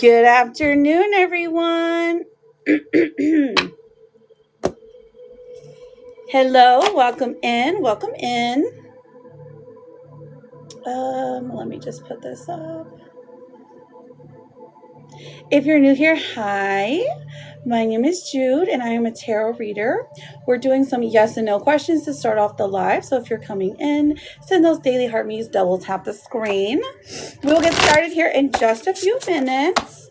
Good afternoon, everyone. Hello, welcome in. Welcome in. Let me just put this up. If you're new here, hi. My name is Jude, and I am a tarot reader. We're doing some yes and no questions to start off the live. So if you're coming in, send those daily heart me's, double tap the screen. We will get started here in just a few minutes.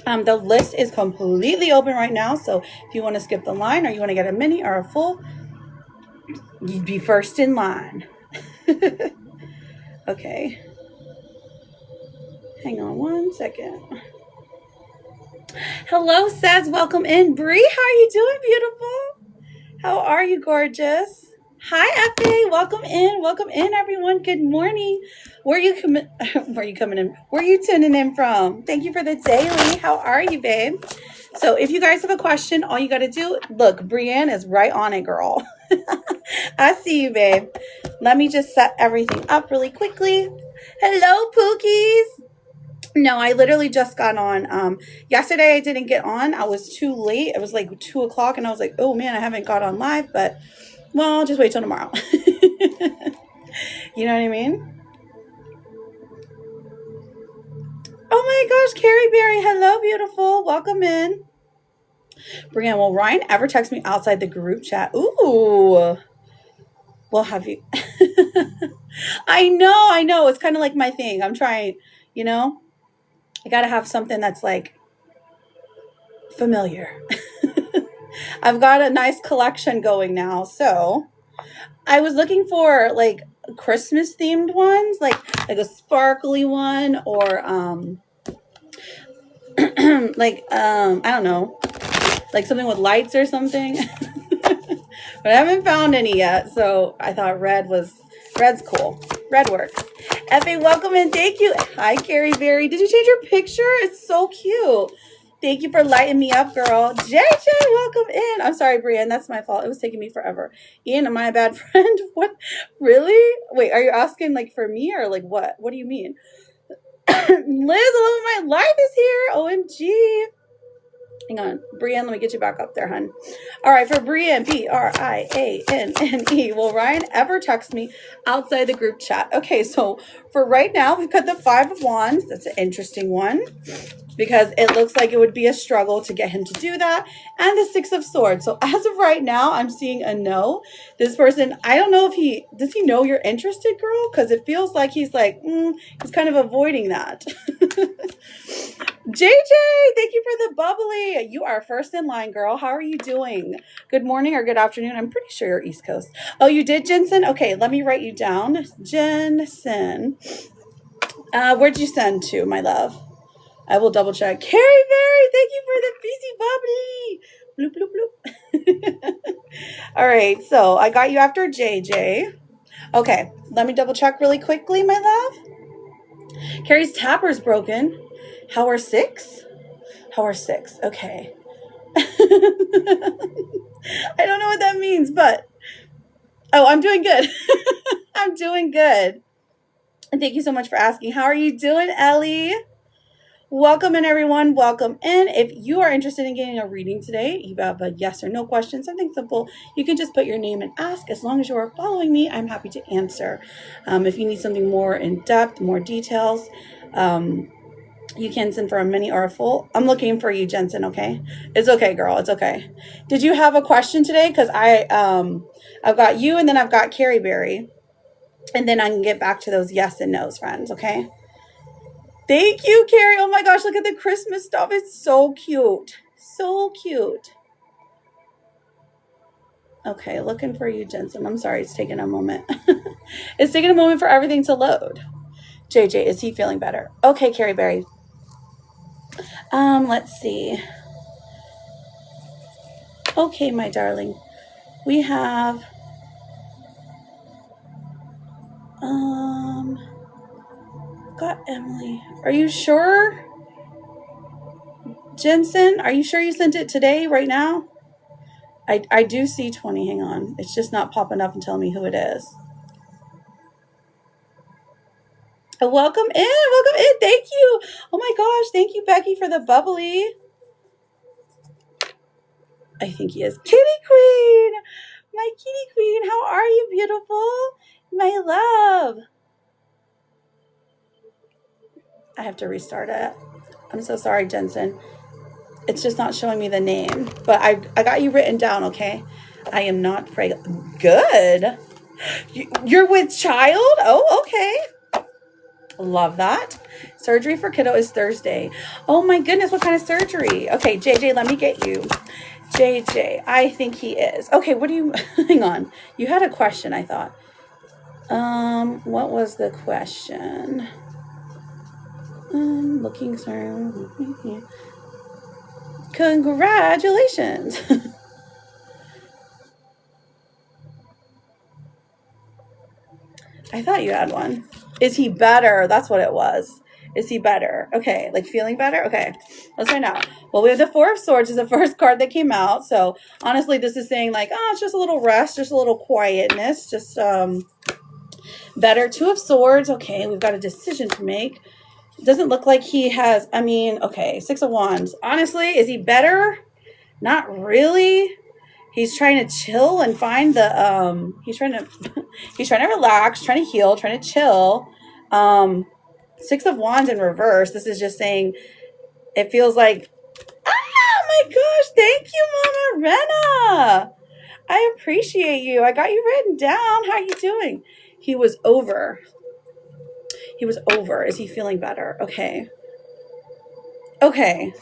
The list is completely open right now, so if you want to skip the line or you want to get a mini or a full, you'd be first in line. Okay. Hang on one second. Hello, Saz. Welcome in. Bree, how are you doing, beautiful? How are you, gorgeous? Hi, Effie. Welcome in. Welcome in, everyone. Good morning. Where are you coming in? Where are you tuning in from? Thank you for the daily. How are you, babe? So if you guys have a question, all you got to do, look, Brienne is right on it, girl. I see you, babe. Let me just set everything up really quickly. Hello, Pookies. No, I literally just got on. Yesterday I didn't get on. I was too late. It was like 2 o'clock and I was like, oh man, I haven't got on live, but well, I'll just wait till tomorrow. You know what I mean? Oh my gosh, Carrie Berry. Hello, beautiful. Welcome in. Brianne, will Ryan ever text me outside the group chat? Ooh. Well, have you? I know. It's kind of like my thing. I'm trying, I got to have something that's like familiar. I've got a nice collection going now. So I was looking for like Christmas themed ones, like a sparkly one or I don't know, like something with lights or something. But I haven't found any yet, so I thought red's cool. Red works. Effie, welcome in. Thank you. Hi, Carrie Berry. Did you change your picture? It's so cute. Thank you for lighting me up, girl. JJ, welcome in. I'm sorry, Brienne. That's my fault. It was taking me forever. Ian, am I a bad friend? What? Really? Wait, are you asking like for me or like what? What do you mean? Liz, the love of my life is here. OMG. Hang on. Brienne, let me get you back up there, hun. All right, for Brienne, Brianne. Will Ryan ever text me outside the group chat? Okay, so for right now, we've got the 5 of Wands. That's an interesting one because it looks like it would be a struggle to get him to do that. And the 6 of Swords. So as of right now, I'm seeing a no. This person, I don't know if does he know you're interested, girl? Because it feels like he's like, he's kind of avoiding that. JJ, thank you for the bubbly. You are first in line, girl. How are you doing? Good morning or good afternoon. I'm pretty sure you're East Coast. Oh, you did, Jensen? Okay, let me write you down. Jensen. Where'd you send to, my love? I will double check. Carrie Berry, thank you for the busy bubbly. Bloop, bloop, bloop. All right, so I got you after JJ. Okay, let me double check really quickly, my love. Carrie's tapper's broken. How are 6? Okay. I don't know what that means, but I'm doing good. I'm doing good. And thank you so much for asking. How are you doing, Ellie? Welcome in, everyone. Welcome in. If you are interested in getting a reading today, you have a yes or no question, something simple, you can just put your name and ask. As long as you are following me, I'm happy to answer. If you need something more in depth, more details, you can send for a mini or a full. I'm looking for you, Jensen, okay? It's okay, girl. It's okay. Did you have a question today? Because I've got you and then I've got Carrie Berry. And then I can get back to those yes and no's, friends, okay? Thank you, Carrie. Oh my gosh, look at the Christmas stuff. It's so cute. So cute. Okay, looking for you, Jensen. I'm sorry, it's taking a moment. It's taking a moment for everything to load. JJ, is he feeling better? Okay, Carrie Berry. Let's see. Okay, my darling. We have got Emily. Are you sure? Jensen, are you sure you sent it today, right now? I do see 20. Hang on. It's just not popping up and telling me who it is. Welcome in. Welcome in. Thank you. Oh my gosh. Thank you, Becky, for the bubbly. I think he is. Kitty Queen. My kitty queen. How are you, beautiful? My love. I have to restart it. I'm so sorry, Jensen. It's just not showing me the name. But I got you written down, okay? I am not pregnant. Good. You're with child? Oh, okay. Love that. Surgery for kiddo is Thursday. Oh my goodness, what kind of surgery? Okay, JJ, let me get you. JJ, I think he is. Okay, what do you, hang on. You had a question, I thought. What was the question? Looking, sorry. Congratulations. I thought you had one. Is he better? That's what it was. Is he better? Okay, like feeling better? Okay, let's find out. Well, we have the Four of Swords is the first card that came out. So honestly, this is saying like, oh, it's just a little rest, just a little quietness, just better. Two of Swords. Okay, we've got a decision to make. It doesn't look like he has, I mean, okay, Six of Wands. Honestly, is he better? Not really. He's trying to chill and find the he's trying to relax, trying to heal, trying to chill. Six of Wands in reverse. This is just saying it feels like, oh my gosh, thank you, Mama Rena. I appreciate you. I got you written down. How are you doing? He was over. He was over. Is he feeling better? Okay. Okay.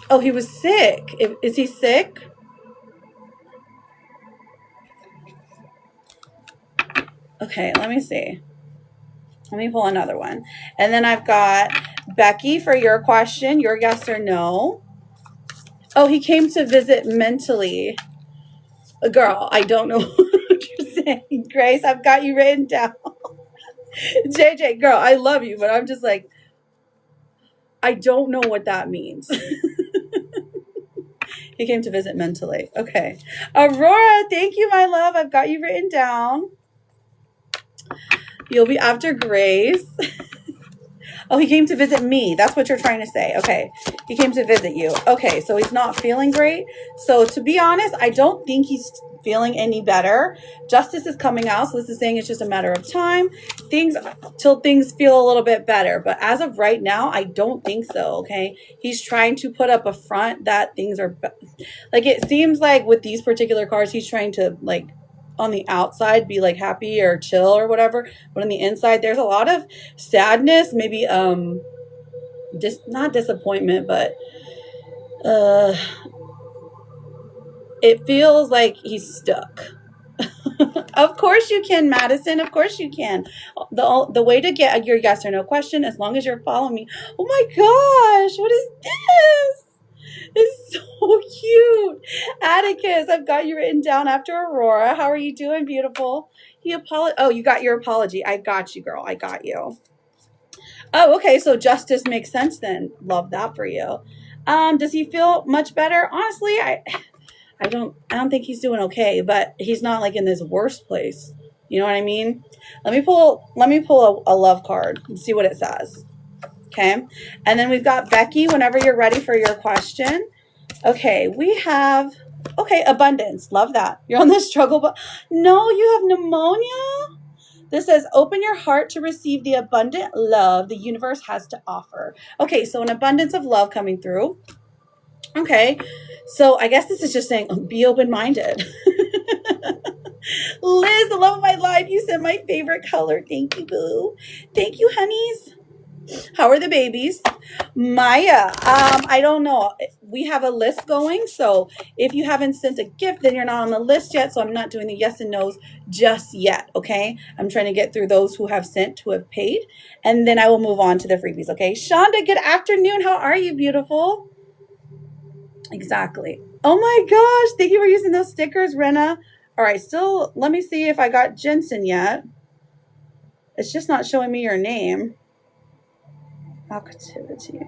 Oh, he was sick. Is he sick? Okay, let me see. Let me pull another one. And then I've got Becky for your question, your yes or no. Oh, he came to visit mentally. Girl, I don't know what you're saying. Grace, I've got you written down. JJ, girl, I love you, but I'm just like, I don't know what that means. He came to visit mentally. Okay. Aurora, thank you, my love. I've got you written down. You'll be after Grace. Oh, he came to visit me. That's what you're trying to say. Okay. He came to visit you. Okay. So he's not feeling great. So to be honest, I don't think he's feeling any better. Justice is coming out. So this is saying it's just a matter of time. Till things feel a little bit better. But as of right now, I don't think so. Okay. He's trying to put up a front that things are like, it seems like with these particular cards, he's trying to like, on the outside be like happy or chill or whatever, but on the inside there's a lot of sadness, maybe not disappointment, but it feels like he's stuck. Of course you can, Madison. Of course you can. The way to get your yes or no question, as long as you're following me. Oh my gosh, what is this? It's so cute. Atticus, I've got you written down after Aurora. How are you doing, beautiful? Oh, you got your apology. I got you, girl. I got you. Oh, okay. So justice makes sense then. Love that for you. Does he feel much better? Honestly, I don't think he's doing okay, but he's not like in this worst place. You know what I mean? Let me pull a love card and see what it says. Okay. And then we've got Becky, whenever you're ready for your question. Okay. We have, abundance. Love that. You're on the struggle, but no, you have pneumonia. This says, open your heart to receive the abundant love the universe has to offer. Okay. So an abundance of love coming through. Okay. So I guess this is just saying, be open-minded. Liz, the love of my life. You said my favorite color. Thank you, boo. Thank you, honeys. How are the babies? Maya, I don't know. We have a list going. So if you haven't sent a gift, then you're not on the list yet. So I'm not doing the yes and no's just yet. Okay. I'm trying to get through those who have sent, who have paid. And then I will move on to the freebies. Okay. Shonda, good afternoon. How are you, beautiful? Exactly. Oh my gosh. Thank you for using those stickers, Rena. All right. Still, let me see if I got Jensen yet. It's just not showing me your name. Activity.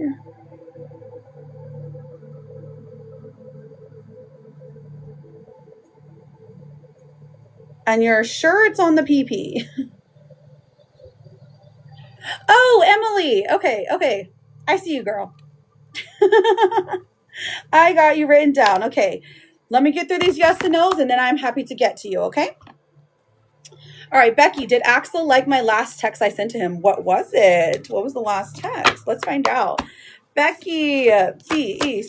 And you're sure it's on the PP? Oh, Emily. Okay, okay. I see you, girl. I got you written down. Okay. Let me get through these yes and no's and then I'm happy to get to you, okay? All right, Becky, did Axel like my last text I sent to him? What was it? What was the last text? Let's find out. Becky, Becky.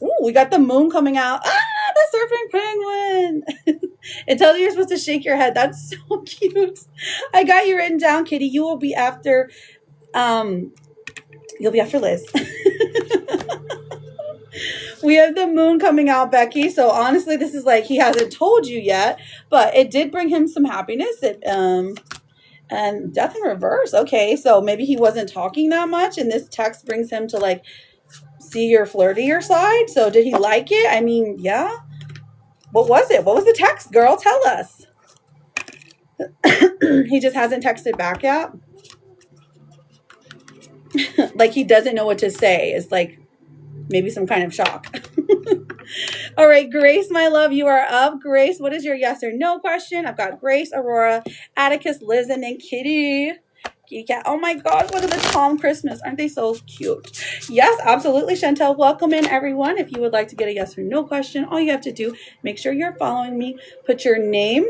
Ooh, we got the moon coming out. Ah, the surfing penguin. It tells you you're supposed to shake your head. That's so cute. I got you written down, Kitty. You will be after, you'll be after Liz. We have the moon coming out, Becky. So honestly, this is like he hasn't told you yet, but it did bring him some happiness. And death in reverse. Okay, so maybe he wasn't talking that much, and this text brings him to like see your flirtier side. So did he like it? I mean, yeah. What was it? What was the text, girl? Tell us. He just hasn't texted back yet. Like he doesn't know what to say. It's like maybe some kind of shock. All right, Grace, my love, you are up. Grace, what is your yes or no question? I've got Grace, Aurora, Atticus, Liz, and then Kitty. Kitty cat. Oh my gosh, look at the Tom Christmas. Aren't they so cute? Yes, absolutely, Chantel. Welcome in, everyone. If you would like to get a yes or no question, all you have to do, make sure you're following me, put your name,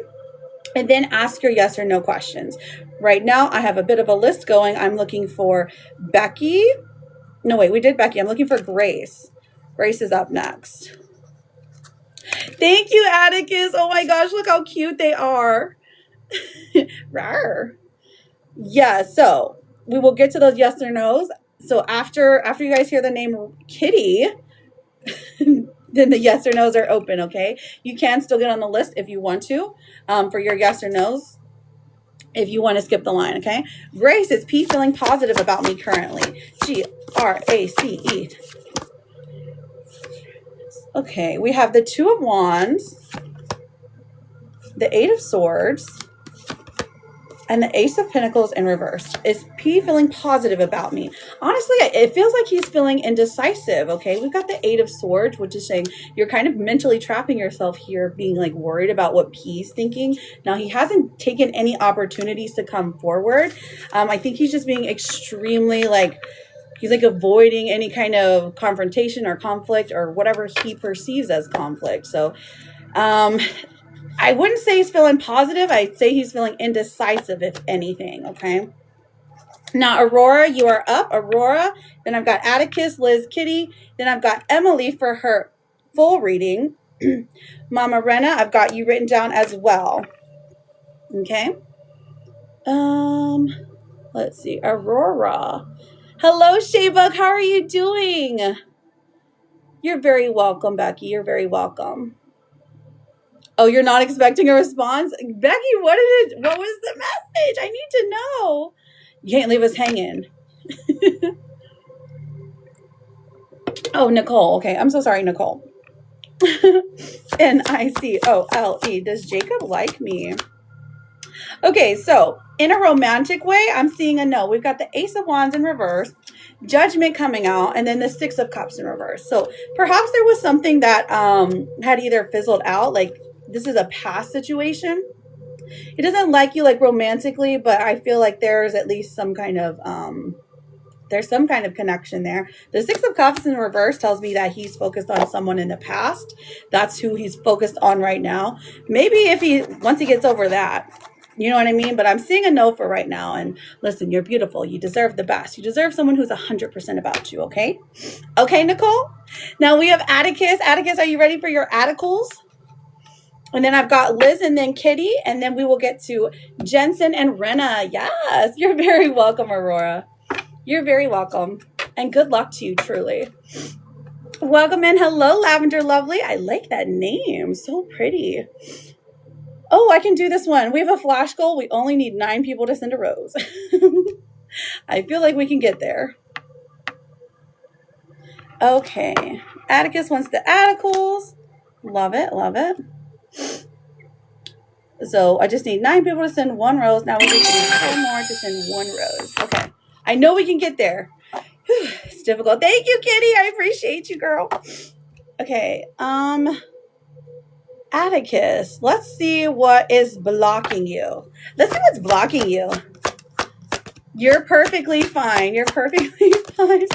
and then ask your yes or no questions. Right now, I have a bit of a list going. I'm looking for Becky. No, wait, we did Becky. I'm looking for Grace. Grace is up next. Thank you, Atticus. Oh my gosh, look how cute they are. Rawr. Yeah, so we will get to those yes or no's. So after you guys hear the name Kitty, then the yes or no's are open, okay? You can still get on the list if you want to for your yes or no's. If you want to skip the line, okay? Grace, is P feeling positive about me currently? Grace. Okay, we have the Two of Wands, the Eight of Swords, and the Ace of Pentacles in reverse. Is P feeling positive about me? Honestly, it feels like he's feeling indecisive, okay? We've got the Eight of Swords, which is saying you're kind of mentally trapping yourself here, being like worried about what P's thinking. Now, he hasn't taken any opportunities to come forward. I think he's just being extremely like, he's like avoiding any kind of confrontation or conflict or whatever he perceives as conflict. So, I wouldn't say he's feeling positive. I'd say he's feeling indecisive, if anything, okay? Now, Aurora, you are up. Aurora. Then I've got Atticus, Liz, Kitty. Then I've got Emily for her full reading. Mama Rena, I've got you written down as well. Okay? Let's see. Aurora. Hello, Shaybug. How are you doing? You're very welcome, Becky. You're very welcome. Oh, you're not expecting a response? Becky, what was the message? I need to know. You can't leave us hanging. Oh, Nicole. Okay, I'm so sorry, Nicole. Nicole. Does Jacob like me? Okay, so in a romantic way, I'm seeing a no. We've got the Ace of Wands in reverse, Judgment coming out, and then the Six of Cups in reverse. So perhaps there was something that had either fizzled out, like this is a past situation. He doesn't like you like romantically, but I feel like there's at least some kind of connection there. The Six of Cups in reverse tells me that he's focused on someone in the past. That's who he's focused on right now. Maybe once he gets over that, you know what I mean? But I'm seeing a no for right now. And listen, you're beautiful. You deserve the best. You deserve someone who's 100% about you, okay? Okay, Nicole? Now we have Atticus. Atticus, are you ready for your Atticles? And then I've got Liz and then Kitty. And then we will get to Jensen and Rena. Yes, you're very welcome, Aurora. You're very welcome. And good luck to you, truly. Welcome in. Hello, Lavender Lovely. I like that name. So pretty. Oh, I can do this one. We have a flash goal. We only need 9 people to send a rose. I feel like we can get there. Okay. Atticus wants the Atticles. Love it. Love it. So I just need 9 people to send 1 rose. Now we just need 4 more to send 1 rose. Okay. I know we can get there. Whew, it's difficult. Thank you, Kitty. I appreciate you, girl. Okay. Atticus, let's see what is blocking you. Let's see what's blocking you. You're perfectly fine. You're perfectly fine.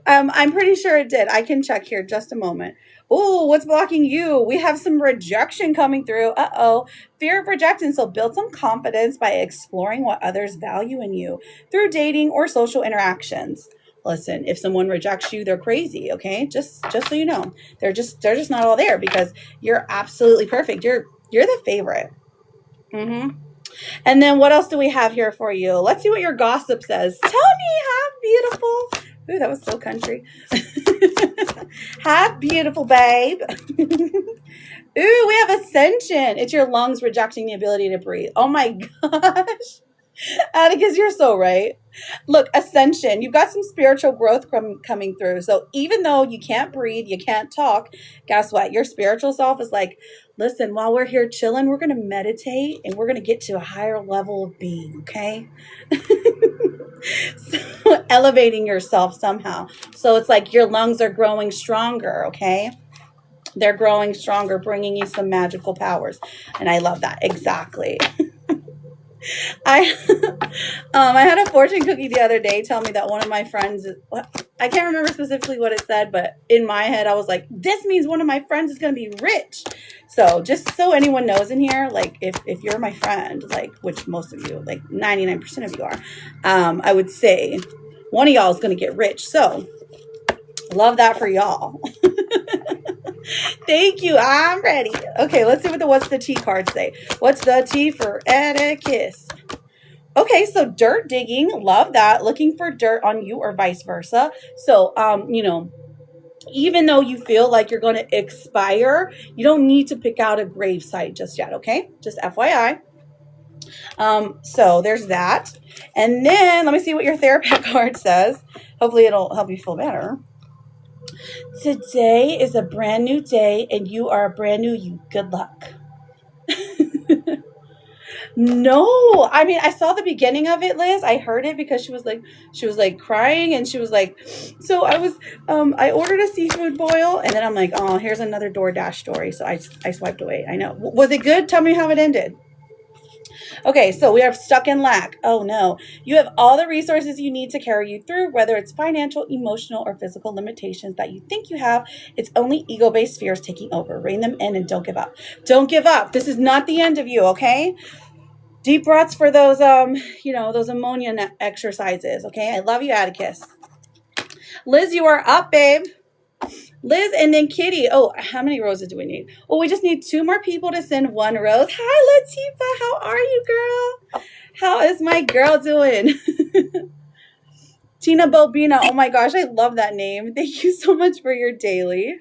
I'm pretty sure it did. I can check here just a moment. Oh, what's blocking you? We have some rejection coming through. Uh-oh. Fear of rejection. So build some confidence by exploring what others value in you through dating or social interactions. Listen, if someone rejects you, they're crazy, okay? Just so you know. They're just not all there because you're absolutely perfect. You're the favorite. Mm-hmm. And then what else do we have here for you? Let's see what your gossip says. Tell me how beautiful. Ooh, that was so country. Hi, beautiful babe. Ooh, we have ascension. It's your lungs rejecting the ability to breathe. Oh my gosh. Atticus, you're so right. Look, ascension. You've got some spiritual growth coming through. So even though you can't breathe, you can't talk, guess what? Your spiritual self is like, listen, while we're here chilling, we're going to meditate and we're going to get to a higher level of being, okay? So elevating yourself somehow. So it's like your lungs are growing stronger, okay? They're growing stronger, bringing you some magical powers. And I love that. Exactly. I I had a fortune cookie the other day tell me that one of my friends, I can't remember specifically what it said, but in my head I was like, this means one of my friends is going to be rich. So just so anyone knows in here, like if you're my friend, like which most of you, like 99% of you are, I would say one of y'all is going to get rich. So love that for y'all. Thank you. I'm ready. Okay, let's see what the what's the tea cards say. What's the tea for Atticus? Okay, so dirt digging, love that. Looking for dirt on you or vice versa. So, even though you feel like you're going to expire, you don't need to pick out a grave site just yet, okay? Just FYI. So there's that. And then let me see what your therapist card says. Hopefully it'll help you feel better. Today is a brand new day and you are a brand new you. Good luck. No, I mean, I saw the beginning of it, Liz. I heard it because she was like crying and she was like, so I ordered a seafood boil and then I'm like, oh, here's another DoorDash story. So I swiped away. I know. Was it good? Tell me how it ended. Okay, so we are stuck in lack. Oh no. You have all the resources you need to carry you through, whether it's financial, emotional, or physical limitations that you think you have. It's only ego-based fears taking over. Rein them in and don't give up. Don't give up. This is not the end of you, okay? Deep breaths for those, those ammonia exercises, okay? I love you, Atticus. Liz, you are up, babe. Liz and then Kitty. Oh, how many roses do we need? Well, we just need 2 more people to send 1 rose. Hi, Latifa. How are you, girl? How is my girl doing? Tina Bobina. Oh, my gosh. I love that name. Thank you so much for your daily.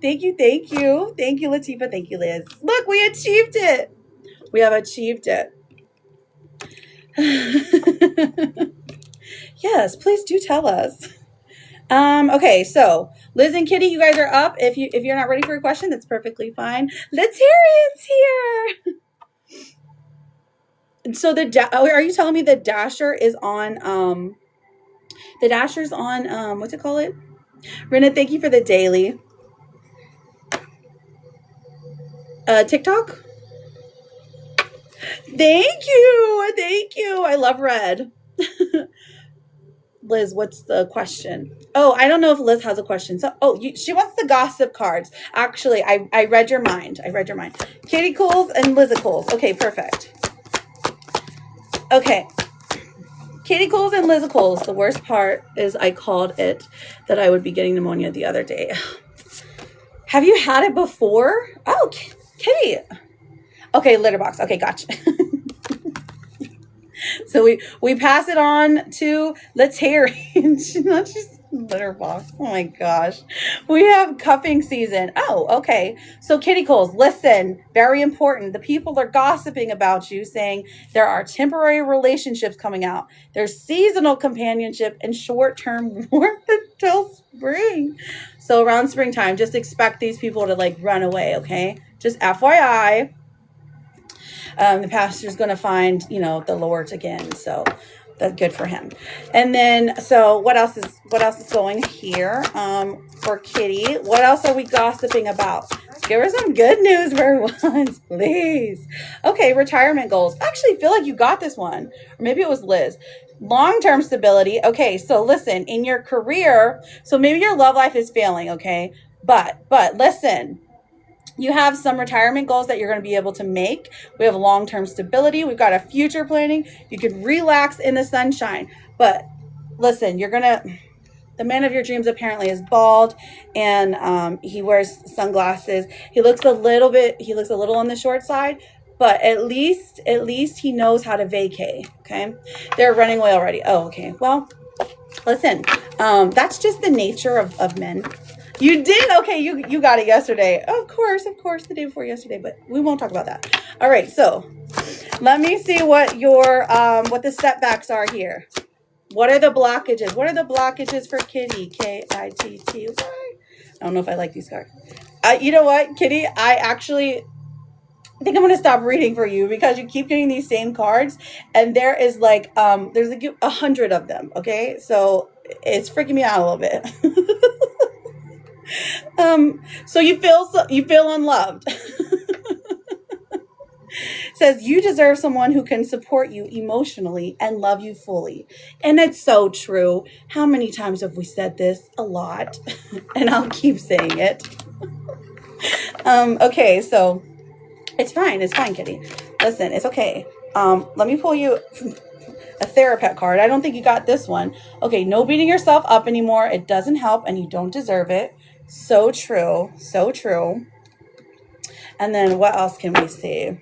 Thank you. Thank you. Thank you, Latifa. Thank you, Liz. Look, we achieved it. We have achieved it. Yes, please do tell us. Okay, so Liz and Kitty, you guys are up. If you're not ready for a question, that's perfectly fine. Let's hear it here. So are you telling me the Dasher is on the Dasher's on what's it called? Rena, thank you for the daily. TikTok? Thank you. I love red. Liz, what's the question? Oh, I don't know if Liz has a question. So, she wants the gossip cards. Actually, I read your mind. Katie Cools and Liza Cools. Okay, perfect. Okay. Katie Cools and Liza Cools. The worst part is I called it that I would be getting pneumonia the other day. Have you had it before? Oh, Kitty. Okay, litter box. Okay, gotcha. So we pass it on to Let's Hear It. Not just litter box. Oh my gosh. We have cuffing season. Oh, okay. So Kitty Coles, listen, very important. The people are gossiping about you, saying there are temporary relationships coming out. There's seasonal companionship and short-term warmth until spring. So around springtime, just expect these people to like run away, okay? Just FYI. The pastor's going to find, the Lord again. So that's good for him. And then, so what else is going here? For Kitty, what else are we gossiping about? Give her some good news for once, please. Okay, retirement goals. I actually feel like you got this one. Or maybe it was Liz. Long-term stability. Okay, so listen, in your career, so maybe your love life is failing, okay? But listen, you have some retirement goals that you're going to be able to make. We have long-term stability. We've got a future planning. You can relax in the sunshine. But listen, the man of your dreams apparently is bald, and he wears sunglasses. He looks a little on the short side, but at least he knows how to vacay. Okay. They're running away already. Oh, okay. Well, listen, that's just the nature of men. You did? Okay, you got it yesterday. Of course, the day before yesterday, but we won't talk about that. All right, so let me see what what the setbacks are here. What are the blockages? What are the blockages for Kitty? Kitty. I don't know if I like these cards. You know what, Kitty? I think I'm going to stop reading for you because you keep getting these same cards, and there is like there's like 100 of them. Okay, so it's freaking me out a little bit. So you feel unloved. Says you deserve someone who can support you emotionally and love you fully. And it's so true. How many times have we said this? A lot. And I'll keep saying it. Okay, so it's fine, Kitty. Listen, it's okay. Let me pull you a therapist card. I don't think you got this one. Okay, no beating yourself up anymore. It doesn't help and you don't deserve it. So true. So true. And then what else can we see?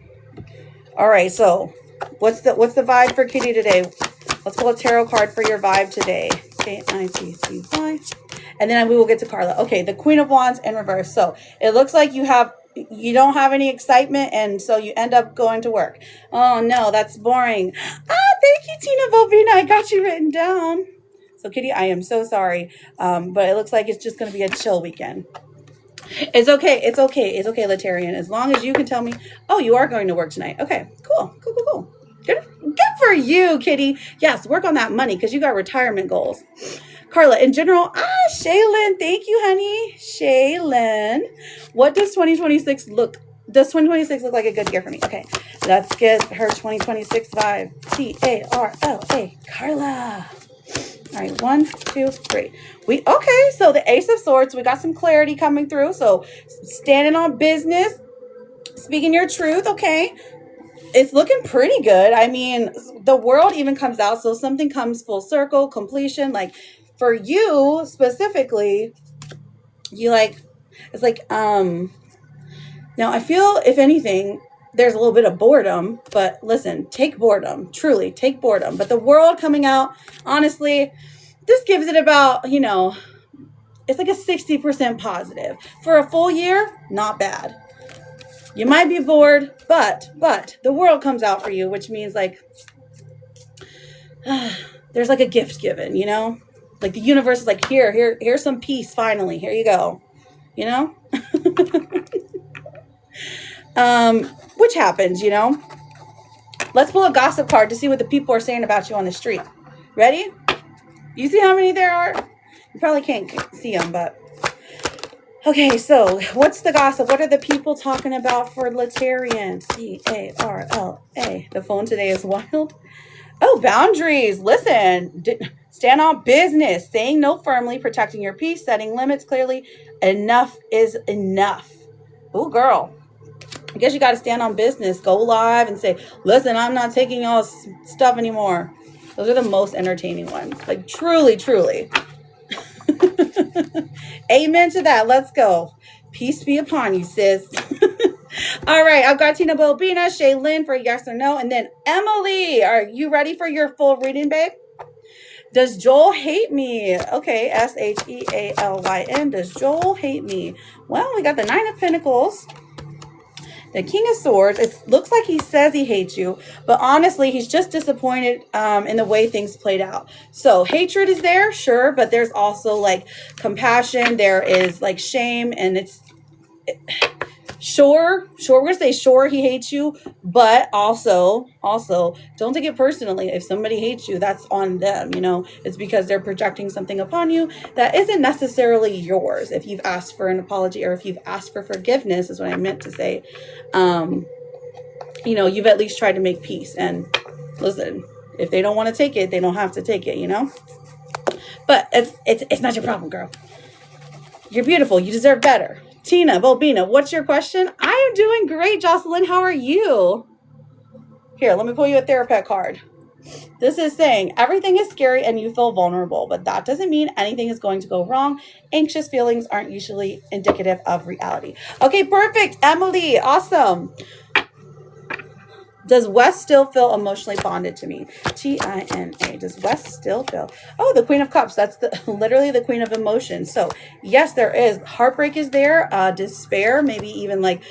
All right, so what's the vibe for Kitty today? Let's pull a tarot card for your vibe today. K-I-T-C-Y. And then we will get to Carla. Okay, the Queen of Wands in reverse. So it looks like you don't have any excitement, and so you end up going to work. Oh no, that's boring. Thank you, Tina Bobina. I got you written down. So Kitty, I am so sorry. But it looks like it's just going to be a chill weekend. It's okay, Latarian. As long as you can tell me, oh, you are going to work tonight. Okay, cool. Good for you, Kitty. Yes, work on that money because you got retirement goals. Carla, in general, Shaylin, thank you, honey. Shaylin, what does 2026 look? Does 2026 look like a good year for me? Okay, let's get her 2026 vibe. Carla. Carla. All right, 1, 2, 3. Okay, so the Ace of Swords, we got some clarity coming through. So standing on business, speaking your truth, okay. It's looking pretty good. I mean, the world even comes out, so something comes full circle, completion. Like for you specifically, it's like, now I feel if anything, there's a little bit of boredom, but listen, take boredom, truly take boredom. But the world coming out, honestly, this gives it about, it's like a 60% positive. For a full year, not bad. You might be bored, but the world comes out for you, which means like, there's like a gift given, like the universe is like, here's some peace. Finally, here you go, which happens, Let's pull a gossip card to see what the people are saying about you on the street. Ready? You see how many there are? You probably can't see them, but okay, so what's the gossip? What are the people talking about for Latarian? C-A-R-L-A. The phone today is wild. Oh, boundaries. Listen, stand on business, saying no firmly, protecting your peace, setting limits clearly. Enough is enough. Oh, girl. I guess you got to stand on business, go live and say, listen, I'm not taking y'all's stuff anymore. Those are the most entertaining ones. Like truly. Amen to that. Let's go. Peace be upon you, sis. All right. I've got Tina Bobina, Shaylin for yes or no. And then Emily, are you ready for your full reading, babe? Does Joel hate me? Okay. S-H-E-A-L-Y-N. Does Joel hate me? Well, we got the 9 of Pentacles. The King of Swords, it looks like he says he hates you, but honestly, he's just disappointed in the way things played out. So hatred is there, sure, but there's also like compassion. There is like shame, and Sure, we're gonna say sure he hates you, but also don't take it personally. If somebody hates you, that's on them, you know. It's because they're projecting something upon you that isn't necessarily yours. If you've asked for an apology or if you've asked for forgiveness, is what I meant to say. You know, you've at least tried to make peace. And listen, if they don't want to take it, they don't have to take it, you know. But it's not your problem, girl. You're beautiful. You deserve better. Tina Bobina, what's your question? I am doing great, Jocelyn. How are you? Here, let me pull you a therapist card. This is saying everything is scary and you feel vulnerable, but that doesn't mean anything is going to go wrong. Anxious feelings aren't usually indicative of reality. Okay, perfect. Emily, awesome. Does Wes still feel emotionally bonded to me? Tina. Does Wes still feel? Oh, the Queen of Cups. That's literally the Queen of Emotions. So yes, there is. Heartbreak is there. Despair, maybe even like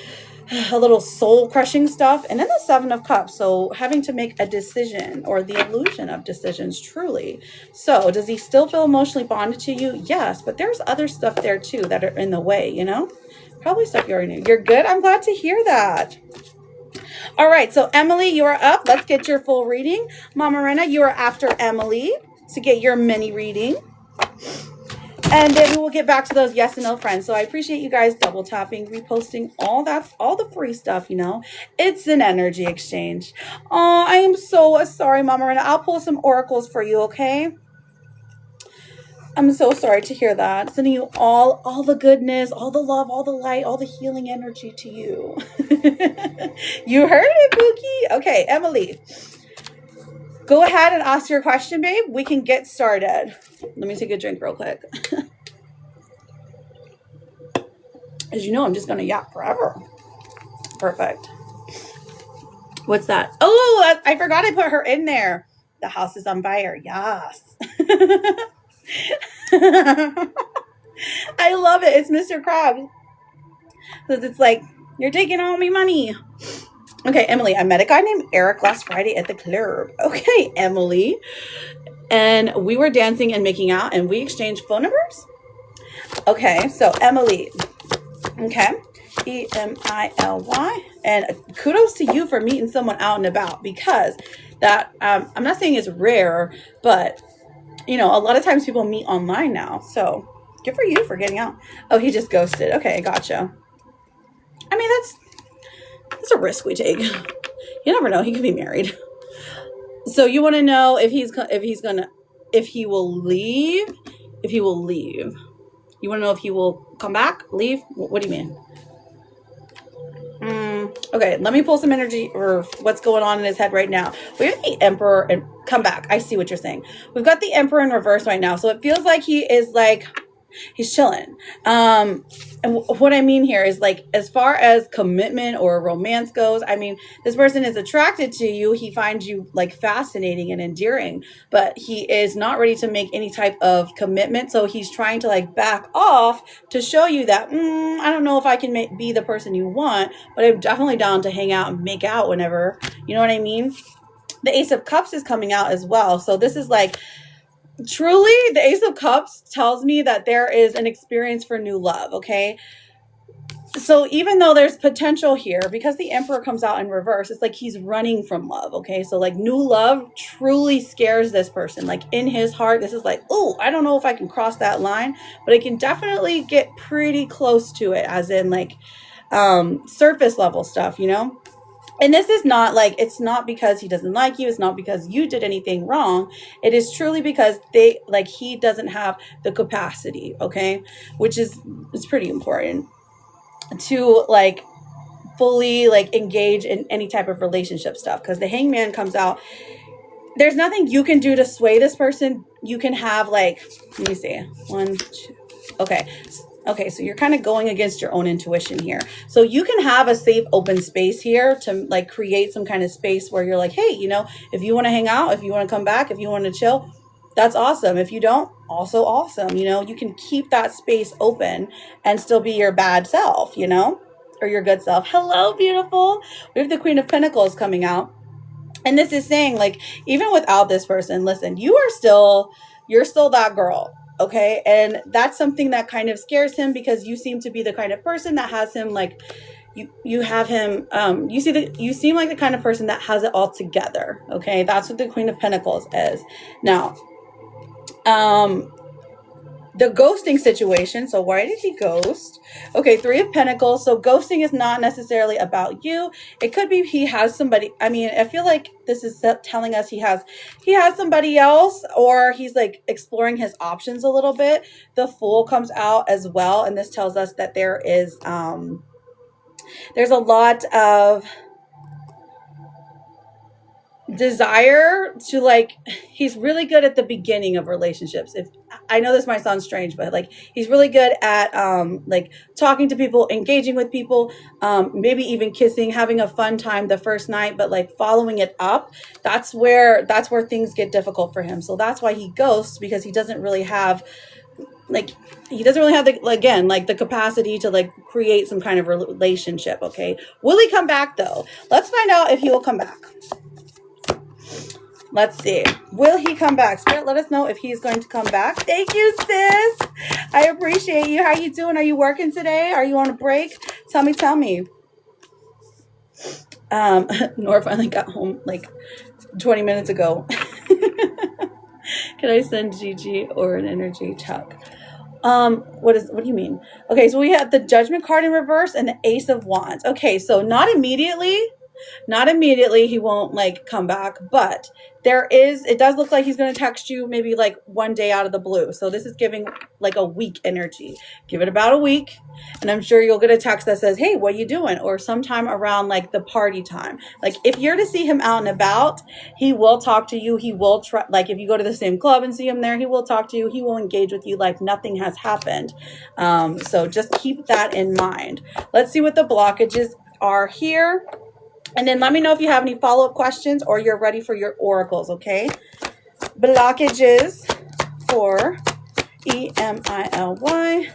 a little soul crushing stuff. And then the Seven of Cups. So having to make a decision or the illusion of decisions, truly. So does he still feel emotionally bonded to you? Yes, but there's other stuff there too that are in the way, you know? Probably stuff you already knew. You're good. I'm glad to hear that. All right, so Emily, you are up. Let's get your full reading. Mama Rena, you are after Emily to get your mini reading. And then we'll get back to those yes and no friends. So I appreciate you guys double tapping, reposting, all the free stuff, you know. It's an energy exchange. Oh, I am so sorry, Mama Rena. I'll pull some oracles for you, okay? I'm so sorry to hear that. Sending you all the goodness, all the love, all the light, all the healing energy to you. You heard it, Pookie. Okay, Emily. Go ahead and ask your question, babe. We can get started. Let me take a drink real quick. As you know, I'm just going to yap forever. Perfect. What's that? Oh, I forgot I put her in there. The house is on fire. Yes. I love it. It's Mr. Krabs. Because it's like, you're taking all my money. Okay, Emily, I met a guy named Eric last Friday at the club. Okay, Emily. And we were dancing and making out, and we exchanged phone numbers. Okay, so Emily. Okay. Emily. And kudos to you for meeting someone out and about, because that, I'm not saying it's rare, but you know, a lot of times people meet online now. So good for you for getting out. Oh, he just ghosted. Okay, gotcha. I mean, that's a risk we take. You never know. He could be married. So you want to know if he will leave. If he will leave. You want to know if he will come back, leave? What do you mean? Okay, let me pull some energy or what's going on in his head right now. We have the Emperor and come back. I see what you're saying. We've got the Emperor in reverse right now. So it feels like he is like, he's chilling. And what I mean here is, like, as far as commitment or romance goes, I mean, this person is attracted to you. He finds you like fascinating and endearing, but he is not ready to make any type of commitment. So he's trying to like back off to show you that, I don't know if I can be the person you want, but I'm definitely down to hang out and make out whenever, you know what I mean? The Ace of Cups is coming out as well. So this is like, truly, the Ace of Cups tells me that there is an experience for new love, okay? So even though there's potential here, because the Emperor comes out in reverse, it's like he's running from love, okay? So like new love truly scares this person. Like in his heart, this is like, oh, I don't know if I can cross that line, but I can definitely get pretty close to it, as in like surface level stuff, you know? And this is not like, it's not because he doesn't like you. It's not because you did anything wrong. It is truly because he doesn't have the capacity, okay? Which is pretty important to like fully like engage in any type of relationship stuff. Because the Hangman comes out. There's nothing you can do to sway this person. You can have like, let me see, 1, 2, okay, so you're kind of going against your own intuition here. So you can have a safe, open space here to like create some kind of space where you're like, hey, you know, if you want to hang out, if you want to come back, if you want to chill, that's awesome. If you don't, also awesome. You know, you can keep that space open and still be your bad self, you know, or your good self. Hello, beautiful. We have the Queen of Pentacles coming out. And this is saying, like, even without this person, listen, you're still that girl. Okay. And that's something that kind of scares him, because you seem to be the kind of person that has him like you have him, you seem like the kind of person that has it all together. Okay, that's what the Queen of Pentacles is. Now, the ghosting situation. So why did he ghost? Okay, Three of Pentacles. So ghosting is not necessarily about you. It could be he has somebody. I mean, I feel like this is telling us he has somebody else, or he's like exploring his options a little bit. The Fool comes out as well, and this tells us that there is there's a lot of desire to, like, he's really good at the beginning of relationships. If I know this might sound strange, but like he's really good at like talking to people, engaging with people, maybe even kissing, having a fun time the first night, but like following it up, that's where things get difficult for him. So that's why he ghosts, because he doesn't really have the, again, like the capacity to like create some kind of relationship. Okay, will he come back though? Let's find out if he will come back. Let's see. Will he come back? Spirit, let us know if he's going to come back. Thank you, sis. I appreciate you. How you doing? Are you working today? Are you on a break? Tell me. Nora finally got home like 20 minutes ago. Can I send Gigi or an energy check? What do you mean? Okay, so we have the Judgment card in reverse and the Ace of Wands. Okay, so not immediately he won't like come back, but it does look like he's going to text you maybe like one day out of the blue. So this is giving like a week energy. Give it about a week, and I'm sure you'll get a text that says, hey, what are you doing? Or sometime around like the party time. Like if you're to see him out and about, he will talk to you. He will try, like if you go to the same club and see him there, he will talk to you. He will engage with you like nothing has happened. So just keep that in mind. Let's see what the blockages are here. And then let me know if you have any follow-up questions or you're ready for your oracles, okay? Blockages for EMILY.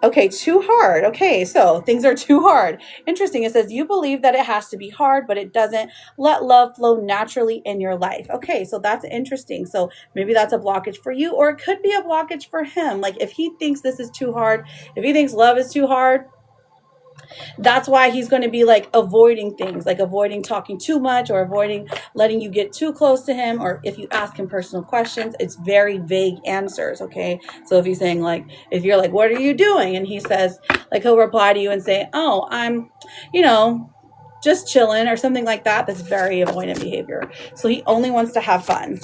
Okay, too hard. Okay, so things are too hard. Interesting. It says you believe that it has to be hard, but it doesn't. Let love flow naturally in your life. Okay, so that's interesting. So maybe that's a blockage for you, or it could be a blockage for him. Like if he thinks this is too hard, if he thinks love is too hard, that's why he's going to be like avoiding things, like avoiding talking too much or avoiding letting you get too close to him. Or if you ask him personal questions, it's very vague answers. Okay. So if he's saying like, if you're like, what are you doing? And he says like, he'll reply to you and say, oh, I'm, just chilling or something like that. That's very avoidant behavior. So he only wants to have fun.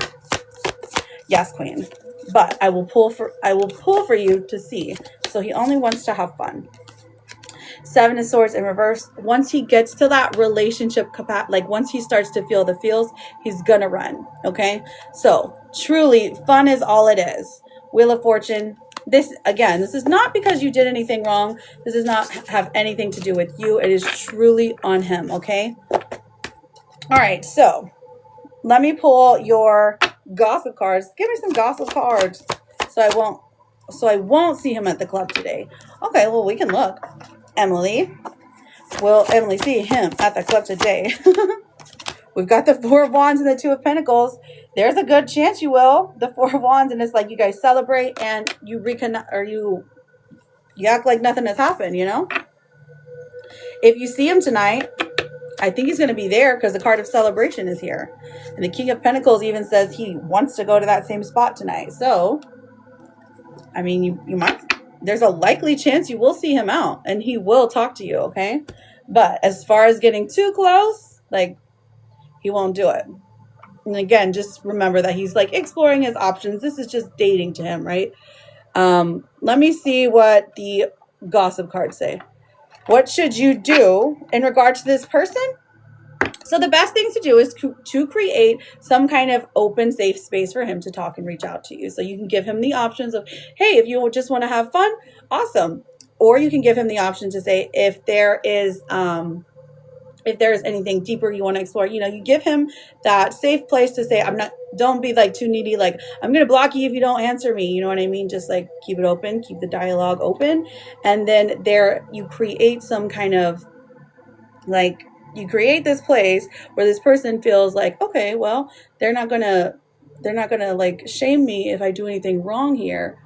Yes, Queen. But I will pull for you to see. So he only wants to have fun. Seven of Swords in reverse. Once he gets to that relationship capacity, like once he starts to feel the feels, he's gonna run. Okay, so truly fun is all it is. Wheel of Fortune. This is not because you did anything wrong. This does not have anything to do with you. It is truly on him. Okay, all right, so let me pull your gossip cards. Give me some gossip cards so I won't see him at the club today. Okay, well, we can look. Emily. Will Emily see him at the club today? We've got the Four of Wands and the Two of Pentacles. There's a good chance you will. The Four of Wands, and it's like you guys celebrate and you reconnect, or you act like nothing has happened, If you see him tonight, I think he's going to be there because the card of celebration is here. And the King of Pentacles even says he wants to go to that same spot tonight. So, I mean, you might... There's a likely chance you will see him out and he will talk to you, okay? But as far as getting too close, like, he won't do it. And again, just remember that he's like exploring his options. This is just dating to him, right? Let me see what the gossip cards say. What should you do in regard to this person? So the best thing to do is to create some kind of open, safe space for him to talk and reach out to you. So you can give him the options of, hey, if you just want to have fun, awesome. Or you can give him the option to say, if there is anything deeper you want to explore, you give him that safe place to say, don't be like too needy. Like, I'm going to block you if you don't answer me. You know what I mean? Just like keep it open, keep the dialogue open. And then you create some kind of like, you create this place where this person feels like, okay, well, they're not gonna like shame me if I do anything wrong here.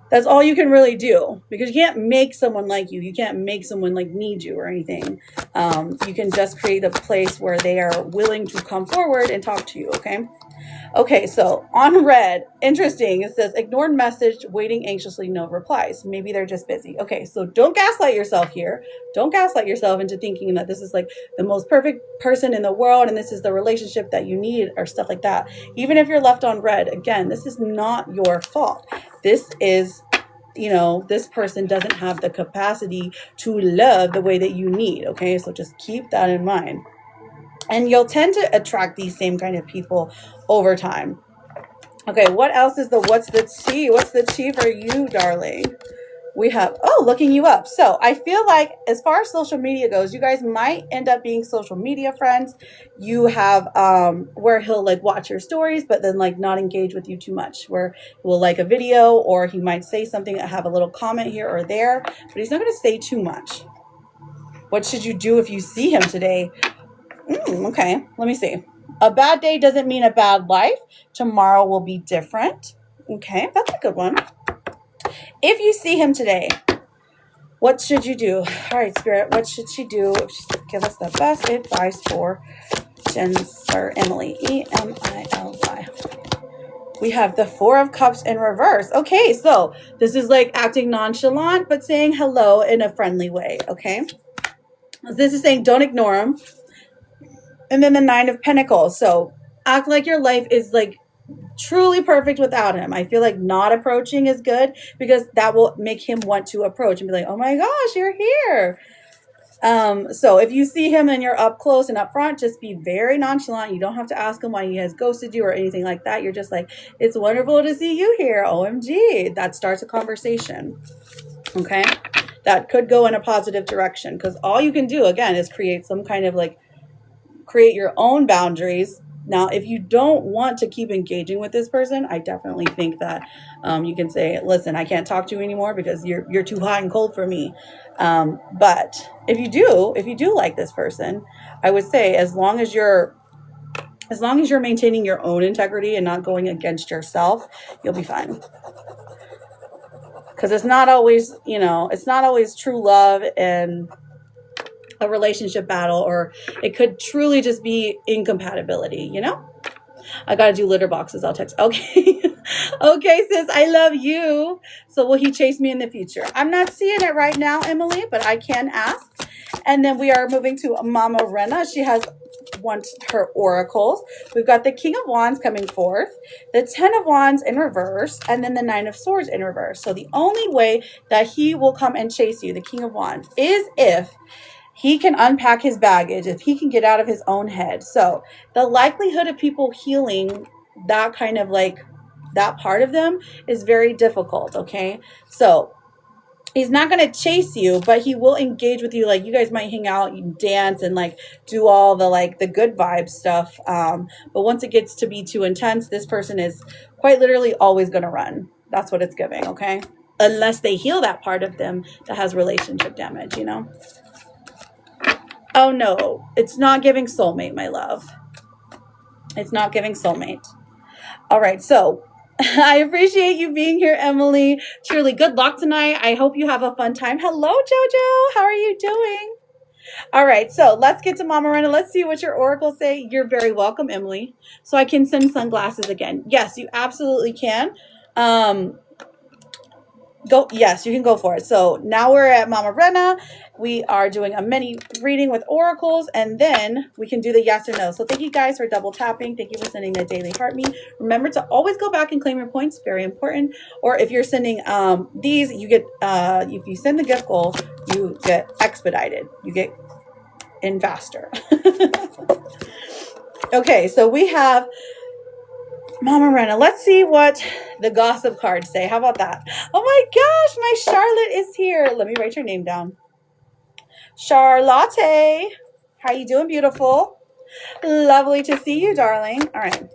That's all you can really do, because you can't make someone like you. You can't make someone like need you or anything. You can just create a place where they are willing to come forward and talk to you. Okay. Okay, so on red, interesting. It says ignored message, waiting anxiously, no replies. Maybe they're just busy. Okay, so don't gaslight yourself here. Don't gaslight yourself into thinking that this is like the most perfect person in the world and this is the relationship that you need or stuff like that. Even if you're left on red, again, this is not your fault. This is, this person doesn't have the capacity to love the way that you need. Okay, so just keep that in mind. And you'll tend to attract these same kind of people over time. Okay, what else is what's the tea? What's the tea for you, darling? We have, looking you up. So I feel like as far as social media goes, you guys might end up being social media friends. You have where he'll like watch your stories, but then like not engage with you too much, where he will like a video or he might say something, have a little comment here or there, but he's not going to say too much. What should you do if you see him today? Okay, let me see. A bad day doesn't mean a bad life. Tomorrow will be different. Okay, that's a good one. If you see him today, what should you do? All right, Spirit, what should she do? Give us the best advice for Emily. Emily. We have the Four of Cups in reverse. Okay, so this is like acting nonchalant, but saying hello in a friendly way, okay? This is saying don't ignore him. And then the Nine of Pentacles. So act like your life is like truly perfect without him. I feel like not approaching is good because that will make him want to approach and be like, oh my gosh, you're here. So if you see him and you're up close and up front, just be very nonchalant. You don't have to ask him why he has ghosted you or anything like that. You're just like, it's wonderful to see you here. OMG. That starts a conversation. Okay. That could go in a positive direction because all you can do again is create some kind of like, create your own boundaries. Now, if you don't want to keep engaging with this person, I definitely think that you can say, listen, I can't talk to you anymore because you're too hot and cold for me. But if you do like this person, I would say as long as you're maintaining your own integrity and not going against yourself, you'll be fine. Because it's not always true love and a relationship battle, or it could truly just be incompatibility, I gotta do litter boxes. I'll text. Okay. Okay, sis, I love you. So will he chase me in the future? I'm not seeing it right now, Emily, but I can ask. And then we are moving to Mama Rena. She has her oracles. We've got the King of Wands coming forth, the 10 of Wands in reverse, and then the 9 of Swords in reverse. So the only way that he will come and chase you, the King of Wands, is if he can unpack his baggage, if he can get out of his own head. So the likelihood of people healing that kind of like that part of them is very difficult. Okay. So he's not going to chase you, but he will engage with you. Like you guys might hang out, you dance and like do all the like the good vibe stuff. But once it gets to be too intense, this person is quite literally always going to run. That's what it's giving. Okay. Unless they heal that part of them that has relationship damage, Oh no, it's not giving soulmate, my love. It's not giving soulmate. All right, so I appreciate you being here, Emily. Truly, good luck tonight. I hope you have a fun time. Hello, Jojo. How are you doing? All right, so let's get to Mama Rena. Let's see what your oracles say. You're very welcome, Emily. So I can send sunglasses again. Yes, you absolutely can. Yes, you can go for it. So now we're at Mama Rena. We are doing a mini reading with oracles, and then we can do the yes or no. So thank you guys for double tapping. Thank you for sending the daily heart me. Remember to always go back and claim your points. Very important. Or if you're sending these, you get if you send the gift goal, you get expedited. You get in faster. Okay, so we have Mama Rena. Let's see what the gossip cards say. How about that? Oh my gosh, my Charlotte is here. Let me write your name down. Charlotte. How you doing, beautiful? Lovely to see you, darling. All right.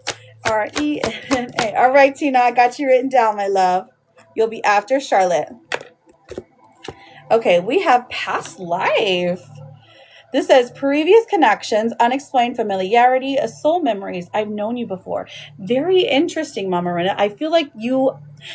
R-E-N-A. All right, Tina, I got you written down, my love. You'll be after Charlotte. Okay, we have past life. This says previous connections, unexplained familiarity, soul memories. I've known you before. Very interesting, Mama Rena. I feel like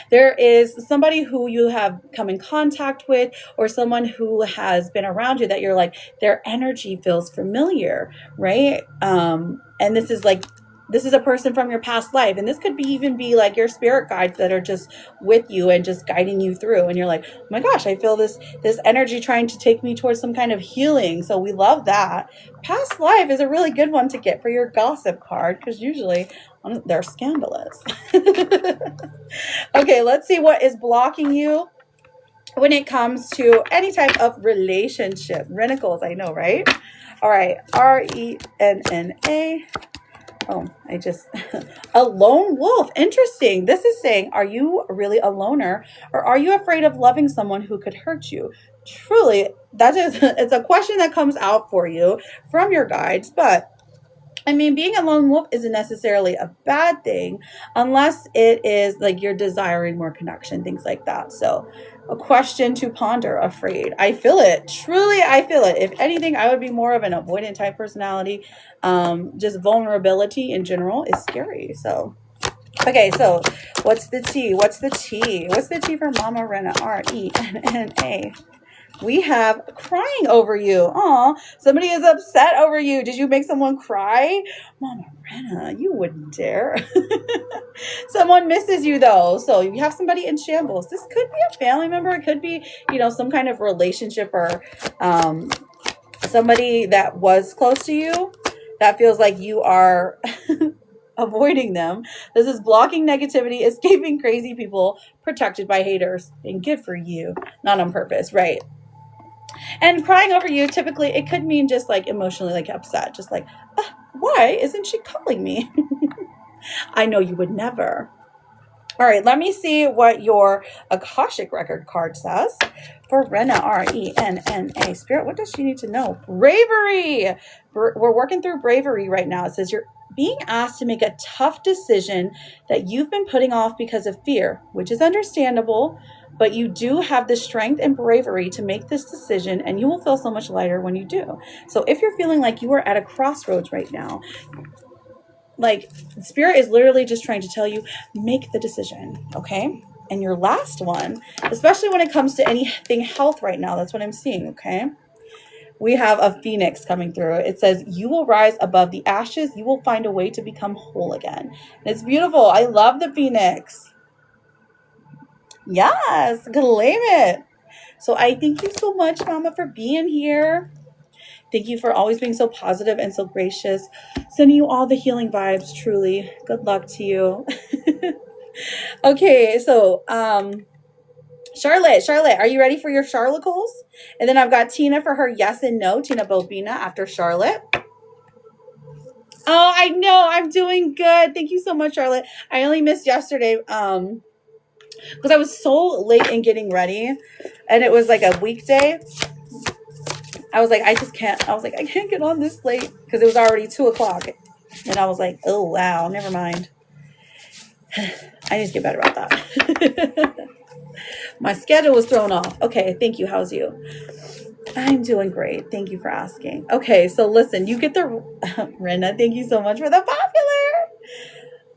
there is somebody who you have come in contact with, or someone who has been around you that you're like, their energy feels familiar, right? And this is a person from your past life, and this could even be like your spirit guides that are just with you and just guiding you through, and you're like, oh my gosh, I feel this energy trying to take me towards some kind of healing. So we love that. Past life is a really good one to get for your gossip card, because usually they're scandalous. Okay, let's see what is blocking you when it comes to any type of relationship. Renacles, I know, right? All right, RENNA. Oh, a lone wolf. Interesting. This is saying, are you really a loner, or are you afraid of loving someone who could hurt you? Truly, it's a question that comes out for you from your guides, but I mean, being a lone wolf isn't necessarily a bad thing unless it is like you're desiring more connection, things like that. So a question to ponder, afraid. I feel it. Truly, I feel it. If anything, I would be more of an avoidant type personality. Just vulnerability in general is scary. So, okay, so what's the T? What's the T? What's the T for Mama Rena? RENNA. We have crying over you. Aw, somebody is upset over you. Did you make someone cry? Mama Rena, you wouldn't dare. Someone misses you though. So you have somebody in shambles. This could be a family member. It could be, some kind of relationship, or somebody that was close to you that feels like you are avoiding them. This is blocking negativity, escaping crazy people, protected by haters. And good for you. Not on purpose, right? And crying over you, typically, it could mean just like emotionally like upset. Just like, why isn't she calling me? I know you would never. All right, let me see what your Akashic record card says for Rena, RENNA. Spirit, what does she need to know? Bravery. We're working through bravery right now. It says you're being asked to make a tough decision that you've been putting off because of fear, which is understandable, but you do have the strength and bravery to make this decision, and you will feel so much lighter when you do. So if you're feeling like you are at a crossroads right now, like Spirit is literally just trying to tell you, make the decision, okay? And your last one, especially when it comes to anything health right now, that's what I'm seeing, okay? We have a phoenix coming through. It says, you will rise above the ashes. You will find a way to become whole again. And it's beautiful. I love the phoenix. Yes, claim it. So I thank you so much, Mama, for being here. Thank you for always being so positive and so gracious. Sending you all the healing vibes, truly. Good luck to you. Okay, so Charlotte, are you ready for your Charlacles? And then I've got Tina for her yes and no, Tina Bobina after Charlotte. Oh, I know, I'm doing good. Thank you so much, Charlotte. I only missed yesterday because I was so late in getting ready, and it was like a weekday. I was like, I can't get on this late because it was already 2:00. And I was like, oh, wow, never mind. I need to get better about that. My schedule was thrown off. Okay, thank you. How's you? I'm doing great. Thank you for asking. Okay, so listen, you get the... Rena, thank you so much for the popular.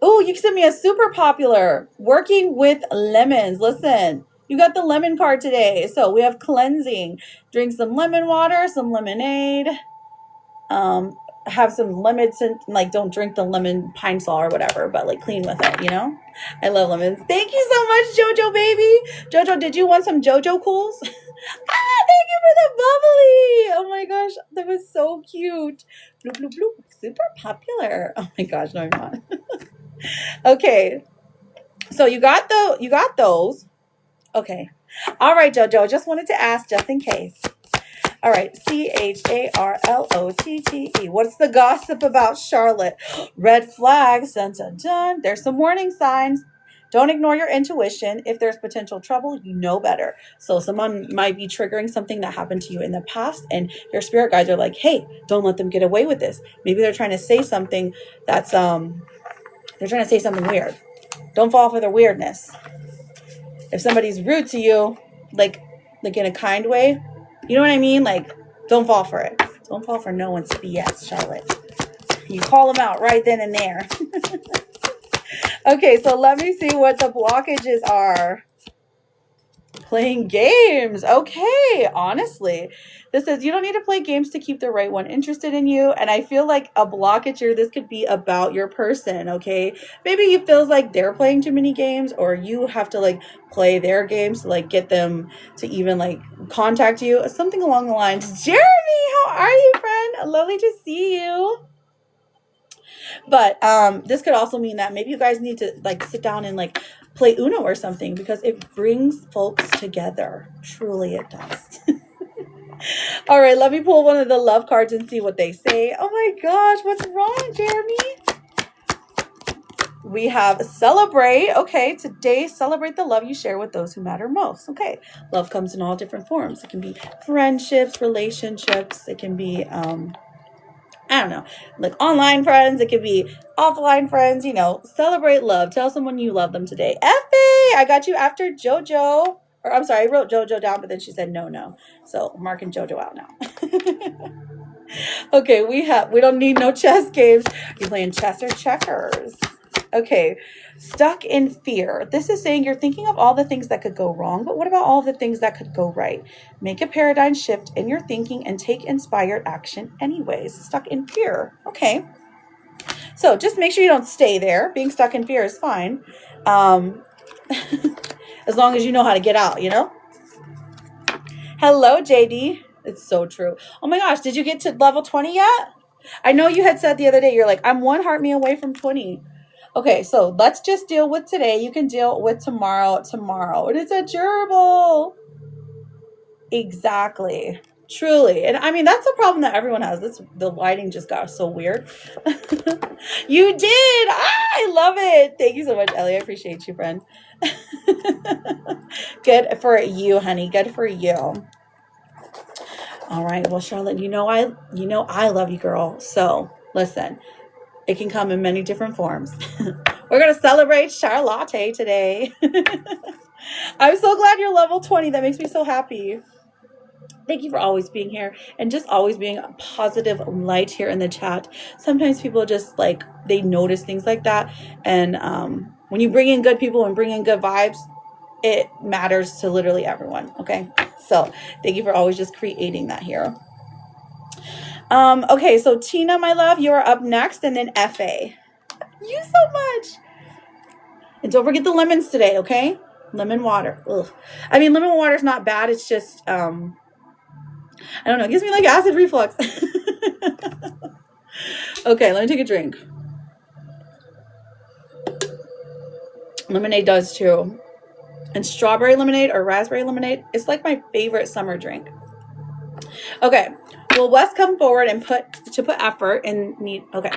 Oh, you sent me a super popular. Working with lemons. Listen, you got the lemon card today. So we have cleansing. Drink some lemon water, some lemonade. Have some lemons, and like don't drink the lemon pine sol or whatever, but like clean with it, I love lemons. Thank you so much, Jojo baby. Jojo, did you want some Jojo cools? Thank you for the bubbly. Oh my gosh, that was so cute. Bloop, bloop, bloop. Super popular. Oh my gosh, no, I'm not. Okay, so you got those. Okay, all right, Jojo, just wanted to ask just in case. All right, CHARLOTTE. What's the gossip about Charlotte? Red flags. Dun, dun, dun. There's some warning signs. Don't ignore your intuition. If there's potential trouble, you know better. So someone might be triggering something that happened to you in the past, and your spirit guides are like, hey, don't let them get away with this. Maybe they're trying to say something that's, they're trying to say something weird. Don't fall for their weirdness. If somebody's rude to you, like in a kind way, you know what I mean? Like, don't fall for it. Don't fall for no one's BS, Charlotte. You call them out right then and there. Okay, so let me see what the blockages are. Playing games. Okay, honestly. This says you don't need to play games to keep the right one interested in you. And I feel like a blockage here, this could be about your person, okay? Maybe it feels like they're playing too many games, or you have to like play their games to like get them to even like contact you. Something along the lines. Jeremy, how are you, friend? Lovely to see you. But this could also mean that maybe you guys need to like sit down and like play Uno or something, because it brings folks together. Truly it does. All right, let me pull one of the love cards and see what they say. Oh my gosh, what's wrong, Jeremy? We have celebrate. Okay, today celebrate the love you share with those who matter most. Okay, love comes in all different forms. It can be friendships, relationships. It can be I don't know, like online friends. It could be offline friends. You know, celebrate love. Tell someone you love them today. Effie, I got you after JoJo. Or I'm sorry, I wrote JoJo down, but then she said no. So I'm marking JoJo out now. Okay, we don't need no chess games. You're playing chess or checkers. Okay, stuck in fear. This is saying you're thinking of all the things that could go wrong, but what about all the things that could go right? Make a paradigm shift in your thinking and take inspired action anyways. Stuck in fear. Okay. So just make sure you don't stay there. Being stuck in fear is fine. As long as you know how to get out, you know? Hello, JD. It's so true. Oh my gosh, did you get to level 20 yet? I know you had said the other day, you're like, I'm one heart me away from 20. Okay, so let's just deal with today. You can deal with tomorrow. And it's a gerbil. Exactly. Truly. And I mean, that's a problem that everyone has. The lighting just got so weird. You did. I love it. Thank you so much, Ellie. I appreciate you, friend. Good for you, honey. Good for you. All right. Well, Charlotte, you know I love you, girl. So listen, it can come in many different forms. We're going to celebrate Charlotte today. I'm so glad you're level 20. That makes me so happy. Thank you for always being here and just always being a positive light here in the chat. Sometimes people just like, they notice things like that. And when you bring in good people and bring in good vibes, it matters to literally everyone. Okay. So thank you for always just creating that here. Okay. So Tina, my love, you're up next. And then FA. You so much. And don't forget the lemons today. Okay. Lemon water. Ugh. I mean, lemon water is not bad. It's just, I don't know. It gives me like acid reflux. Okay, let me take a drink. Lemonade does too. And strawberry lemonade or raspberry lemonade, it's like my favorite summer drink. Okay, will Wes come forward and put effort and need, okay.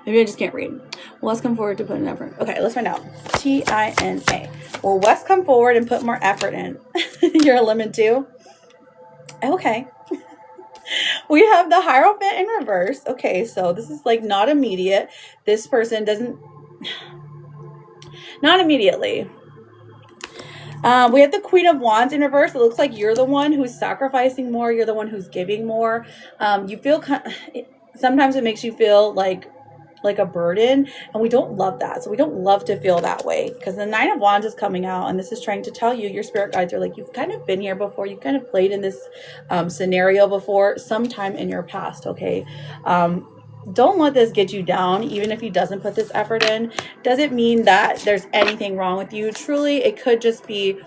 Maybe I just can't read. Will Wes come forward to put an effort? Okay, let's find out. Tina. Will Wes come forward and put more effort in? You're a lemon too? Okay. We have the Hierophant in reverse. Okay, so this is like not immediate. This person doesn't, not immediately. We have the Queen of Wands in reverse. It looks like you're the one who's sacrificing more. You're the one who's giving more. You feel, sometimes it makes you feel like a burden, and we don't love that. So we don't love to feel that way, because the Nine of Wands is coming out, and this is trying to tell you, your spirit guides are like, you've kind of been here before. You've kind of played in this scenario before sometime in your past. Okay. Don't let this get you down. Even if he doesn't put this effort in, doesn't mean that there's anything wrong with you. Truly, it could just be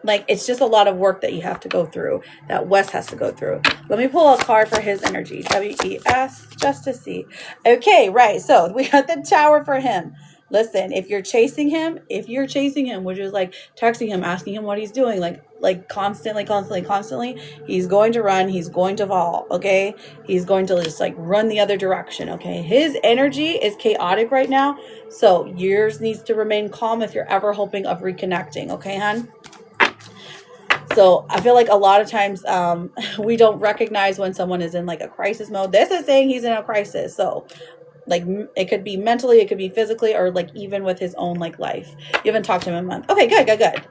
like, it's just a lot of work that you have to go through, that Wes has to go through. Let me pull a card for his energy. WES, just to see. Okay, right. So we got the Tower for him. Listen, if you're chasing him, which is like texting him, asking him what he's doing, like constantly, he's going to run. He's going to fall. Okay. He's going to just like run the other direction. Okay. His energy is chaotic right now. So yours needs to remain calm if you're ever hoping of reconnecting. Okay, hon? So I feel like a lot of times we don't recognize when someone is in like a crisis mode. This is saying he's in a crisis. So like it could be mentally, it could be physically, or like even with his own like life. You haven't talked to him in a month. Okay, good.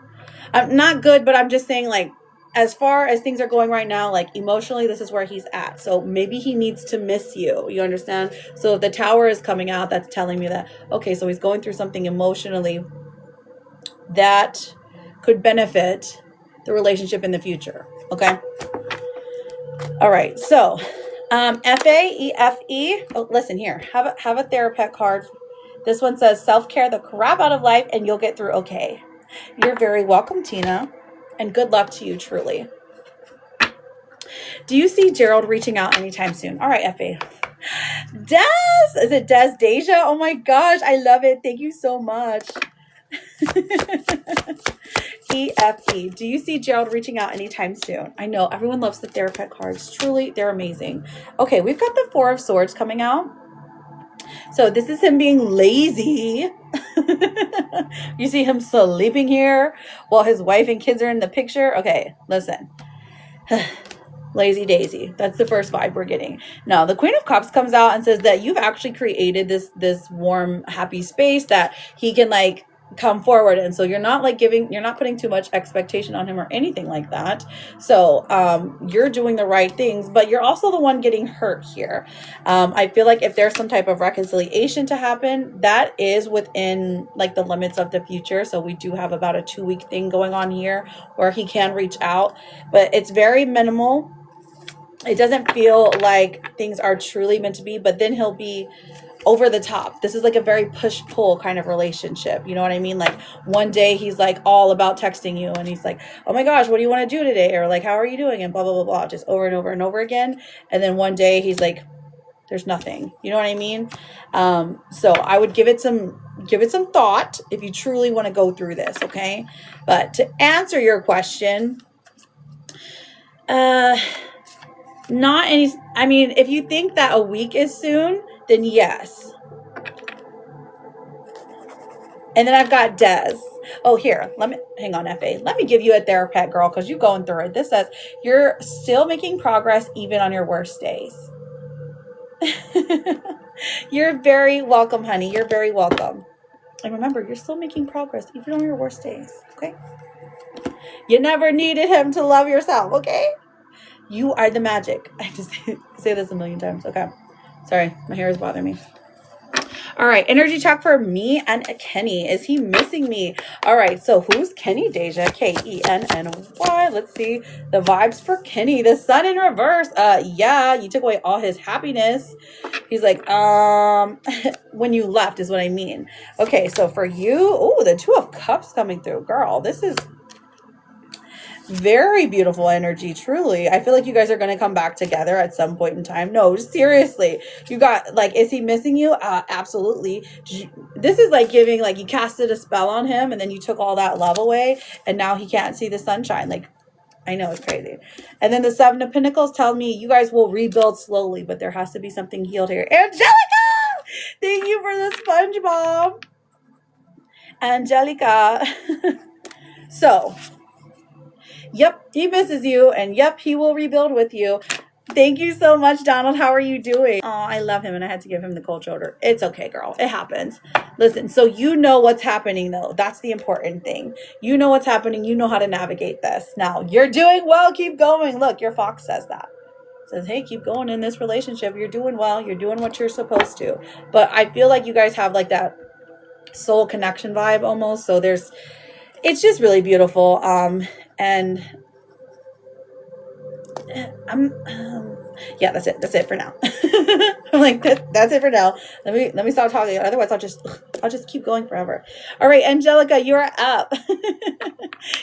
I'm not good, but I'm just saying like as far as things are going right now, like emotionally, this is where he's at. So maybe he needs to miss you. You understand? So if the Tower is coming out, that's telling me that, okay, so he's going through something emotionally that could benefit the relationship in the future. Okay. All right. So, FAEFE. Oh, listen here. Have a therapist card. This one says self-care the crap out of life and you'll get through okay. You're very welcome, Tina. And good luck to you, truly. Do you see Gerald reaching out anytime soon? All right, Effie. Des! Is it Des Deja? Oh my gosh, I love it. Thank you so much. EFE. Do you see Gerald reaching out anytime soon? I know, everyone loves the therapist cards. Truly, they're amazing. Okay, we've got the Four of Swords coming out. So this is him being lazy. You see him sleeping here while his wife and kids are in the picture. Okay, listen. Lazy Daisy. That's the first vibe we're getting. Now, the Queen of Cups comes out and says that you've actually created this warm, happy space that he can like come forward. And so you're not like you're not putting too much expectation on him or anything like that. So you're doing the right things, but you're also the one getting hurt here. I feel like if there's some type of reconciliation to happen, that is within like the limits of the future. So we do have about a 2-week thing going on here where he can reach out, but it's very minimal. It doesn't feel like things are truly meant to be, but then he'll be over the top. This is like a very push-pull kind of relationship. You know what I mean? Like one day he's like all about texting you and he's like, oh my gosh, what do you want to do today? Or like, how are you doing? And blah, blah, blah, blah, just over and over and over again. And then one day he's like, there's nothing. You know what I mean? So I would give it some thought if you truly want to go through this. Okay. But to answer your question, not any, I mean, if you think that a week is soon, then yes. And then I've got Des. Oh, here, hang on, FA. Let me give you a therapist, girl, because you're going through it. This says you're still making progress even on your worst days. You're very welcome, honey. You're very welcome. And remember, you're still making progress even on your worst days, okay? You never needed him to love yourself, okay? You are the magic. I have to say this a million times. Okay. Sorry, my hair is bothering me. All right, energy check for me and Kenny. Is he missing me? All right, so who's Kenny, Deja? Kenny. Let's see the vibes for Kenny. The sun in reverse. Yeah, you took away all his happiness. He's like, when you left is what I mean. Okay, so for you, oh, the Two of Cups coming through. Girl, this is very beautiful energy, truly. I feel like you guys are going to come back together at some point in time. No, seriously. You got, like, is he missing you? Absolutely. This is like giving, like, you casted a spell on him and then you took all that love away and now he can't see the sunshine. Like, I know, it's crazy. And then the Seven of Pentacles tell me you guys will rebuild slowly, but there has to be something healed here. Angelica! Thank you for the SpongeBob. Angelica. So, yep, he misses you, and yep, he will rebuild with you. Thank you so much, Donald. How are you doing? Oh, I love him, and I had to give him the cold shoulder. It's okay, girl. It happens. Listen, so you know what's happening, though. That's the important thing. You know what's happening. You know how to navigate this. Now, you're doing well. Keep going. Look, your fox says that. It says, hey, keep going in this relationship. You're doing well. You're doing what you're supposed to. But I feel like you guys have, like, that soul connection vibe almost. So it's just really beautiful. And yeah, that's it for now. I'm like, that's it for now. Let me stop talking. Otherwise I'll just keep going forever. All right, Angelica, you're up.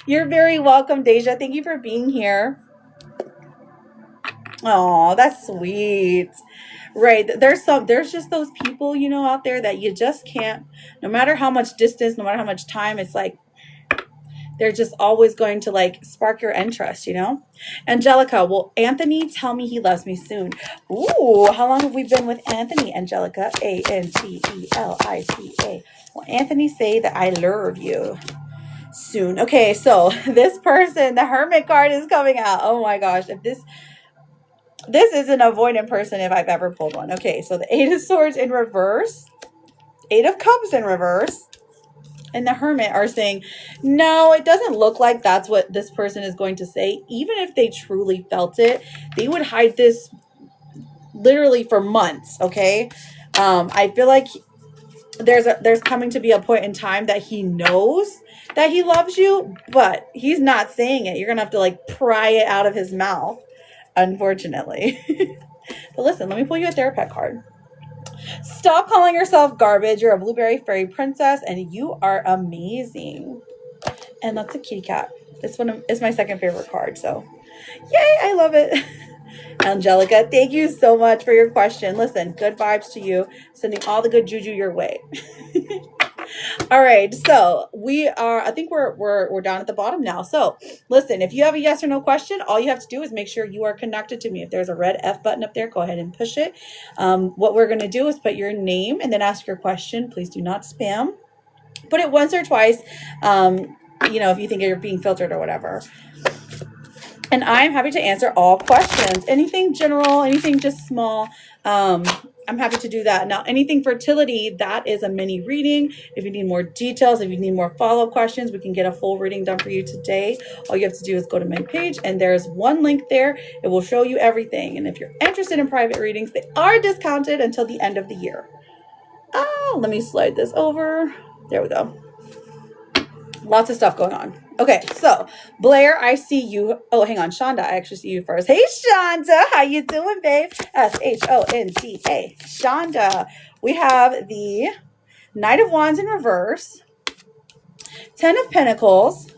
You're very welcome, Deja. Thank you for being here. Oh, that's sweet. Right. There's just those people, you know, out there that you just can't, no matter how much distance, no matter how much time, it's like, they're just always going to like spark your interest, you know? Angelica, will Anthony tell me he loves me soon? Ooh, how long have we been with Anthony, Angelica? Antelica. Will Anthony say that I love you soon? Okay, so this person, the Hermit card is coming out. Oh my gosh, if this is an avoidant person if I've ever pulled one. Okay, so the Eight of Swords in reverse, Eight of Cups in reverse, and the Hermit are saying, no, it doesn't look like that's what this person is going to say. Even if they truly felt it, they would hide this literally for months. Okay. I feel like there's coming to be a point in time that he knows that he loves you, but he's not saying it. You're gonna have to like pry it out of his mouth, unfortunately. But listen, let me pull you a Therapet card. Stop calling yourself garbage. You're a blueberry fairy princess and you are amazing. And that's a kitty cat. This one is my second favorite card, so yay, I love it. Angelica, thank you so much for your question. Listen, good vibes to you. Sending all the good juju your way. All right, so I think we're down at the bottom now. So listen, if you have a yes or no question, all you have to do is make sure you are connected to me. If there's a red F button up there, go ahead and push it. What we're going to do is put your name and then ask your question. Please do not spam. Put it once or twice, if you think you're being filtered or whatever. And I'm happy to answer all questions. Anything general, anything just small. I'm happy to do that. Now, anything fertility, that is a mini reading. If you need more details, if you need more follow-up questions, we can get a full reading done for you today. All you have to do is go to my page, and there's one link there. It will show you everything. And if you're interested in private readings, they are discounted until the end of the year. Let me slide this over. There we go. Lots of stuff going on. Okay, so Blair, I see you. Oh, hang on, Shonda. I actually see you first. Hey, Shonda, how you doing, babe? Shonda. Shonda. We have the Knight of Wands in reverse, 10 of Pentacles,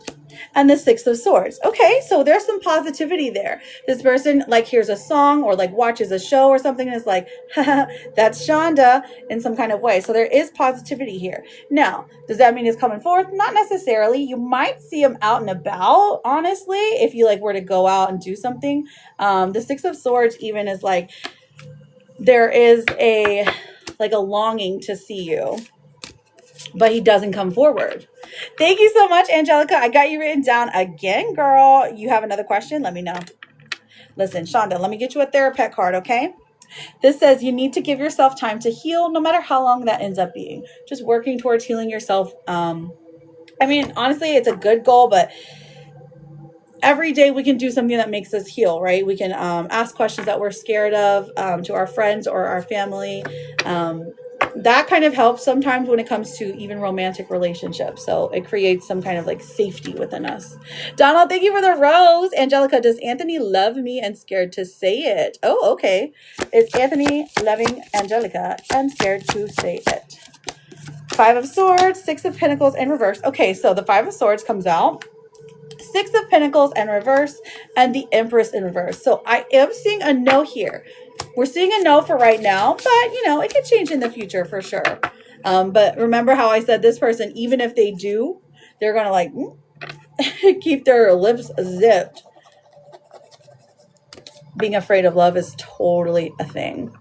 and the 6 of Swords. Okay, so there's some positivity there. This person like hears a song or like watches a show or something and is like, that's Shonda in some kind of way. So there is positivity here. Now, does that mean it's coming forth? Not necessarily. You might see him out and about, honestly, if you like were to go out and do something. The 6 of Swords even is like, there is a longing to see you, but he doesn't come forward. Thank you so much, Angelica. I got you written down again, girl. You have another question? Let me know. Listen, Shonda, let me get you a Therapet card, okay? This says you need to give yourself time to heal, no matter how long that ends up being. Just working towards healing yourself. Honestly, it's a good goal, but every day we can do something that makes us heal, right? We can ask questions that we're scared of to our friends or our family. That kind of helps sometimes when it comes to even romantic relationships. So it creates some kind of like safety within us. Donald, thank you for the rose. Angelica, does Anthony love me and scared to say it? Oh, okay. It's Anthony loving Angelica and scared to say it. 5 of Swords, 6 of Pentacles in reverse. Okay, so the 5 of Swords comes out. 6 of Pentacles in reverse and the Empress in reverse. So I am seeing a no here. We're seeing a no for right now, but it could change in the future for sure. But remember how I said this person, even if they do, they're going to keep their lips zipped. Being afraid of love is totally a thing.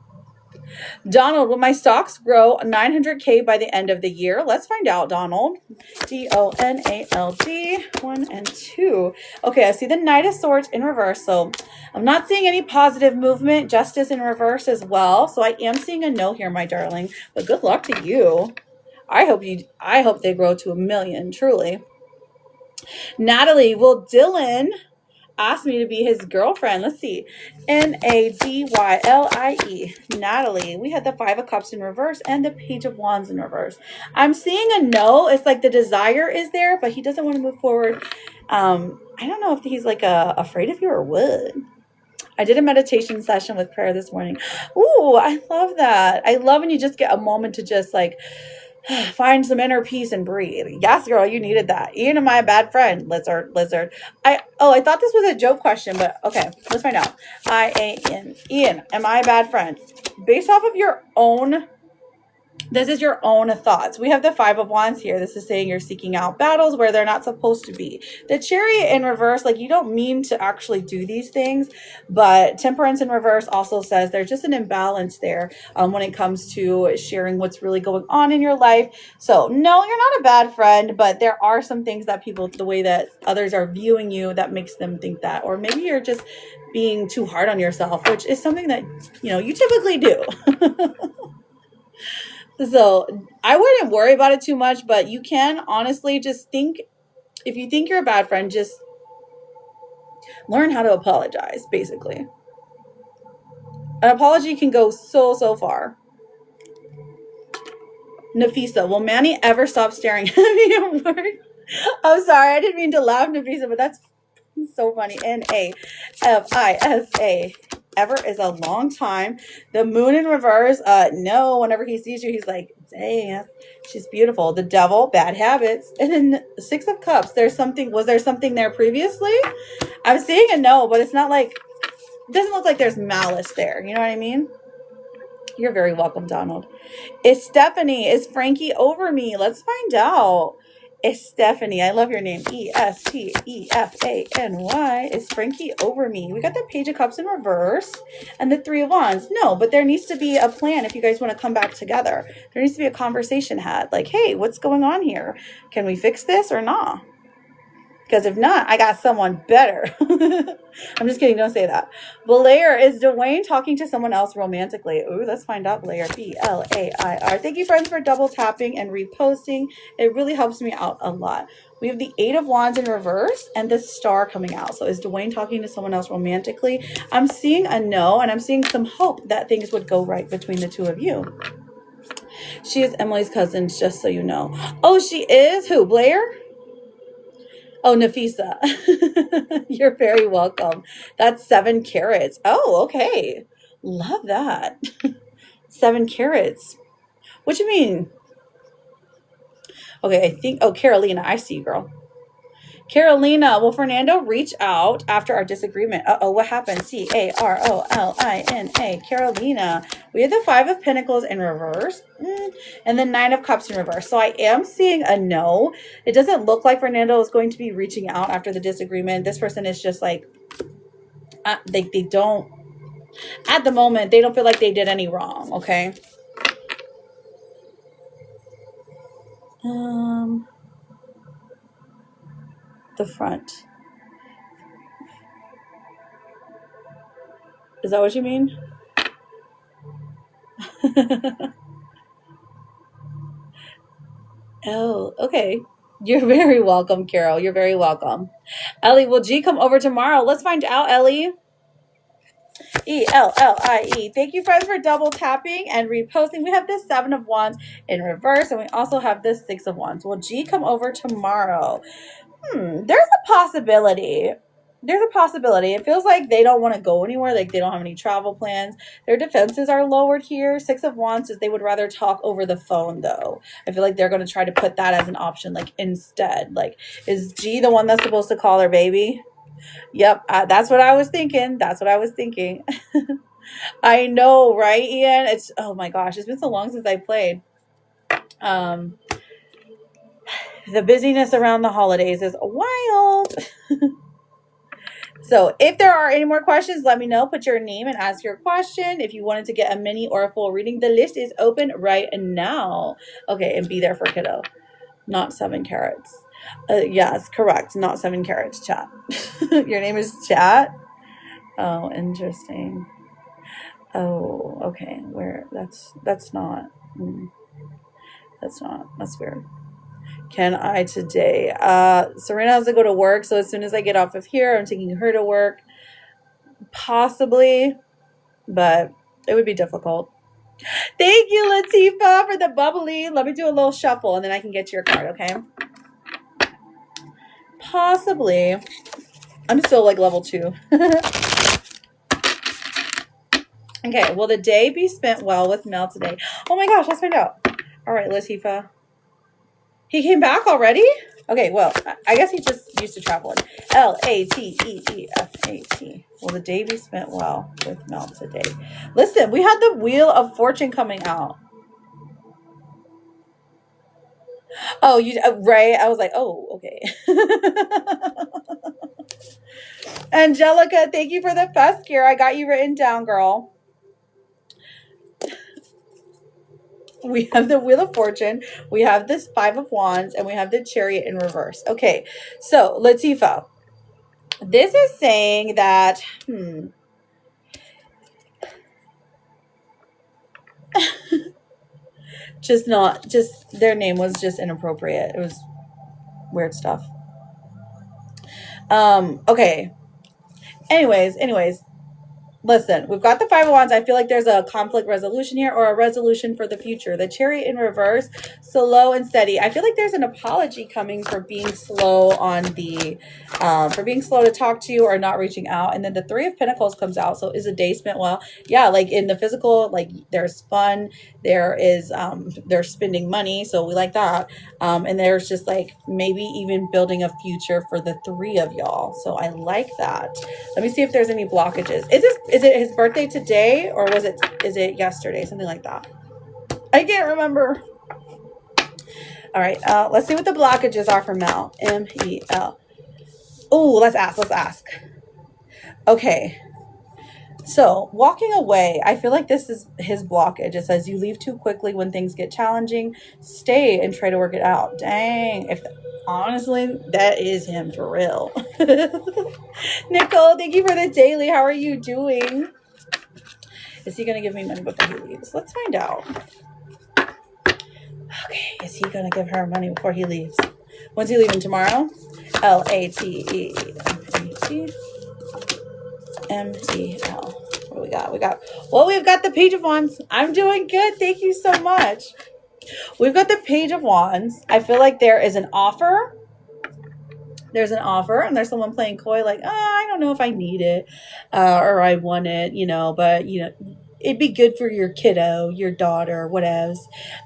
Donald, will my stocks grow 900K by the end of the year? Let's find out, Donald. D-O-N-A-L-D, 1 and 2. Okay, I see the Knight of Swords in reverse, so I'm not seeing any positive movement. Justice in reverse as well, so I am seeing a no here, my darling. But good luck to you. I hope they grow to 1 million, truly. Natalie, will Dylan asked me to be his girlfriend? Let's see. N-A-D-Y-L-I-E. Natalie. We had the 5 of Cups in reverse and the Page of Wands in reverse. I'm seeing a no. It's like the desire is there, but he doesn't want to move forward. I don't know if he's like afraid of you or what. I did a meditation session with prayer this morning. Ooh, I love that. I love when you just get a moment to just like find some inner peace and breathe. Yes, girl, you needed that. Ian, am I a bad friend? Lizard. I thought this was a joke question, but okay, let's find out. I-A-N. Ian, am I a bad friend? Based off of your own, this is your own thoughts. We have the 5 of Wands here. This is saying you're seeking out battles where they're not supposed to be. The Chariot in reverse, like you don't mean to actually do these things, but Temperance in reverse also says there's just an imbalance there when it comes to sharing what's really going on in your life. So no, you're not a bad friend, but there are some things that people, the way that others are viewing you, that makes them think that, or maybe you're just being too hard on yourself, which is something that, you typically do. So I wouldn't worry about it too much, but you can honestly just think, if you think you're a bad friend, just learn how to apologize, basically. An apology can go so far. Nafisa, will Manny ever stop staring at me at work? I'm sorry, I didn't mean to laugh, Nafisa, but that's so funny. Nafisa. Ever is a long time. The moon in reverse. No, whenever he sees you, he's like, dang, she's beautiful. The devil, bad habits. And then 6 of Cups. Was there something there previously? I'm seeing a no, but it's not like, it doesn't look like there's malice there. You know what I mean? You're very welcome, Donald. Is Stephanie, is Frankie over me? Let's find out. Is Stephanie, I love your name. Estefany. Is Frankie over me? We got the Page of Cups in reverse and the 3 of Wands. No, but there needs to be a plan if you guys want to come back together. There needs to be a conversation had. Like, hey, what's going on here? Can we fix this or not? Because if not, I got someone better. I'm just kidding. Don't say that. Blair, is Dwayne talking to someone else romantically? Ooh, let's find out, Blair. Blair. Thank you, friends, for double tapping and reposting. It really helps me out a lot. We have the 8 of Wands in reverse and the Star coming out. So is Dwayne talking to someone else romantically? I'm seeing a no, and I'm seeing some hope that things would go right between the 2 of you. She is Emily's cousin, just so you know. Oh, she is? Who, Blair? Oh, Nafisa. You're very welcome. That's 7 carats. Oh, okay. Love that. 7 carats. What you mean? Okay, I think, oh, Carolina, I see you, girl. Carolina, will Fernando reach out after our disagreement? Uh-oh, what happened? Carolina. Carolina. We have the 5 of Pentacles in reverse and the 9 of Cups in reverse. So I am seeing a no. It doesn't look like Fernando is going to be reaching out after the disagreement. This person is just like, they don't, at the moment, they don't feel like they did any wrong, okay? The front. Is that what you mean? Oh, okay. You're very welcome, Carol. You're very welcome. Ellie, will G come over tomorrow? Let's find out, Ellie. Ellie. Thank you, friends, for double tapping and reposting. We have this 7 of Wands in reverse, and we also have this 6 of Wands. Will G come over tomorrow? There's a possibility. There's a possibility. It feels like they don't want to go anywhere. Like they don't have any travel plans. Their defenses are lowered here. 6 of Wands is they would rather talk over the phone, though. I feel like they're going to try to put that as an option, like instead. Like, is G the one that's supposed to call her baby? Yep, that's what I was thinking. That's what I was thinking. I know, right, Ian? It's, oh my gosh, it's been so long since I played. The busyness around the holidays is wild. So if there are any more questions, let me know. Put your name and ask your question. If you wanted to get a mini or a full reading, the list is open right now. Okay, and be there for kiddo. Not 7 carats. Yes, correct. Not 7 carats, chat. Your name is Chat? Oh, interesting. Oh, okay. Where? That's not. That's weird. Can I today? Serena has to go to work, so as soon as I get off of here, I'm taking her to work. Possibly, but it would be difficult. Thank you, Latifa, for the bubbly. Let me do a little shuffle, and then I can get to your card, okay? Possibly. I'm still like level 2. Okay, will the day be spent well with Mel today? Oh my gosh, let's find out. All right, Latifa. He came back already? Okay, well, I guess he just used to traveling. Lateefat. Will the day be spent well with Mel today? Listen, we had the Wheel of Fortune coming out. Oh, you right? I was like, oh, okay. Angelica, thank you for the fest gear. I got you written down, girl. We have the Wheel of Fortune, we have this 5 of Wands, and we have the Chariot in reverse. Okay, so Latifa, this is saying that, just their name was just inappropriate. It was weird stuff. Okay. Anyways, listen, we've got the Five of Wands. I feel like there's a conflict resolution here or a resolution for the future. The Chariot in reverse, slow and steady. I feel like there's an apology coming for being slow on the, for being slow to talk to you or not reaching out. And then the Three of Pentacles comes out. So is a day spent well? Yeah, like in the physical, like there's fun. There is, they're spending money. So we like that. And there's just like maybe even building a future for the three of y'all. So I like that. Let me see if there's any blockages. Is it his birthday today or is it yesterday? Something like that. I can't remember. All right. Let's see what the blockages are for Mel. M-E-L. Oh, let's ask. Okay. So walking away, I feel like this is his blockage. It says you leave too quickly when things get challenging. Stay and try to work it out. Dang. Honestly, that is him for real. Nicole, thank you for the daily. How are you doing? Is he going to give me money before he leaves? Let's find out. Okay, is he going to give her money before he leaves? When's he leaving tomorrow? L-A-T-E-M-E-L. What do we got? Well, we've got the Page of Wands. I'm doing good. Thank you so much. We've got the Page of Wands. I feel like there is an offer. There's an offer and there's someone playing coy like, I don't know if I need it or I want it, but, it'd be good for your kiddo, your daughter, whatevs.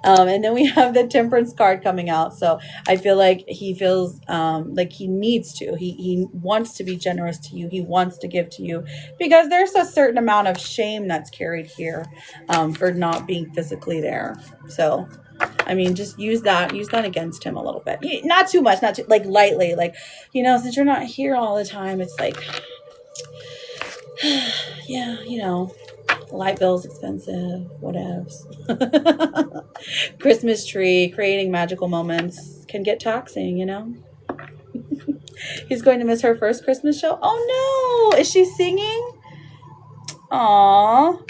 And then we have the Temperance card coming out. So I feel like he feels like he needs to. He wants to be generous to you. He wants to give to you because there's a certain amount of shame that's carried here for not being physically there. So I mean, just use that against him a little bit. Not too much, like lightly, like, since you're not here all the time, it's like, yeah, light bill's expensive, whatevs. Christmas tree, creating magical moments can get taxing, He's going to miss her first Christmas show. Oh no, is she singing? Aww.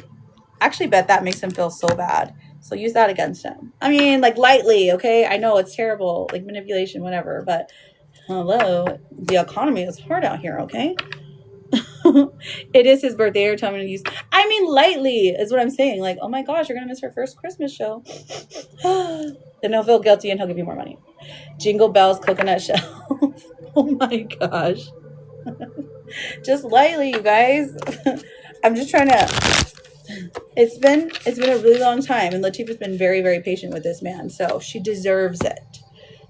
Actually bet that makes him feel so bad. So use that against him. I mean, like lightly, okay? I know it's terrible, like manipulation, whatever, but hello, the economy is hard out here, okay? It is his birthday. You're telling me to use. I mean, lightly is what I'm saying. Like, oh my gosh, you're gonna miss her first Christmas show. Then he'll feel guilty and he'll give you more money. Jingle bells, coconut shells. Oh my gosh. Just lightly, you guys. I'm just trying to. It's been a really long time, and Latifah's been very, very patient with this man, so she deserves it.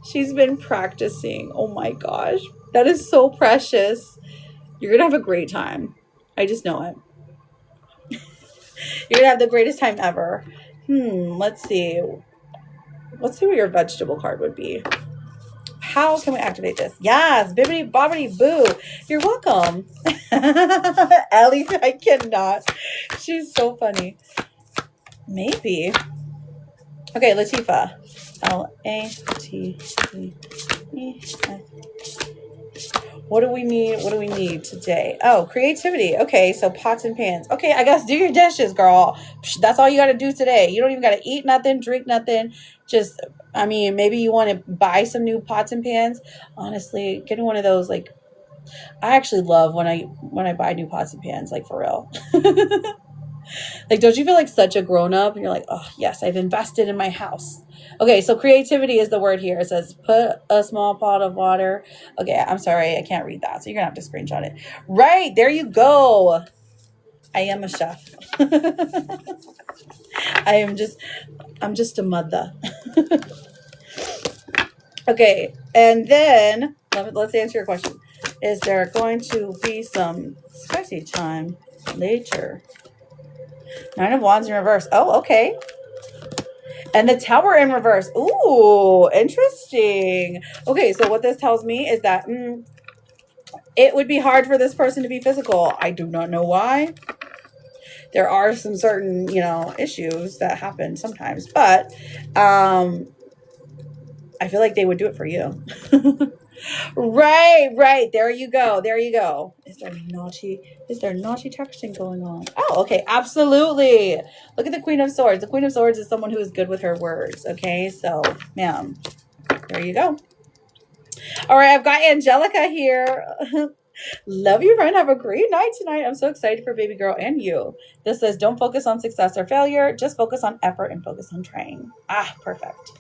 She's been practicing. Oh my gosh, that is so precious. You're gonna have a great time. I just know it. You're gonna have the greatest time ever. Let's see. Let's see what your vegetable card would be. How can we activate this? Yes, bibbidi bobbidi boo. You're welcome. Ellie, I cannot. She's so funny. Maybe. Okay, Latifah. L-A-T-I-F. What do we need today? Oh, creativity. Okay, so pots and pans. Okay, I guess do your dishes, girl. That's all you got to do today. You don't even got to eat nothing, drink nothing. Just, I mean, maybe you want to buy some new pots and pans. Honestly, getting one of those, like, I actually love when I buy new pots and pans, like, for real. Like, don't you feel like such a grown-up? And you're like, oh, yes, I've invested in my house. Okay, so creativity is the word here. It says, put a small pot of water. Okay, I'm sorry, I can't read that, so you're going to have to screenshot it. Right, there you go. I am a chef. I'm just a mother. Okay, and then, let's answer your question. Is there going to be some spicy time later? Nine of Wands in reverse. Oh, okay. And the Tower in reverse. Ooh, interesting. Okay, so what this tells me is that it would be hard for this person to be physical. I do not know why. There are some certain, issues that happen sometimes. But I feel like they would do it for you. Right, right. There you go. There you go. Is there naughty texting going on? Oh, okay. Absolutely. Look at the Queen of Swords. The Queen of Swords is someone who is good with her words. Okay, so, ma'am, there you go. All right, I've got Angelica here. Love you, friend. Have a great night tonight. I'm so excited for baby girl and you. This says, don't focus on success or failure. Just focus on effort and focus on trying. Ah, perfect.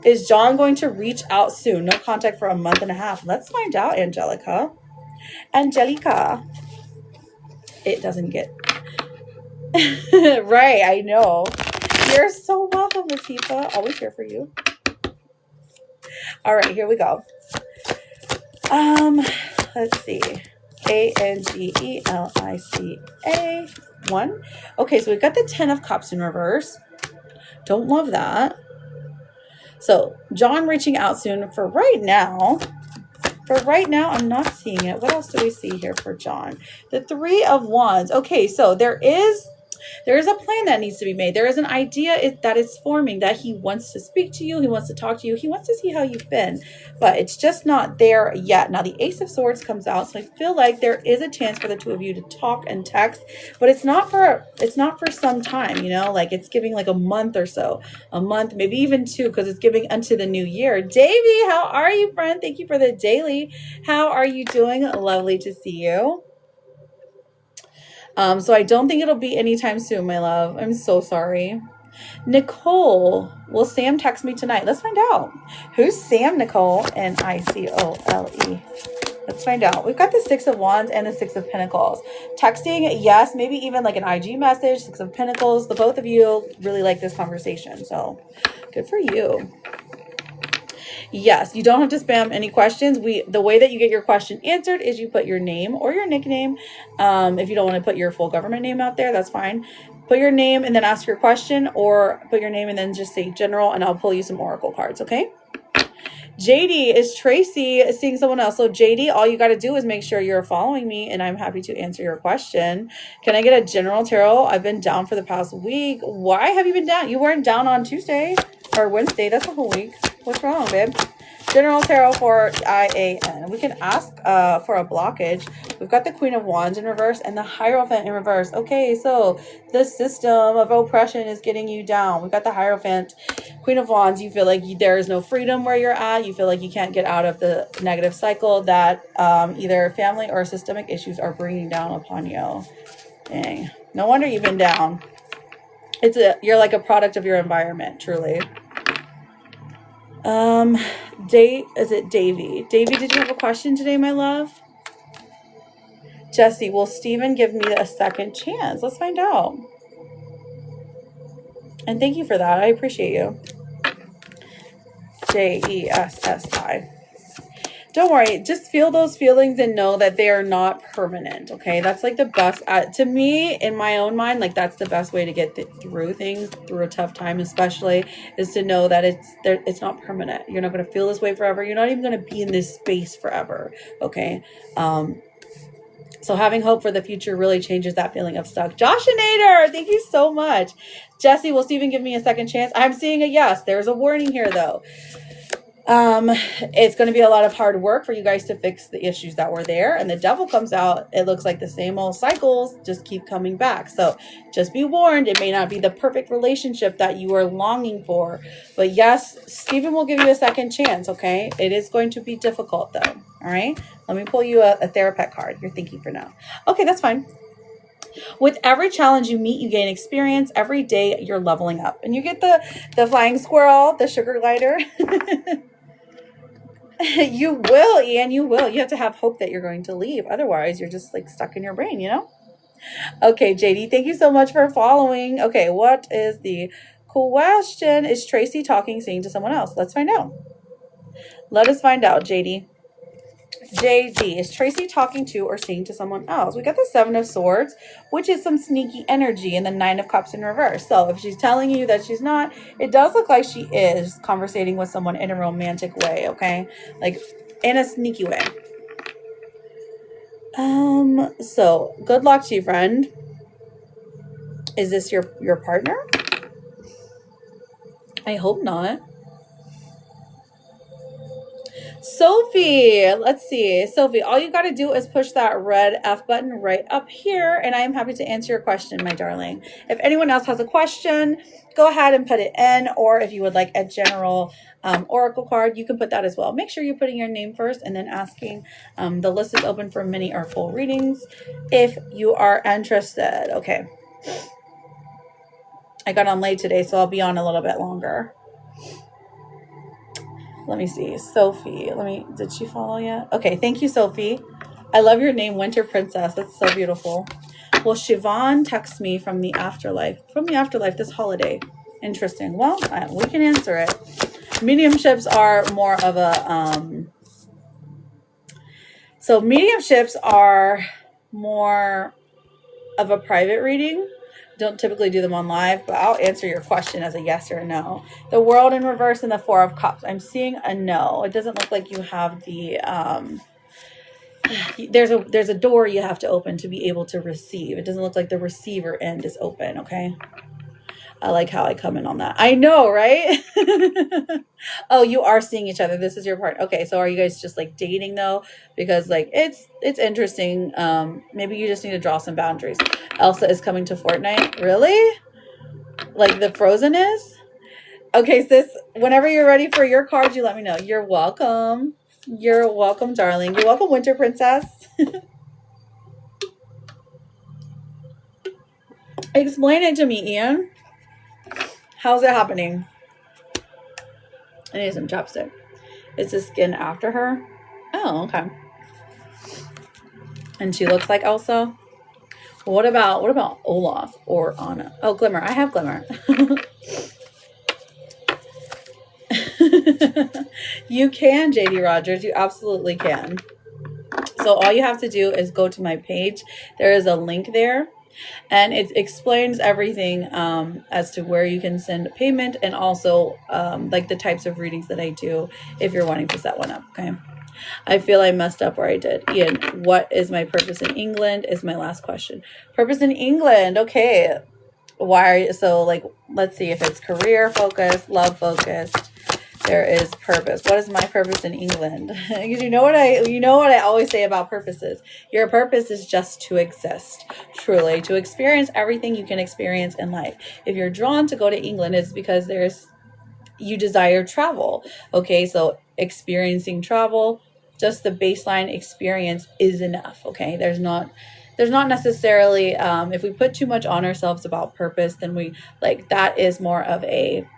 Is John going to reach out soon? No contact for a month and a half. Let's find out, Angelica. Angelica. It doesn't get... Right, I know. You're so welcome, Latifa. Always here for you. All right, here we go. Let's see. Angelica 1. Okay, so we've got the 10 of Cups in reverse. Don't love that. So John reaching out soon. For right now, I'm not seeing it. What else do we see here for John? The 3 of Wands. Okay, so there is a plan that needs to be made. There is an idea that is forming, that he wants to speak to you. He wants to talk to you. He wants to see how you've been, but it's just not there yet. Now the Ace of Swords comes out. So I feel like there is a chance for the two of you to talk and text, but it's not for some time, like it's giving like a month or so, a month, maybe even 2, because it's giving unto the new year. Davy, how are you, friend? Thank you for the daily. How are you doing? Lovely to see you. So I don't think it'll be anytime soon, my love. I'm so sorry. Nicole, will Sam text me tonight? Let's find out. Who's Sam, Nicole? Nicole. Let's find out. We've got the 6 of Wands and the 6 of Pentacles. Texting, yes, maybe even like an IG message, 6 of Pentacles. The both of you really like this conversation, so good for you. Yes, you don't have to spam any questions. The way that you get your question answered is you put your name or your nickname. If you don't want to put your full government name out there, that's fine. Put your name and then ask your question, or put your name and then just say general, and I'll pull you some oracle cards, okay? JD, is Tracy seeing someone else? So JD, all you got to do is make sure you're following me, and I'm happy to answer your question. Can I get a general tarot? I've been down for the past week. Why have you been down? You weren't down on Tuesday or Wednesday. That's a whole week. What's wrong, babe? General tarot for IAN. We can ask for a blockage. We've got the Queen of Wands in reverse and the Hierophant in reverse. Okay, so the system of oppression is getting you down. We've got the Hierophant. Queen of Wands, you feel like there is no freedom where you're at. You feel like you can't get out of the negative cycle that either family or systemic issues are bringing down upon you. Dang. No wonder you've been down. You're like a product of your environment, truly. Is it Davy? Davy, did you have a question today, my love? Jesse, will Steven give me a second chance? Let's find out. And thank you for that. I appreciate you. Jessi. Don't worry. Just feel those feelings and know that they are not permanent. Okay. That's like the best, to me, in my own mind, like that's the best way to get through things, through a tough time, especially, is to know that it's not permanent. You're not going to feel this way forever. You're not even going to be in this space forever. Okay. So having hope for the future really changes that feeling of stuck. Joshinator, thank you so much. Jesse, will Steven give me a second chance? I'm seeing a yes. There's a warning here though. It's going to be a lot of hard work for you guys to fix the issues that were there, and the Devil comes out. It looks like the same old cycles just keep coming back. So just be warned, it may not be the perfect relationship that you are longing for, but yes, Steven will give you a second chance. Okay. It is going to be difficult though. All right. Let me pull you a therapist card. You're thinking for now. Okay. That's fine. With every challenge you meet, you gain experience. Every day you're leveling up, and you get the flying squirrel, the sugar glider. You will, Ian, you will. You have to have hope that you're going to leave. Otherwise, you're just like stuck in your brain, you know? Okay, JD, thank you so much for following. Okay, what is the question? Is Tracy talking, saying to someone else? Let's find out. Let us find out, JD. JD, is Tracy talking to or saying to someone else? We got the 7 of Swords, which is some sneaky energy, and the 9 of Cups in reverse. So if she's telling you that she's not, it does look like she is conversating with someone in a romantic way, okay? Like in a sneaky way. So good luck to you, friend. Is this your partner? I hope not. Sophie, let's see. Sophie, all you got to do is push that red F button right up here, and I am happy to answer your question, my darling. If anyone else has a question, go ahead and put it in, or if you would like a general oracle card, you can put that as well. Make sure you're putting your name first and then asking. The list is open for mini or full readings if you are interested. Okay. I got on late today, so I'll be on a little bit longer. Let me see. Sophie. Did she follow yet? Okay. Thank you, Sophie. I love your name, Winter Princess. That's so beautiful. Well, Siobhan texts me from the afterlife. From the afterlife this holiday. Interesting. Well, we can answer it. Mediumships are more of a, so mediumships are more of a private reading. Don't typically do them on live, but I'll answer your question as a yes or a no. The World in reverse and the Four of Cups. I'm seeing a no. It doesn't look like you have the, there's a door you have to open to be able to receive. It doesn't look like the receiver end is open, okay? I like how I come in on that. I know, right? Oh, you are seeing each other. This is your part. Okay, so are you guys just like dating though? Because like it's interesting. Maybe you just need to draw some boundaries. Elsa is coming to Fortnite. Really? Like the Frozen is? Okay, sis, whenever you're ready for your cards, you let me know. You're welcome. You're welcome, darling. You're welcome, Winter Princess. Explain it to me, Ian. How's it happening? I need some chapstick. It's the skin after her. Oh, okay. And she looks like Elsa. What about Olaf or Anna? Oh, Glimmer. I have Glimmer. You can, JD Rogers. You absolutely can. So all you have to do is go to my page. There is a link there. And it explains everything as to where you can send payment and also like the types of readings that I do if you're wanting to set one up. Okay. I feel I messed up where I did. Ian, what is my purpose in England is my last question. Purpose in England. Okay. Why are you, so like, let's see if it's career focused, love focused. There is purpose. What is my purpose in England? Because you know what I always say about purposes. Your purpose is just to exist, truly, to experience everything you can experience in life. If you're drawn to go to England, it's because you desire travel. Okay, so experiencing travel, just the baseline experience is enough. Okay, there's not necessarily if we put too much on ourselves about purpose, then we like that is more of a.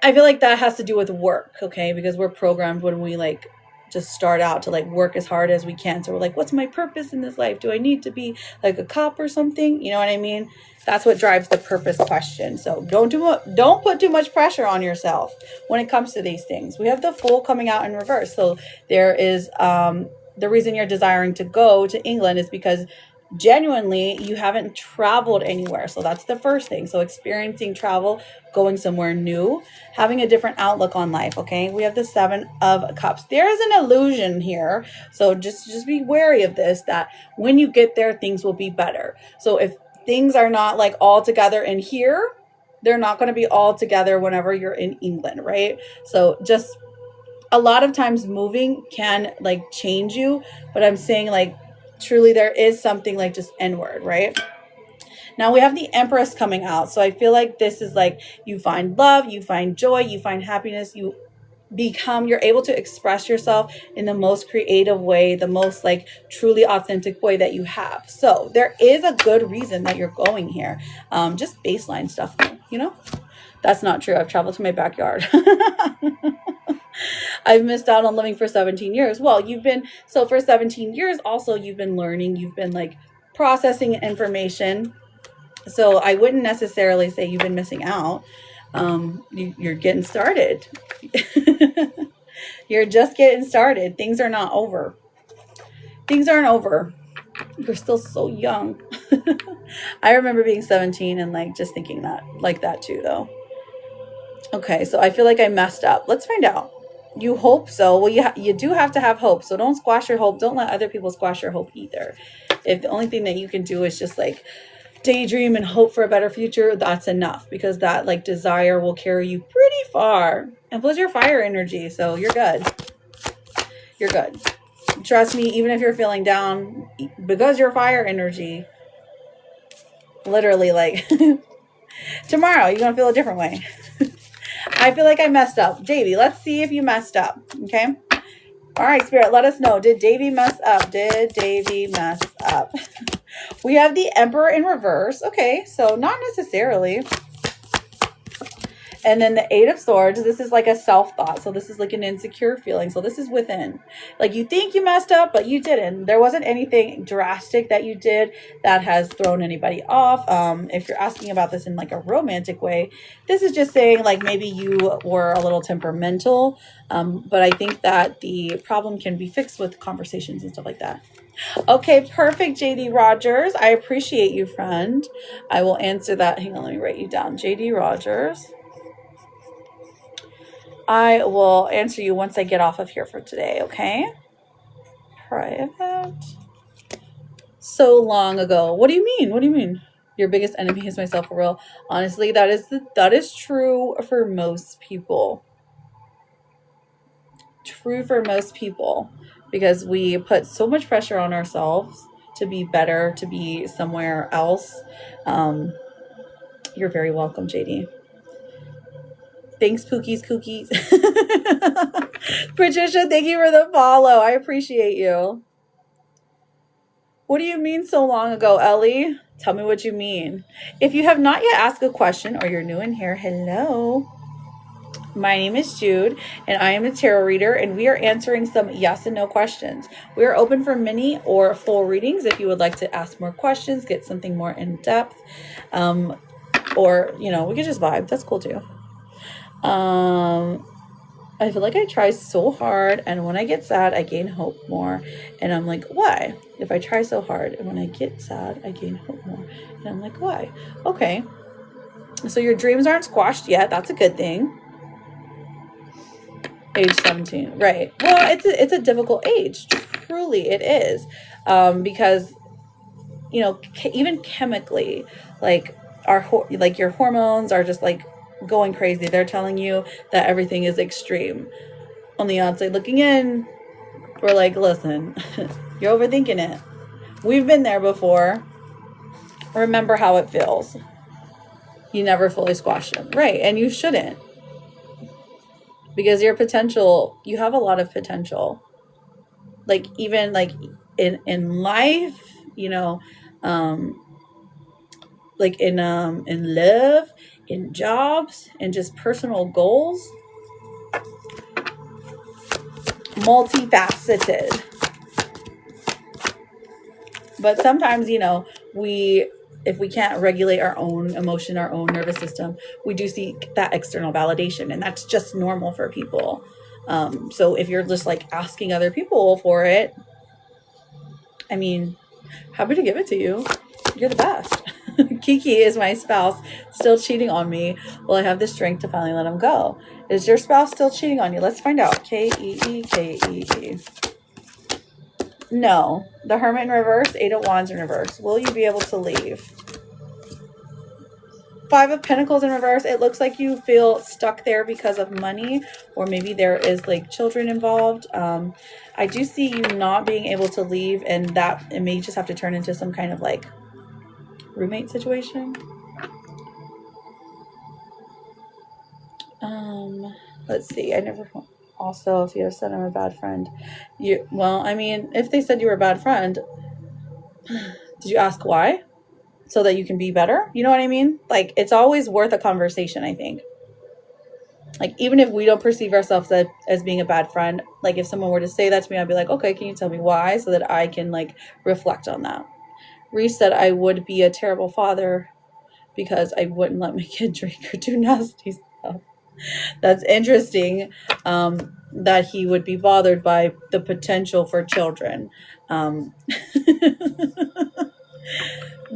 I feel like that has to do with work, okay? Because we're programmed when we like just start out to like work as hard as we can. So we're like, what's my purpose in this life? Do I need to be like a cop or something? You know what I mean? That's what drives the purpose question. So don't put too much pressure on yourself when it comes to these things. We have the Fool coming out in reverse. So there is the reason you're desiring to go to England is because genuinely you haven't traveled anywhere. So that's the first thing. So experiencing travel, going somewhere new, having a different outlook on life. Okay, we have the Seven of Cups. There is an illusion here, so just be wary of this, that when you get there things will be better. So if things are not like all together in here, they're not going to be all together whenever you're in England, right? So just a lot of times moving can like change you, but I'm saying like truly there is something like just inward, right? Now we have the Empress coming out. So I feel like this is like you find love, you find joy, you find happiness, you're able to express yourself in the most creative way, the most like truly authentic way that you have. So there is a good reason that you're going here. Just baseline stuff, you know? That's not true. I've traveled to my backyard. I've missed out on living for 17 years. Well, for 17 years also you've been learning, you've been like processing information. So I wouldn't necessarily say you've been missing out. You're getting started. You're just getting started. Things are not over. Things aren't over. You're still so young. I remember being 17 and like just thinking that like that too though. Okay, so I feel like I messed up. Let's find out. You hope so. Well, you do have to have hope. So don't squash your hope. Don't let other people squash your hope either. If the only thing that you can do is just like daydream and hope for a better future, that's enough, because that like desire will carry you pretty pretty far. And plus your fire energy, so you're good. You're good. Trust me, even if you're feeling down, because your fire energy, literally like tomorrow you're gonna feel a different way. I feel like I messed up. Davy, let's see if you messed up. Okay. All right, Spirit, let us know. Did Davy mess up? Did Davy mess up? We have the Emperor in reverse. Okay, so not necessarily. And then the Eight of Swords, this is like a self-thought. So this is like an insecure feeling. So this is within. Like you think you messed up, but you didn't. There wasn't anything drastic that you did that has thrown anybody off. If you're asking about this in like a romantic way, this is just saying like maybe you were a little temperamental. But I think that the problem can be fixed with conversations and stuff like that. Okay, perfect, JD Rogers. I appreciate you, friend. I will answer that. Hang on, let me write you down. JD Rogers. I will answer you once I get off of here for today, okay? Private. So long ago. What do you mean? What do you mean? Your biggest enemy is myself, for real. Honestly, that is true for most people. True for most people. Because we put so much pressure on ourselves to be better, to be somewhere else. You're very welcome, JD. Thanks, Pookies Cookies. Patricia, thank you for the follow. I appreciate you. What do you mean so long ago, Ellie? Tell me what you mean. If you have not yet asked a question or you're new in here, hello. My name is Jude, and I am a tarot reader, and we are answering some yes and no questions. We are open for mini or full readings if you would like to ask more questions, get something more in depth, or, you know, we could just vibe. That's cool too. I feel like I try so hard, and when I get sad, I gain hope more. And I'm like, why? If I try so hard, and when I get sad, I gain hope more. And I'm like, why? Okay. So your dreams aren't squashed yet. That's a good thing. Age 17. Right. Well, it's a difficult age. Truly, it is. Because, you know, even chemically, like your hormones are just like going crazy. They're telling you that everything is extreme. On the outside looking in, we're like, listen, you're overthinking it. We've been there before. Remember how it feels. You never fully squash them. Right. And you shouldn't. Because your potential, you have a lot of potential. Like even like in life, you know, like in love, in jobs, and just personal goals. Multifaceted. But sometimes, you know, if we can't regulate our own emotion, our own nervous system, we do seek that external validation, and that's just normal for people. So if you're just like asking other people for it, I mean, happy to give it to you. You're the best. Kiki is my spouse, still cheating on me. Will I have the strength to finally let him go? Is your spouse still cheating on you? Let's find out. Keee, Kee. No. The Hermit in reverse, Eight of Wands in reverse. Will you be able to leave? Five of Pentacles in reverse. It looks like you feel stuck there because of money, or maybe there is like children involved. I do see you not being able to leave, and that it may just have to turn into some kind of like roommate situation. Let's see. Also, if you have said I'm a bad friend, well, I mean, if they said you were a bad friend, did you ask why? So that you can be better? You know what I mean? Like, it's always worth a conversation, I think. Like, even if we don't perceive ourselves as being a bad friend, like, if someone were to say that to me, I'd be like, okay, can you tell me why? So that I can, like, reflect on that. Reese said I would be a terrible father because I wouldn't let my kid drink or do nasty stuff. That's interesting, that he would be bothered by the potential for children.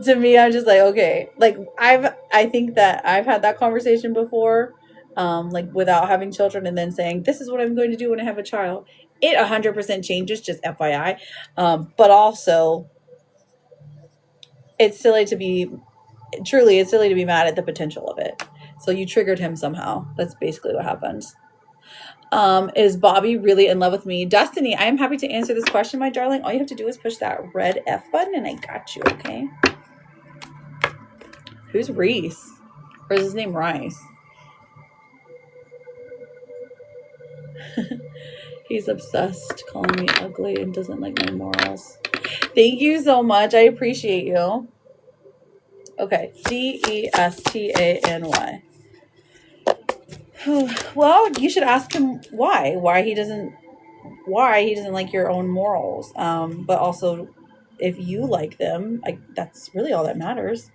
To me, I'm just like, okay, like I think that I've had that conversation before, like without having children, and then saying, this is what I'm going to do when I have a child. It 100% changes, just FYI. But also, it's silly to be mad at the potential of it. So you triggered him somehow. That's basically what happens. Is Bobby really in love with me? Destiny, I am happy to answer this question, my darling. All you have to do is push that red F button and I got you, okay? Who's Reese? Or is his name Rice? He's obsessed, calling me ugly and doesn't like my morals. Thank you so much. I appreciate you. Okay, Destany. Well, you should ask him why he doesn't like your own morals. But also, if you like them, like that's really all that matters.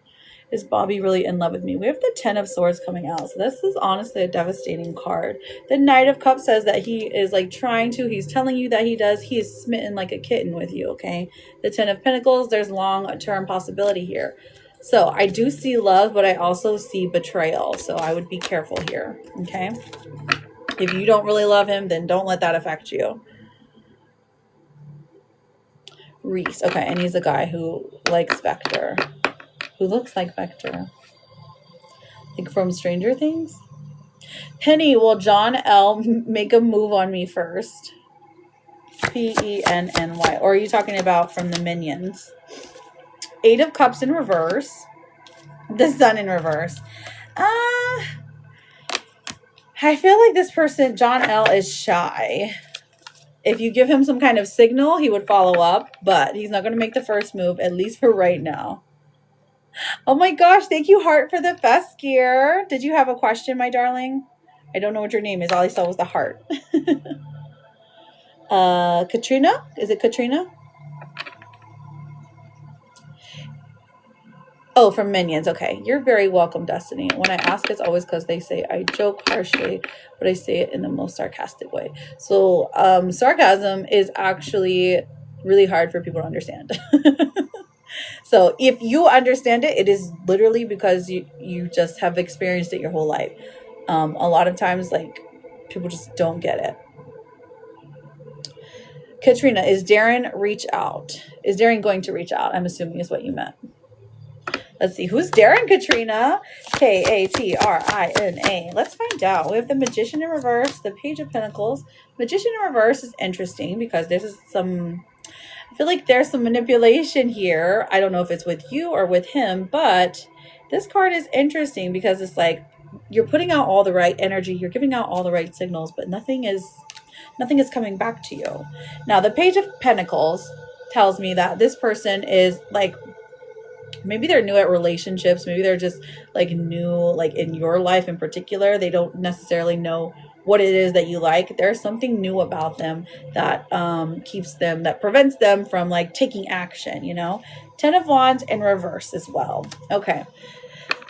Is Bobby really in love with me? We have the 10 of Swords coming out. So this is honestly a devastating card. The Knight of Cups says that he is like trying to, he's telling you that he does. He is smitten like a kitten with you, okay? The 10 of Pentacles, there's long-term possibility here. So I do see love, but I also see betrayal. So I would be careful here, okay? If you don't really love him, then don't let that affect you. Reese, okay, and he's a guy who likes Vector. Who looks like Vector. Like from Stranger Things? Penny, will John L. make a move on me first? Penny. Or are you talking about from the Minions? 8 of Cups in reverse. The Sun in reverse. I feel like this person, John L., is shy. If you give him some kind of signal, he would follow up. But he's not going to make the first move, at least for right now. Oh my gosh, thank you, Heart, for the best gear. Did you have a question, my darling? I don't know what your name is. All I saw was the heart. Katrina? Is it Katrina? Oh, from Minions. Okay. You're very welcome, Destiny. When I ask, it's always because they say I joke harshly, but I say it in the most sarcastic way. So sarcasm is actually really hard for people to understand. So if you understand it, it is literally because you just have experienced it your whole life. A lot of times, like, people just don't get it. Katrina, is Darren reach out? Is Darren going to reach out? I'm assuming is what you meant. Let's see. Who's Darren, Katrina? Katrina. Let's find out. We have the Magician in reverse, the Page of Pentacles. Magician in reverse is interesting because this is some... I feel like there's some manipulation here. I don't know if it's with you or with him, but this card is interesting because it's like you're putting out all the right energy. You're giving out all the right signals, but nothing is coming back to you. Now, the Page of Pentacles tells me that this person is like, maybe they're new at relationships. Maybe they're just like new, like in your life in particular. They don't necessarily know what it is that you like. There's something new about them that that prevents them from like taking action, you know. 10 of Wands in reverse as well. Okay.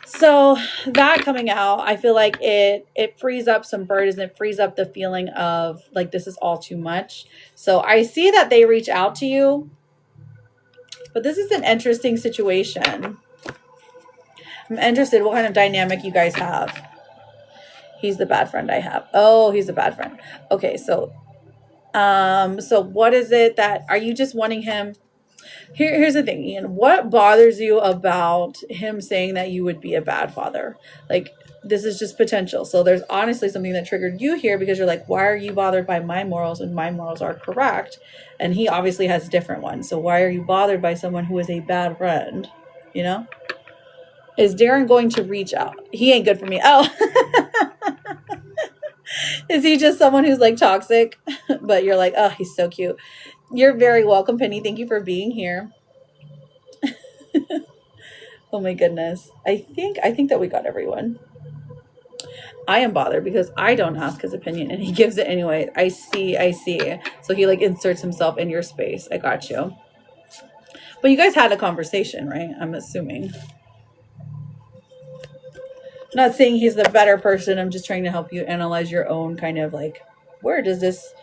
So that coming out, I feel like it frees up some burdens. It frees up the feeling of like, this is all too much. So I see that they reach out to you, but this is an interesting situation. I'm interested what kind of dynamic you guys have. He's the bad friend I have. Oh, he's a bad friend. Okay, so what is it that, are you just wanting him? Here's the thing, Ian. What bothers you about him saying that you would be a bad father? Like, this is just potential. So there's honestly something that triggered you here because you're like, why are you bothered by my morals when my morals are correct? And he obviously has different ones. So why are you bothered by someone who is a bad friend? You know? Is Darren going to reach out? He ain't good for me. Oh. Is he just someone who's like toxic? But you're like, oh, he's so cute. You're very welcome, Penny. Thank you for being here. Oh my goodness. I think that we got everyone. I am bothered because I don't ask his opinion and he gives it anyway. I see. So he like inserts himself in your space. I got you. But you guys had a conversation, right? I'm assuming. I'm not saying he's the better person. I'm just trying to help you analyze your own kind of like, where does this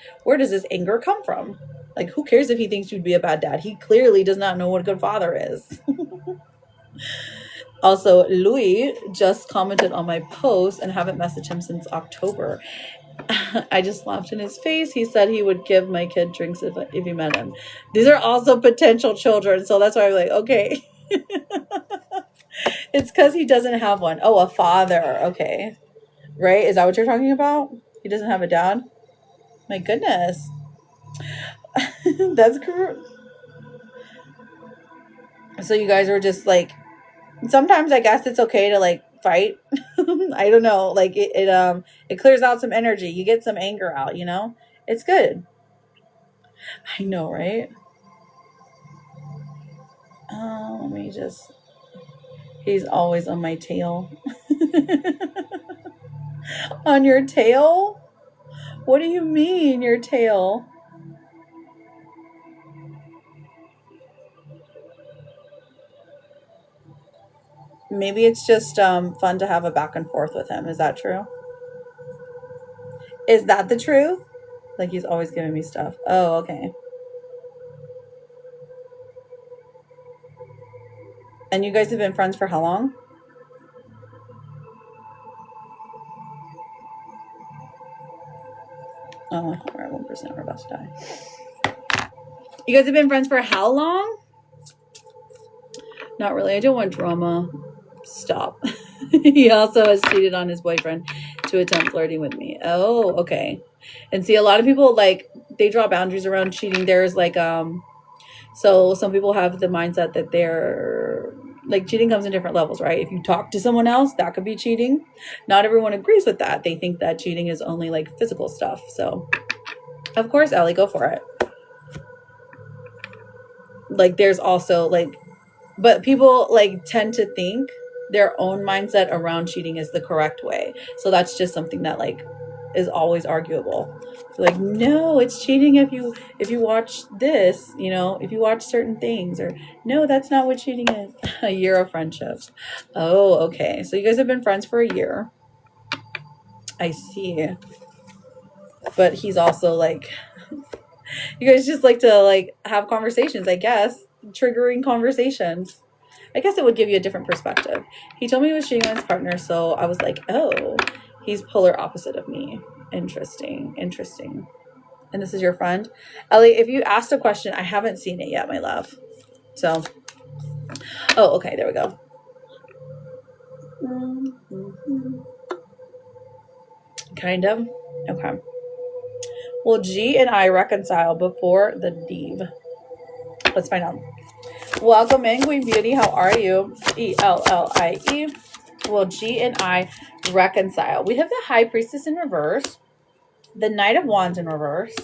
anger come from? Like, who cares if he thinks you'd be a bad dad? He clearly does not know what a good father is. Also, Louis just commented on my post and haven't messaged him since October. I just laughed in his face. He said he would give my kid drinks if he met him. These are also potential children, so that's why I'm like, okay. It's because he doesn't have one. Oh, a father. Okay. Right? Is that what you're talking about? He doesn't have a dad? My goodness. That's correct. So you guys are just like, sometimes I guess it's okay to like fight. I don't know. Like it clears out some energy. You get some anger out, you know? It's good. I know, right? Let me just, he's always on my tail. On your tail? What do you mean, your tail? Maybe it's just fun to have a back and forth with him. Is that true? Is that the truth? Like he's always giving me stuff. Oh, okay. And you guys have been friends for how long? Oh, we're at 1%. We're about to die. You guys have been friends for how long? Not really. I don't want drama. Stop. He also has cheated on his boyfriend to attempt flirting with me. Oh, okay. And see, a lot of people like they draw boundaries around cheating. There's like so some people have the mindset that they're like cheating comes in different levels, right? If you talk to someone else, that could be cheating. Not everyone agrees with that. They think that cheating is only like physical stuff. So, of course, Ellie, go for it. Like there's also like, but people like tend to think their own mindset around cheating is the correct way. So that's just something that like is always arguable. Like, no, it's cheating if you watch this, you know, if you watch certain things, or no, that's not what cheating is. A year of friendship. Oh, okay. So you guys have been friends for a year. I see. But he's also like, you guys just like to like have conversations, I guess, triggering conversations. I guess it would give you a different perspective. He told me he was cheating on his partner, so I was like, oh, he's polar opposite of me. Interesting. And this is your friend? Ellie, if you asked a question, I haven't seen it yet, my love. So, oh, okay, there we go. Kind of. Okay. Will G and I reconcile before the Div? Let's find out. Welcome in, Queen Beauty. How are you? ELLIE. Will G and I reconcile? We have the High Priestess in reverse, the Knight of Wands in reverse,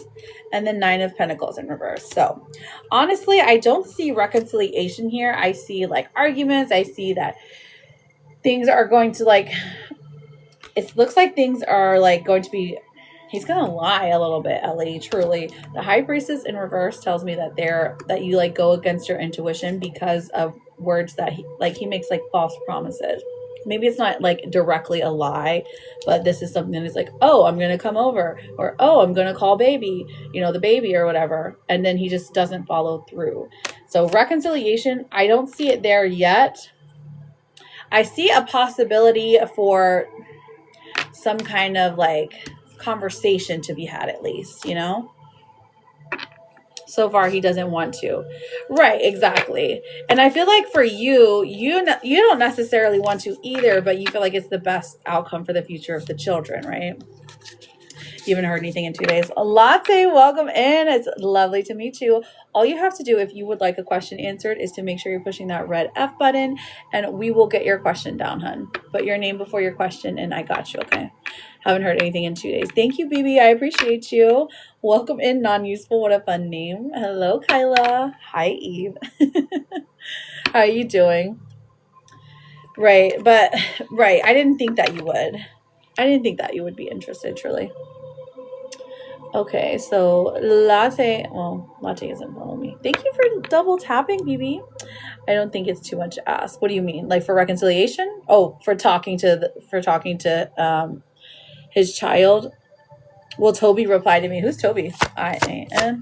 and the Nine of Pentacles in reverse. So honestly, I don't see reconciliation here. I see like arguments. I see that things are going to like, it looks like things are like going to be, he's going to lie a little bit, Ellie, truly. The High Priestess in reverse tells me that that you like go against your intuition because of words that he makes like false promises. Maybe it's not like directly a lie, but this is something that's like, oh, I'm going to come over, or, oh, I'm going to call baby, you know, the baby or whatever. And then he just doesn't follow through. So reconciliation, I don't see it there yet. I see a possibility for some kind of like conversation to be had, at least, you know? So far, he doesn't want to. Right, exactly. And I feel like for you don't necessarily want to either, but you feel like it's the best outcome for the future of the children, right? You haven't heard anything in 2 days. Latte, welcome in. It's lovely to meet you. All you have to do if you would like a question answered is to make sure you're pushing that red F button, and we will get your question down, hun. Put your name before your question, and I got you, okay? Haven't heard anything in 2 days. Thank you, BB. I appreciate you. Welcome in, non-useful. What a fun name. Hello, Kyla. Hi, Eve. How are you doing? Right, but right. I didn't think that you would. I didn't think that you would be interested, truly. Okay, so Latte isn't following me. Thank you for double tapping, BB. I don't think it's too much to ask. What do you mean? Like for reconciliation? Oh, for talking to his child. Will Toby reply to me? Who's Toby? I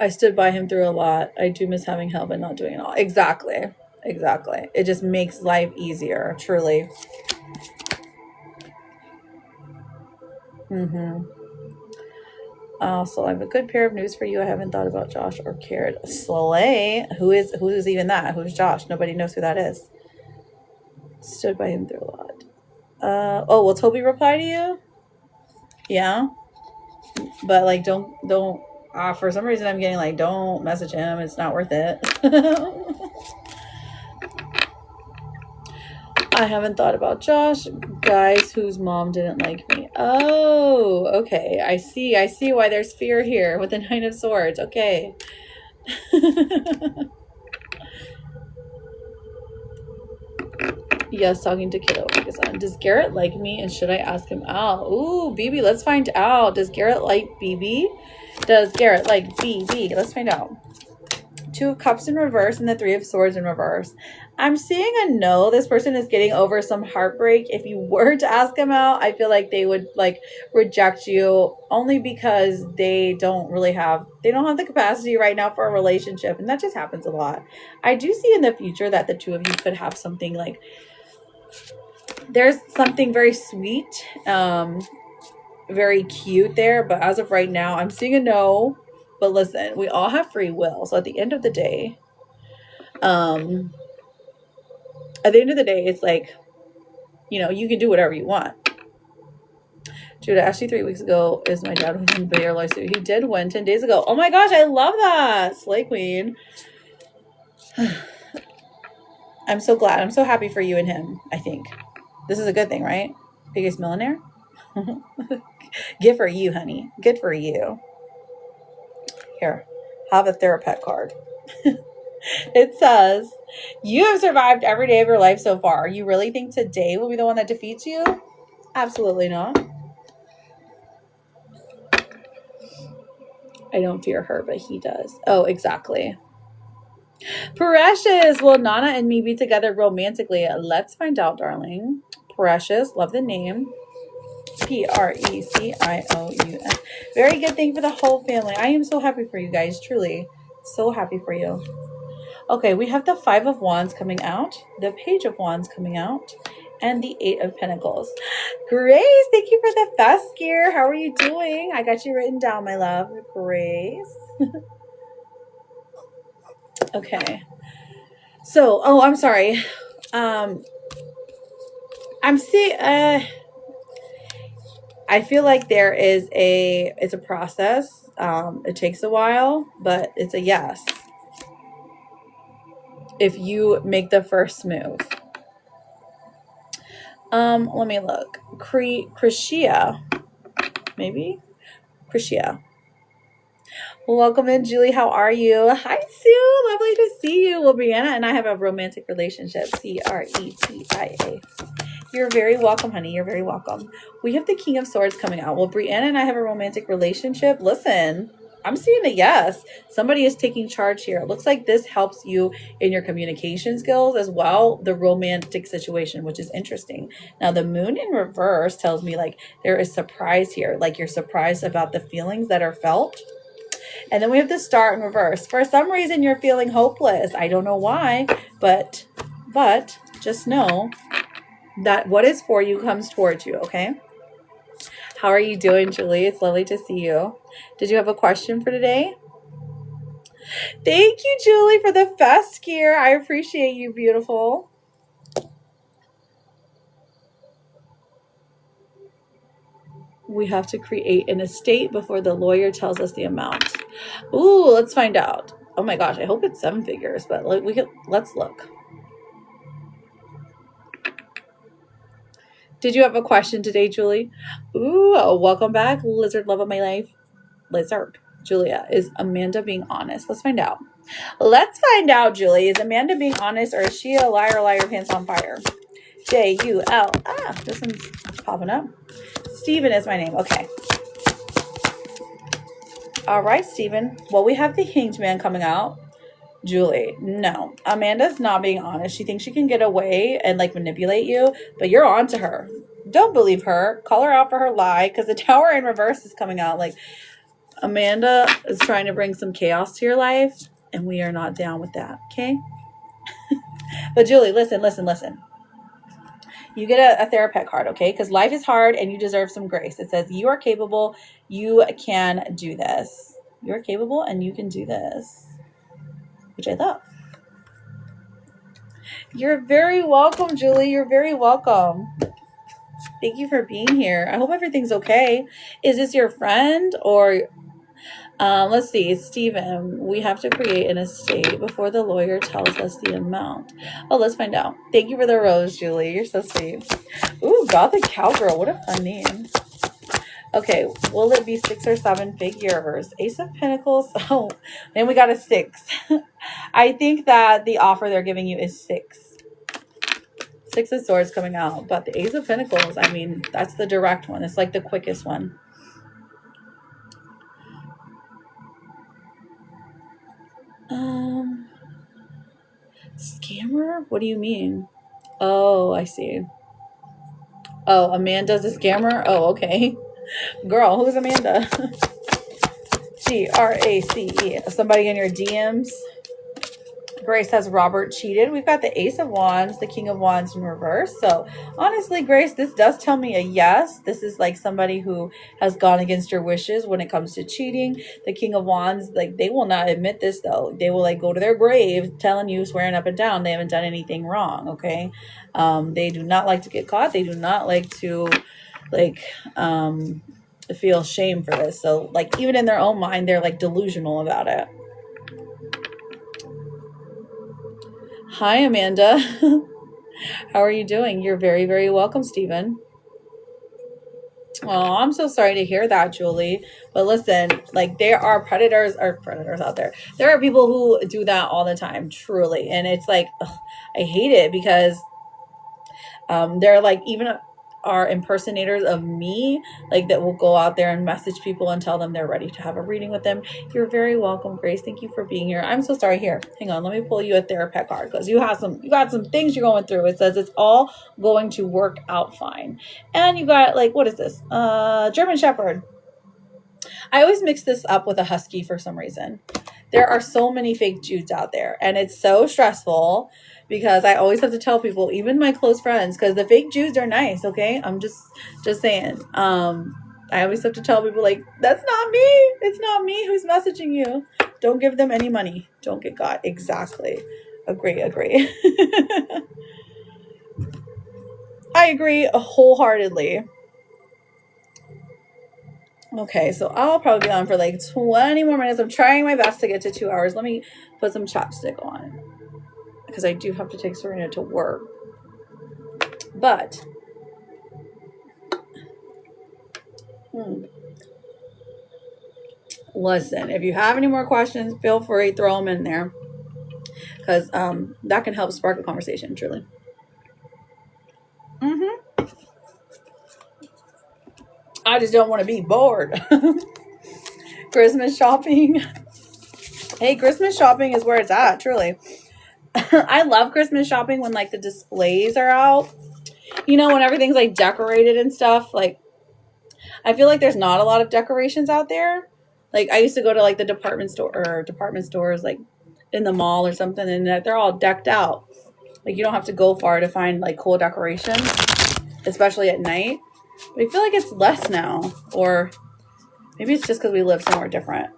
stood by him through a lot. I do miss having help and not doing it all. Exactly. It just makes life easier, truly. So I have a good pair of news for you. I haven't thought about Josh or cared. Slay. Who's even that? Who's Josh? Nobody knows who that is. Stood by him through a lot. Will Toby reply to you? Yeah. But like don't for some reason I'm getting like don't message him. It's not worth it. I haven't thought about Josh. Guys whose mom didn't like me. Oh, okay. I see why there's fear here with the Nine of Swords. Okay. Yes, talking to Kiddo. Does Garrett like me and should I ask him out? Ooh, BB, let's find out. Does Garrett like BB? Does Garrett like BB? Let's find out. Two of Cups in reverse and the Three of Swords in reverse. I'm seeing a no. This person is getting over some heartbreak. If you were to ask them out, I feel like they would like reject you only because they don't have the capacity right now for a relationship. And that just happens a lot. I do see in the future that the two of you could have something like, there's something very sweet, very cute there. But as of right now, I'm seeing a no. But listen, we all have free will. So at the end of the day, it's like, you can do whatever you want. Judah, actually 3 weeks ago is my dad who won your lawsuit. He did win 10 days ago. Oh my gosh, I love that. Slay Queen. I'm so glad. I'm so happy for you and him, I think. This is a good thing, right? Biggest millionaire? Good for you, honey. Good for you. Here, have a therapet card. It says, you have survived every day of your life so far. You really think today will be the one that defeats you? Absolutely not. I don't fear her, but he does. Oh, exactly. Precious, will Nana and me be together romantically? Let's find out, darling. Precious, love the name. Precious. Very good thing for the whole family. I am so happy for you guys, truly. So happy for you. Okay, we have the Five of Wands coming out, the Page of Wands coming out, and the Eight of Pentacles. Grace, thank you for the fast gear. How are you doing? I got you written down, my love. Grace. Okay. So, I'm sorry. I'm seeing, I feel like it's a process. It takes a while, but it's a yes. If you make the first move. Let me look. Krishia. Maybe? Krishia. Welcome in, Julie. How are you? Hi, Sue. Lovely to see you. Well, Brianna and I have a romantic relationship. Cretia. You're very welcome, honey. You're very welcome. We have the King of Swords coming out. Well, Brianna and I have a romantic relationship. Listen, I'm seeing a yes. Somebody is taking charge here. It looks like this helps you in your communication skills as well, the romantic situation, which is interesting. Now, the moon in reverse tells me like there is surprise here. Like you're surprised about the feelings that are felt. And then we have the Star in reverse. For some reason, you're feeling hopeless. I don't know why, but just know that what is for you comes towards you, okay? How are you doing, Julie? It's lovely to see you. Did you have a question for today? Thank you, Julie, for the fest gear. I appreciate you, beautiful. We have to create an estate before the lawyer tells us the amount. Ooh, let's find out. Oh my gosh, I hope it's 7 figures, but let's look. Did you have a question today, Julie? Ooh, welcome back, lizard love of my life. Lizard. Julia, is Amanda being honest? Let's find out. Let's find out, Julie. Is Amanda being honest or is she a liar, pants on fire? J-U-L. This one's popping up. Steven is my name. Okay. All right, Steven. Well, we have the Hanged Man coming out. Julie, no. Amanda's not being honest. She thinks she can get away and like manipulate you, but you're on to her. Don't believe her. Call her out for her lie because the Tower in reverse is coming out. Like Amanda is trying to bring some chaos to your life, and we are not down with that, okay? But Julie, listen. You get a Therapet card, okay? Because life is hard and you deserve some grace. It says you are capable. You can do this. You're capable and you can do this, which I love. You're very welcome, Julie. You're very welcome. Thank you for being here. I hope everything's okay. Is this your friend or let's see, Stephen, we have to create an estate before the lawyer tells us the amount. Oh, let's find out. Thank you for the rose, Julie. You're so sweet. Ooh, Gothic Cowgirl. What a fun name. Okay, will it be 6 or 7 figures? Ace of Pentacles. Oh, and we got a 6. I think that the offer they're giving you is 6. 6 of Swords coming out. But the Ace of Pentacles, I mean, that's the direct one. It's like the quickest one. Scammer? What do you mean? Oh, I see. Oh, Amanda's a scammer? Oh, okay. Girl, who's Amanda? Grace. Somebody in your DMs? Grace says Robert cheated. We've got the Ace of Wands, the King of Wands in reverse. So honestly, Grace, this does tell me a yes. This is like somebody who has gone against your wishes when it comes to cheating. The King of Wands, like they will not admit this though. They will like go to their grave telling you, swearing up and down, they haven't done anything wrong. Okay. They do not like to get caught. They do not like to feel shame for this. So like even in their own mind, they're like delusional about it. Hi, Amanda. How are you doing? You're very, very welcome, Stephen. Oh, I'm so sorry to hear that, Julie. But listen, like there are predators out there. There are people who do that all the time, truly. And it's like, ugh, I hate it because they're like even are impersonators of me, like that will go out there and message people and tell them they're ready to have a reading with them. You're very welcome, Grace. Thank you for being here. I'm so sorry. Here, hang on, let me pull you a Therapet card because you got some things you're going through. It says it's all going to work out fine. And you got like, what is this? German Shepherd. I always mix this up with a Husky for some reason. There are so many fake Judes out there and it's so stressful because I always have to tell people, even my close friends, because the fake Jews are nice, okay? I'm just saying. I always have to tell people, like, that's not me. It's not me who's messaging you. Don't give them any money. Don't get got. Exactly. Agree. I agree wholeheartedly. Okay, so I'll probably be on for like 20 more minutes. I'm trying my best to get to 2 hours. Let me put some chapstick on because I do have to take Serena to work. But listen, if you have any more questions, feel free, throw them in there because that can help spark a conversation, truly. I just don't want to be bored. Christmas shopping. Hey, Christmas shopping is where it's at, truly. I love Christmas shopping when like the displays are out. You know, when everything's like decorated and stuff. Like, I feel like there's not a lot of decorations out there. Like, I used to go to like the department stores like in the mall or something, and they're all decked out. Like, you don't have to go far to find like cool decorations, especially at night. But I feel like it's less now, or maybe it's just because we live somewhere different.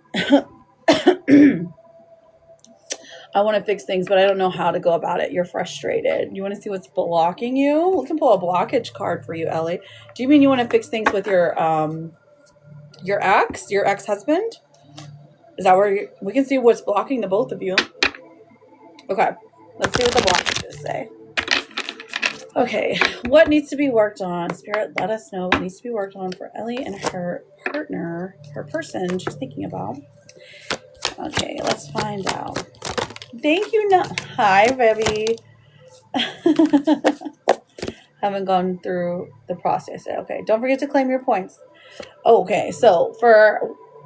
I want to fix things, but I don't know how to go about it. You're frustrated. You want to see what's blocking you? We can pull a blockage card for you, Ellie. Do you mean you want to fix things with your ex-husband? Is that where we can see what's blocking the both of you? Okay, let's see what the blockages say. Okay, what needs to be worked on? Spirit, let us know what needs to be worked on for Ellie and her partner, her person she's thinking about. Okay, let's find out. Thank you. Hi, baby. Haven't gone through the process yet. Okay, don't forget to claim your points. Okay, so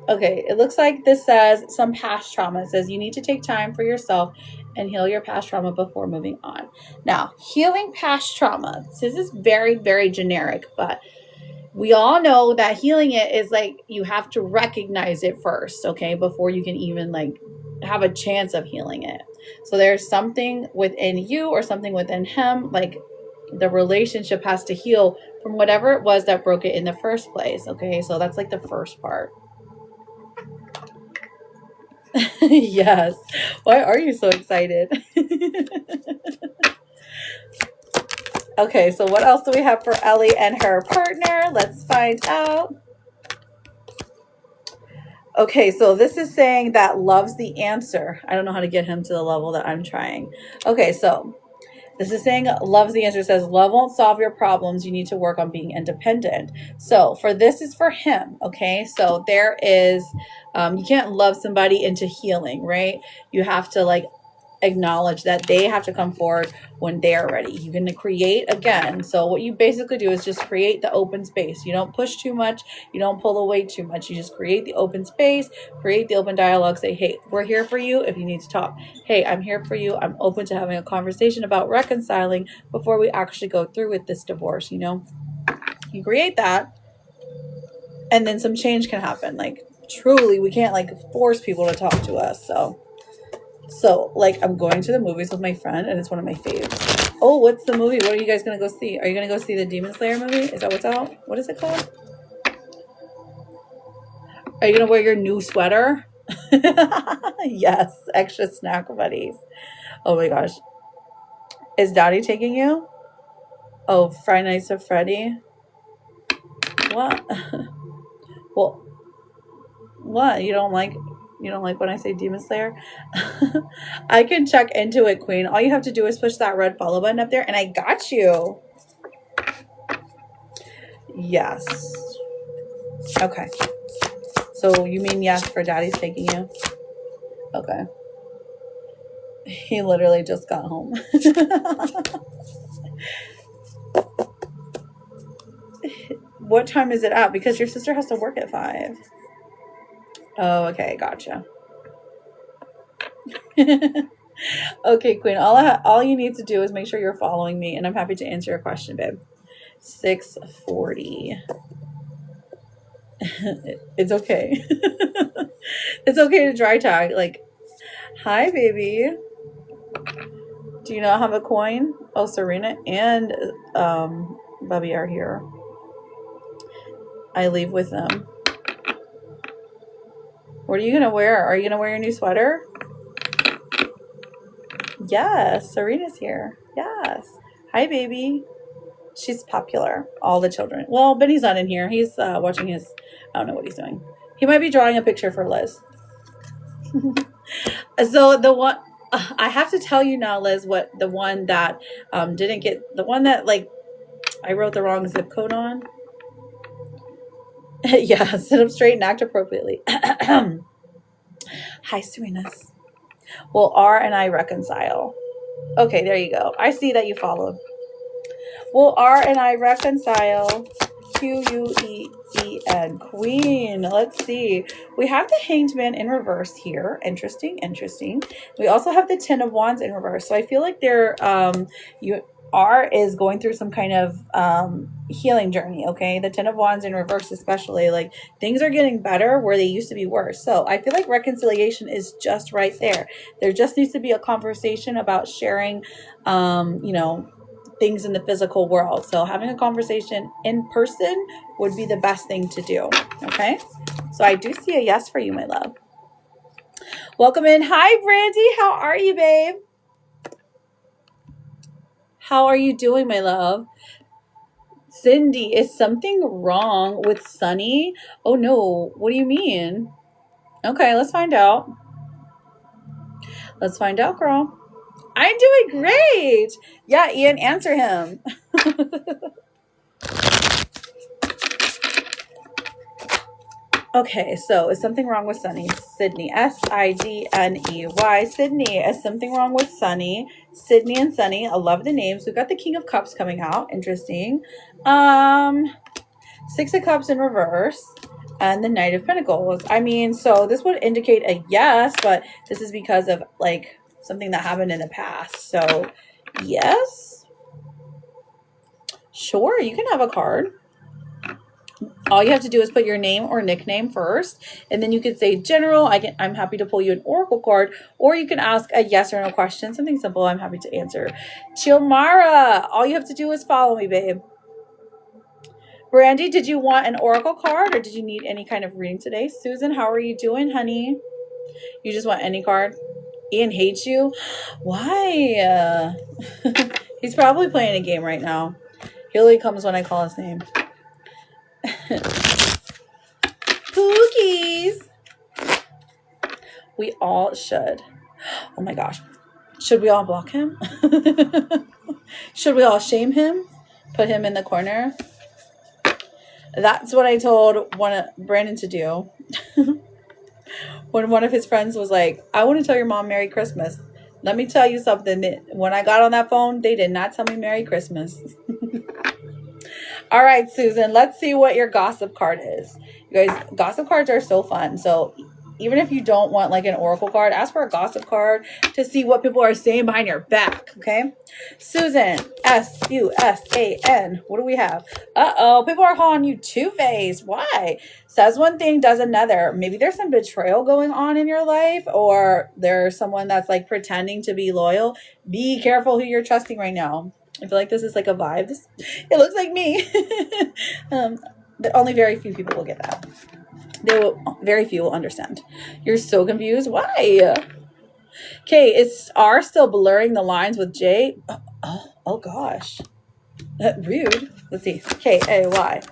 it looks like this says some past trauma. It says you need to take time for yourself and heal your past trauma before moving on. Now, healing past trauma. This is very, very generic, but we all know that healing it is like you have to recognize it first, okay, before you can even like have a chance of healing it. So there's something within you or something within him, like the relationship has to heal from whatever it was that broke it in the first place. Okay, so that's like the first part. Yes. Why are you so excited? Okay, so what else do we have for Ellie and her partner? Let's find out. Okay, so this is saying that love's the answer. I don't know how to get him to the level that I'm trying. Okay, so this is saying love's the answer. It says love won't solve your problems. You need to work on being independent. So for this is for him. Okay, so there is, you can't love somebody into healing, right? You have to like acknowledge that they have to come forward when they're ready. You can create again. So what you basically do is just create the open space. You don't push too much. You don't pull away too much. You just create the open space, create the open dialogue. Say, hey, we're here for you if you need to talk. Hey, I'm here for you. I'm open to having a conversation about reconciling before we actually go through with this divorce. You know, you create that and then some change can happen. Like truly, we can't like force people to talk to us. So, like, I'm going to the movies with my friend, and it's one of my faves. Oh, what's the movie? What are you guys going to go see? Are you going to go see the Demon Slayer movie? Is that what's out? What is it called? Are you going to wear your new sweater? Yes, extra snack buddies. Oh my gosh. Is Daddy taking you? Oh, Friday Nights at Freddy? What? Well, what? You don't like when I say Demon Slayer? I can check into it, Queen. All you have to do is push that red follow button up there, and I got you. Yes. Okay. So you mean yes for Daddy's taking you? Okay. He literally just got home. What time is it at? Because your sister has to work at 5. Oh, okay. Gotcha. Okay, Queen. All you need to do is make sure you're following me, and I'm happy to answer your question, babe. 6:40. It's okay. It's okay to dry tag. Like, hi, baby. Do you not have a coin? Oh, Serena and Bubby are here. I leave with them. What are you gonna wear? Are you gonna wear your new sweater? Yes, Serena's here. Yes. Hi, baby. She's popular. All the children. Well, Benny's not in here. He's watching his, I don't know what he's doing. He might be drawing a picture for Liz. So the one, I have to tell you now, Liz, what the one that didn't get, the one that like, I wrote the wrong zip code on. Yeah, sit up straight and act appropriately. Hi, Serenas. Will R and I reconcile? Okay, there you go. I see that you followed. Will R and I reconcile? Q-U-E-E-N. Queen. Let's see. We have the Hanged Man in reverse here. Interesting. We also have the Ten of Wands in reverse. So I feel like they're R is going through some kind of healing journey, okay? The Ten of Wands in reverse especially, like things are getting better where they used to be worse. So I feel like reconciliation is just right there. There just needs to be a conversation about sharing, things in the physical world. So having a conversation in person would be the best thing to do, okay? So I do see a yes for you, my love. Welcome in. Hi, Brandy. How are you, babe? How are you doing, my love? Cindy, is something wrong with Sunny? Oh, no. What do you mean? Okay, let's find out. Let's find out, girl. I'm doing great. Yeah, Ian, answer him. Okay, so is something wrong with Sunny? Sydney, S-I-D-N-E-Y. Sydney, is something wrong with Sunny? Sydney and Sunny, I love the names. We've got the King of Cups coming out. Interesting. 6 of Cups in reverse. And the Knight of Pentacles. I mean, so this would indicate a yes, but this is because of, like, something that happened in the past. So, yes. Sure, you can have a card. All you have to do is put your name or nickname first, and then you could say general. I'm happy to pull you an oracle card, or you can ask a yes or no question, something simple. I'm happy to answer. Chilmara, all you have to do is follow me, babe. Brandy, did you want an oracle card, or did you need any kind of reading today? Susan, how are you doing, honey? You just want any card? Ian hates you. Why? He's probably playing a game right now. He only comes when I call his name. Cookies. We all should. Oh my gosh. Should we all block him? Should we all shame him? Put him in the corner? That's what I told Brandon to do. When one of his friends was like, I want to tell your mom Merry Christmas. Let me tell you something. When I got on that phone, they did not tell me Merry Christmas. All right, Susan, let's see what your gossip card is. You guys, gossip cards are so fun. So even if you don't want like an oracle card, ask for a gossip card to see what people are saying behind your back, okay? Susan, S-U-S-A-N. What do we have? Uh-oh, people are calling you Two-Faced. Why? Says one thing, does another. Maybe there's some betrayal going on in your life, or there's someone that's like pretending to be loyal. Be careful who you're trusting right now. I feel like this is like a vibe. It looks like me. Only very few people will get that. Very few will understand. You're so confused. Why? Okay, is R still blurring the lines with J? Oh gosh. Rude. Let's see. K-A-Y.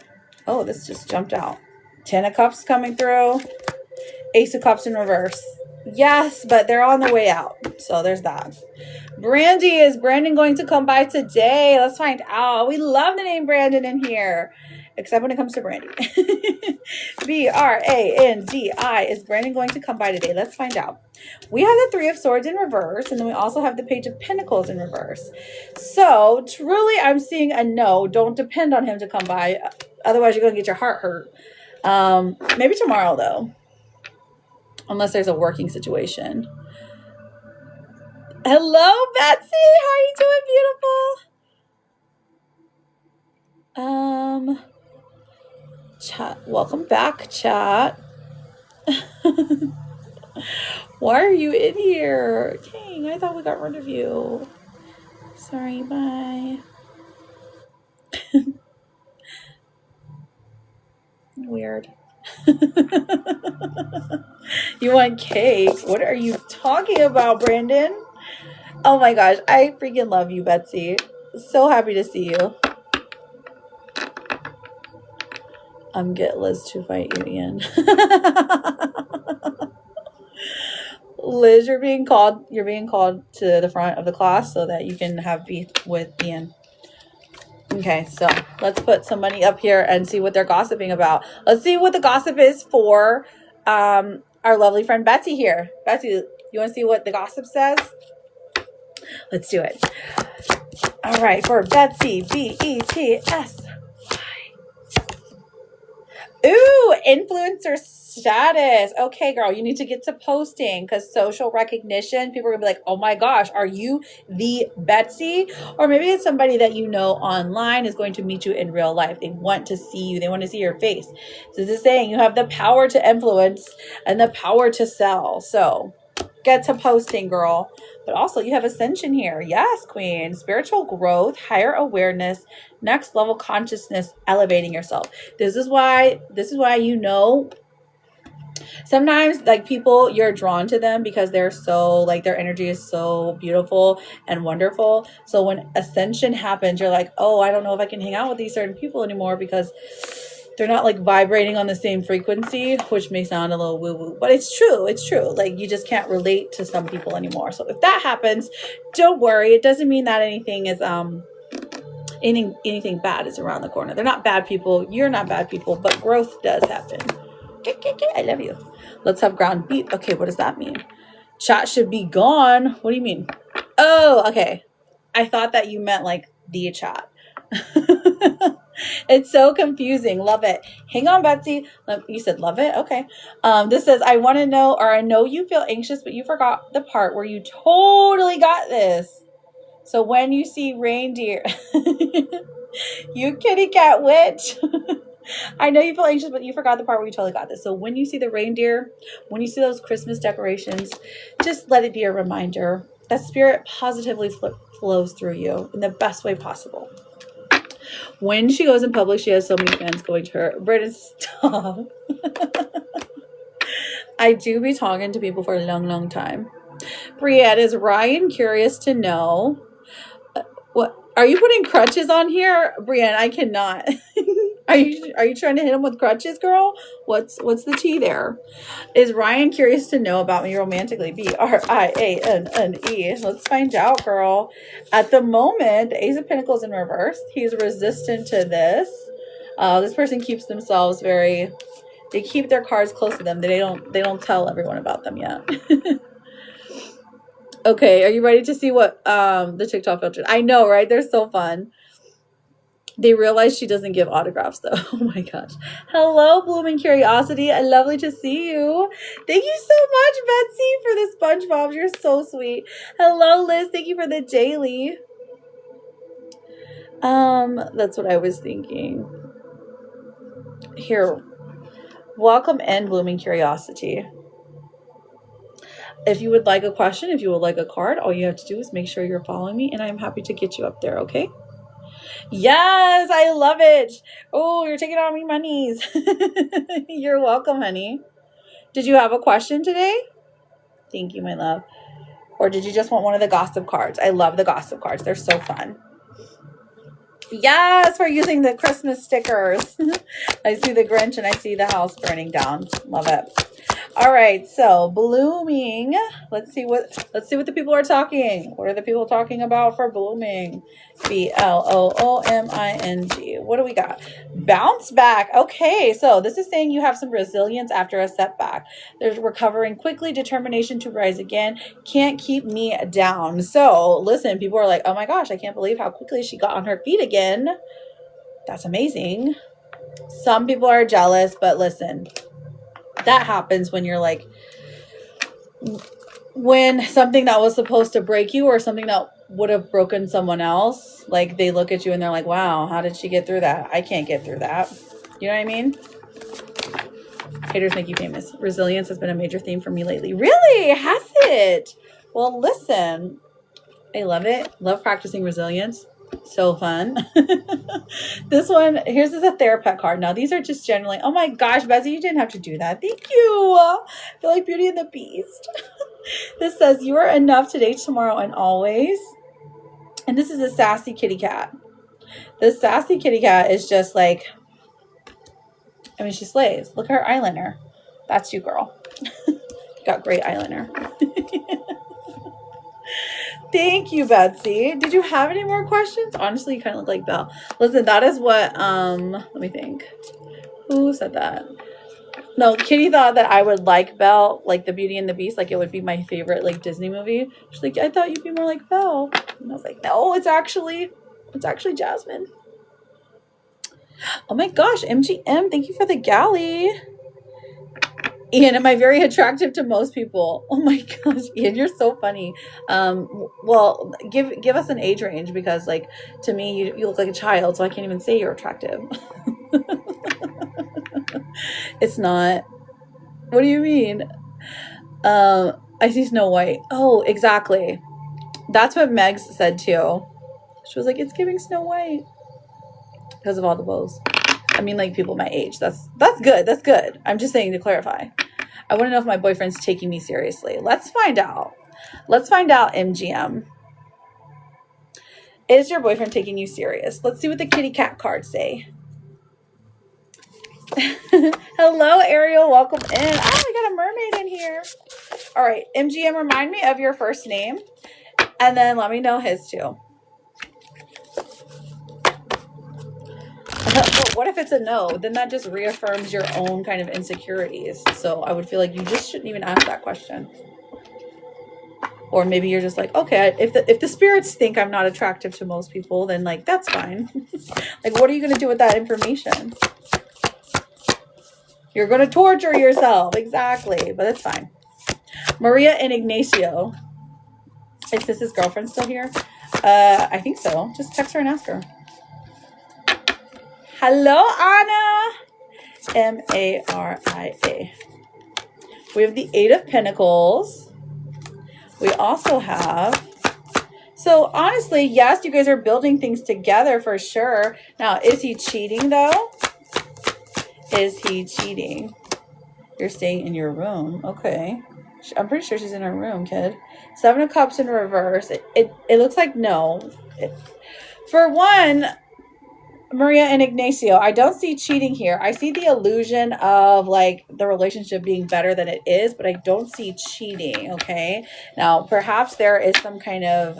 Oh, this just jumped out. 10 of Cups coming through. Ace of Cups in reverse. Yes, but they're on the way out. So there's that. Brandy, is Brandon going to come by today? Let's find out. We love the name Brandon in here. Except when it comes to Brandy. B-R-A-N-D-I. Is Brandon going to come by today? Let's find out. We have the Three of Swords in reverse, and then we also have the Page of Pentacles in reverse. So, truly, I'm seeing a no. Don't depend on him to come by. Otherwise, you're going to get your heart hurt. Maybe tomorrow, though. Unless there's a working situation. Hello, Betsy. How are you doing, beautiful? Chat. Welcome back, chat. Why are you in here? Dang, I thought we got rid of you. Sorry, bye. Weird. You want cake? What are you talking about, Brandon? Oh my gosh, I freaking love you, Betsy. So happy to see you. Get Liz to fight you, Ian. Liz, you're being called to the front of the class so that you can have beef with Ian. Okay, so let's put some money up here and see what they're gossiping about. Let's see what the gossip is for our lovely friend Betsy here. Betsy, you want to see what the gossip says? Let's do it. All right, for Betsy, B-E-T-S. Ooh, influencer status. Okay, girl, you need to get to posting because social recognition, people are gonna be like, oh my gosh, are you the Betsy? Or maybe it's somebody that you know online is going to meet you in real life. They want to see you. They want to see your face. So this is saying you have the power to influence and the power to sell. So get to posting, girl. But also you have ascension here. Yes, queen. Spiritual growth, higher awareness, next level consciousness, elevating yourself. This is why you know sometimes like people, you're drawn to them because they're so like their energy is so beautiful and wonderful. So when ascension happens, you're like, oh, I don't know if I can hang out with these certain people anymore because they're not like vibrating on the same frequency, which may sound a little woo-woo, but it's true. It's true. Like you just can't relate to some people anymore. So if that happens, don't worry. It doesn't mean that anything is anything bad is around the corner. They're not bad people. You're not bad people, but growth does happen. I love you. Let's have ground beat. Okay, what does that mean? Chat should be gone. What do you mean? Oh, okay. I thought that you meant like the chat. It's so confusing. Love it. Hang on, Betsy. You said love it? Okay. This says, I want to know, or I know you feel anxious, but you forgot the part where you totally got this. So when you see reindeer, you kitty cat witch. I know you feel anxious, but you forgot the part where you totally got this. So when you see the reindeer, when you see those Christmas decorations, just let it be a reminder that spirit positively flows through you in the best way possible. When she goes in public, she has so many fans going to her. Brittany, stop. I do be talking to people for a long, long time. Brienne, is Ryan curious to know what are you putting crutches on here? Brienne, I cannot. Are you trying to hit him with crutches, girl? What's the tea there? Is Ryan curious to know about me romantically? BRIANNE. Let's find out, girl. At the moment, the Ace of Pentacles in reverse. He's resistant to this. This person keeps themselves they keep their cards close to them. They don't tell everyone about them yet. Okay, are you ready to see what the TikTok filters? I know, right? They're so fun. They realize she doesn't give autographs, though. Oh, my gosh. Hello, Blooming Curiosity. Lovely to see you. Thank you so much, Betsy, for the SpongeBob. You're so sweet. Hello, Liz. Thank you for the daily. That's what I was thinking. Here. Welcome in, Blooming Curiosity. If you would like a question, if you would like a card, all you have to do is make sure you're following me, and I'm happy to get you up there, okay? Yes, I love it. Oh, you're taking all my monies. You're welcome, honey. Did you have a question today? Thank you, my love. Or did you just want one of the gossip cards? I love the gossip cards. They're so fun. Yes, we're using the Christmas stickers. I see the Grinch and I see the house burning down. Love it. All right, so blooming. Let's see what the people are talking. What are the people talking about for blooming? BLOOMING. What do we got? Bounce back. Okay, so this is saying you have some resilience after a setback. There's recovering quickly, determination to rise again. Can't keep me down. So listen, people are like, oh my gosh, I can't believe how quickly she got on her feet again. That's amazing. Some people are jealous, but listen, that happens when you're like, when something that was supposed to break you or something that would have broken someone else, like they look at you and they're like, wow, how did she get through that? I can't get through that. You know what I mean? Haters make you famous. Resilience has been a major theme for me lately. Really? Has it? Well, listen, I love it. Love practicing resilience. So fun. This one, here's a therapist card. Now, these are just generally, oh my gosh, Betsy, you didn't have to do that. Thank you. I feel like Beauty and the Beast. This says, you are enough today, tomorrow, and always. And this is a sassy kitty cat. The sassy kitty cat is just like, I mean, she slays. Look at her eyeliner. That's you, girl. You got great eyeliner. Thank you, Betsy. Did you have any more questions? Honestly, you kind of look like Belle. Listen, that is what, let me think. Who said that? No, Kitty thought that I would like Belle, like the Beauty and the Beast. Like it would be my favorite, like Disney movie. She's like, I thought you'd be more like Belle. And I was like, no, it's actually Jasmine. Oh my gosh, MGM, thank you for the galley. Ian, am I very attractive to most people? Oh my gosh, Ian, you're so funny. Well, give us an age range because, like, to me, you look like a child, so I can't even say you're attractive. It's not. What do you mean? I see Snow White. Oh, exactly. That's what Megs said too. She was like, it's giving Snow White because of all the bows. I mean, like, people my age. That's good. That's good. I'm just saying to clarify. I want to know if my boyfriend's taking me seriously. Let's find out. Let's find out, MGM. Is your boyfriend taking you serious? Let's see what the kitty cat cards say. Hello, Ariel. Welcome in. Oh, we got a mermaid in here. All right, MGM, remind me of your first name. And then let me know his too. But what if it's a no? Then that just reaffirms your own kind of insecurities. So I would feel like you just shouldn't even ask that question. Or maybe you're just like, okay, if the spirits think I'm not attractive to most people, then like, that's fine. Like, what are you going to do with that information? You're going to torture yourself. Exactly. But that's fine. Maria and Ignacio. Is this his girlfriend still here? I think so. Just text her and ask her. Hello, Anna. Maria. We have the Eight of Pentacles. We also have, so honestly, yes, you guys are building things together for sure. Now, is he cheating though? Is he cheating? You're staying in your room. Okay. I'm pretty sure she's in her room, kid. Seven of Cups in reverse. It looks like no. For one, Maria and Ignacio, I don't see cheating here. I see the illusion of like the relationship being better than it is, but I don't see cheating. Okay. Now, perhaps there is some kind of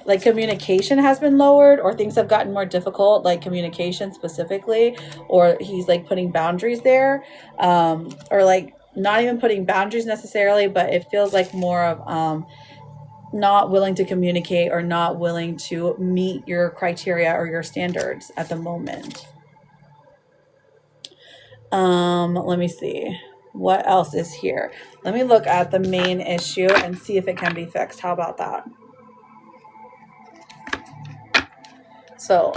like communication has been lowered, or things have gotten more difficult, like communication specifically, or he's like putting boundaries there, or like not even putting boundaries necessarily, but it feels like more of not willing to communicate or not willing to meet your criteria or your standards at the moment. Let me see. What else is here? Let me look at the main issue and see if it can be fixed. How about that? So,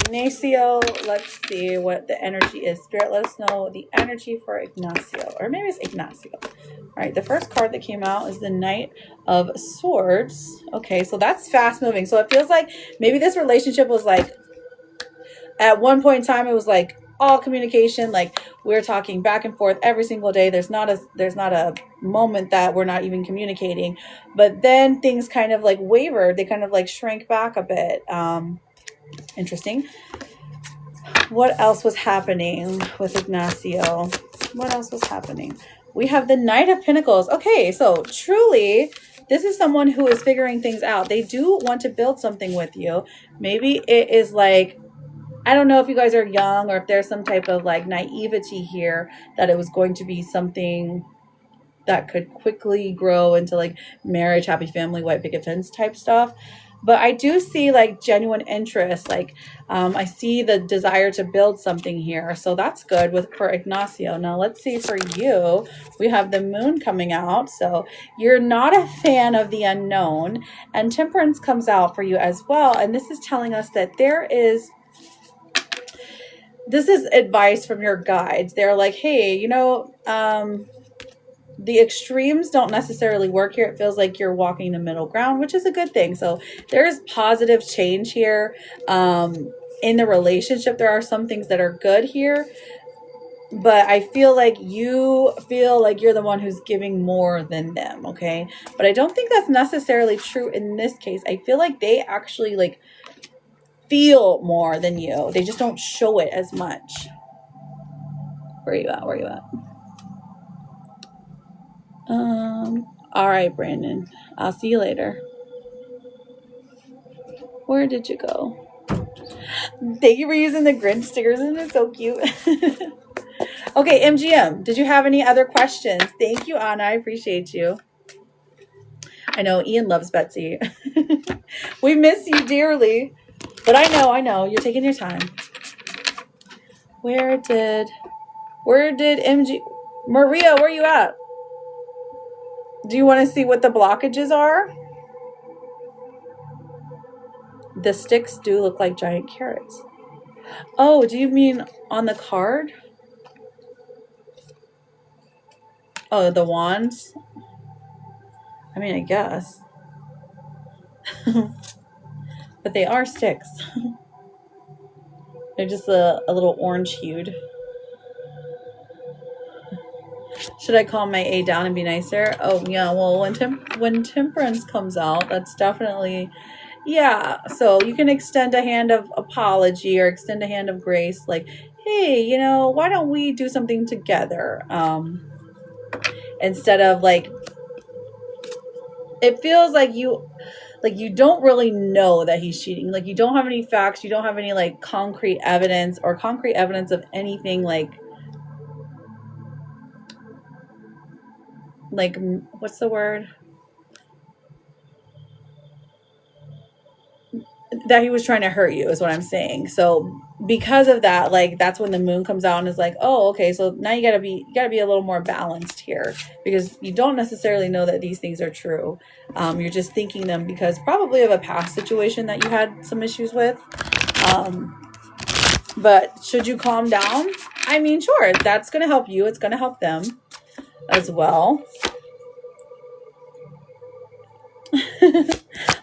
Ignacio, let's see what the energy is. Spirit, let us know the energy for Ignacio. Or maybe it's Ignacio. All right, the first card that came out is the Knight of Swords. Okay, so that's fast moving. So it feels like maybe this relationship was like, at one point in time, it was like all communication. Like we're talking back and forth every single day. There's not a moment that we're not even communicating. But then things kind of like wavered. They kind of like shrank back a bit. Interesting. What else was happening with Ignacio? What else was happening? We have the Knight of Pentacles. Okay, so truly, this is someone who is figuring things out. They do want to build something with you. Maybe it is like, I don't know if you guys are young or if there's some type of like naivety here that it was going to be something that could quickly grow into like marriage, happy family, white picket fence type stuff. But I do see like genuine interest. Like I see the desire to build something here. So that's good for Ignacio. Now let's see for you. We have the Moon coming out. So you're not a fan of the unknown. And Temperance comes out for you as well. And this is telling us that this is advice from your guides. They're like, hey, you know, the extremes don't necessarily work here. It feels like you're walking the middle ground, which is a good thing. So there's positive change here. In the relationship, there are some things that are good here. But I feel like you're the one who's giving more than them, okay? But I don't think that's necessarily true in this case. I feel like they actually like feel more than you. They just don't show it as much. Where are you at? Where are you at? All right, Brandon. I'll see you later. Where did you go? Thank you for using the Grinch stickers, and it's so cute. Okay, MGM, did you have any other questions? Thank you, Anna. I appreciate you. I know Ian loves Betsy. We miss you dearly. But I know. You're taking your time. Where did MG... Maria, where are you at? Do you want to see what the blockages are? The sticks do look like giant carrots. Oh, do you mean on the card? Oh, the wands? I mean, I guess. But they are sticks. They're just a little orange hued. Should I calm my A down and be nicer? Oh, yeah. Well, when Temperance comes out, that's definitely... Yeah. So you can extend a hand of apology or extend a hand of grace. Like, hey, you know, why don't we do something together? Instead of like... It feels like you don't really know that he's cheating. Like you don't have any facts. You don't have any like concrete evidence of anything like what's the word? That he was trying to hurt you is what I'm saying. So because of that, like that's when the Moon comes out and is like, oh, okay, so now you gotta be a little more balanced here, because you don't necessarily know that these things are true. You're just thinking them because probably of a past situation that you had some issues with. But should you calm down? I mean, sure, that's going to help you. It's going to help them as well.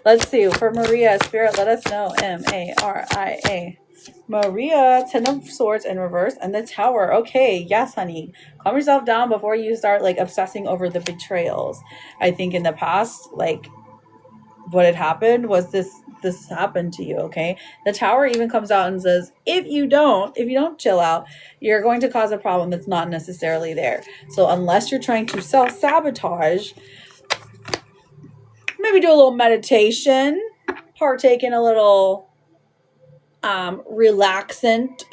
Let's see. For Maria, Spirit, let us know. Maria. Maria, Ten of Swords in reverse and the Tower. Okay, yes, honey. Calm yourself down before you start like obsessing over the betrayals. I think in the past, like what had happened was this happened to you, okay? The Tower even comes out and says, if you don't chill out, you're going to cause a problem that's not necessarily there. So unless you're trying to self-sabotage, maybe do a little meditation, partake in a little relaxant,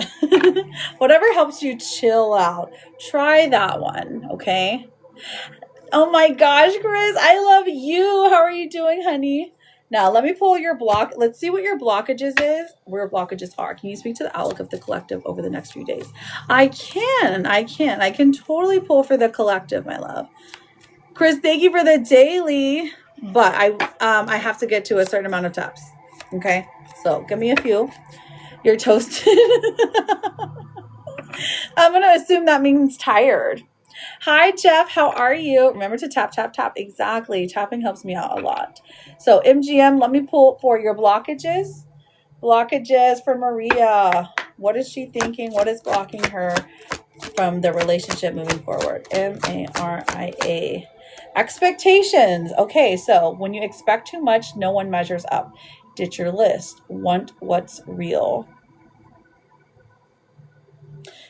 whatever helps you chill out. Try that one, okay? Oh my gosh, Chris, I love you. How are you doing, honey? Now, let me pull your block. Let's see what your blockages is, where your blockages are. Can you speak to the outlook of the collective over the next few days? I can totally pull for the collective, my love. Chris, thank you for the daily, but I have to get to a certain amount of taps. Okay, so give me a few. You're toasted. I'm going to assume that means tired. Hi, Jeff. How are you? Remember to tap, tap, tap. Exactly. Tapping helps me out a lot. So MGM, let me pull for your blockages. Blockages for Maria. What is she thinking? What is blocking her from the relationship moving forward? Maria. Expectations. Okay, so when you expect too much, no one measures up. Ditch your list. Want what's real.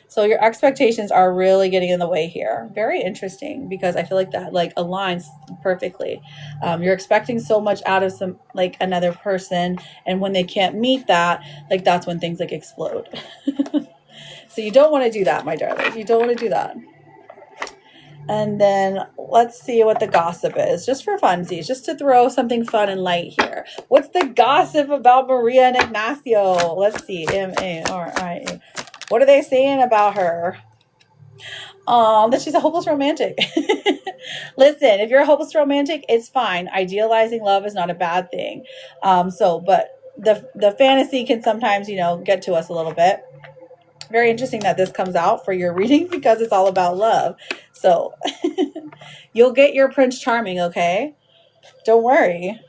So your expectations are really getting in the way here. Very interesting, because I feel like that like aligns perfectly. You're expecting so much out of some like another person, and when they can't meet that, like that's when things like explode. So you don't want to do that, my darling. You don't want to do that. And then let's see what the gossip is, just for funsies, just to throw something fun and light here. What's the gossip about Maria and Ignacio? Let's see. Maria. What are they saying about her? That she's a hopeless romantic. Listen, if you're a hopeless romantic, it's fine. Idealizing love is not a bad thing. But the fantasy can sometimes, get to us a little bit. Very interesting that this comes out for your reading, because it's all about love. So you'll get your Prince Charming, okay? Don't worry.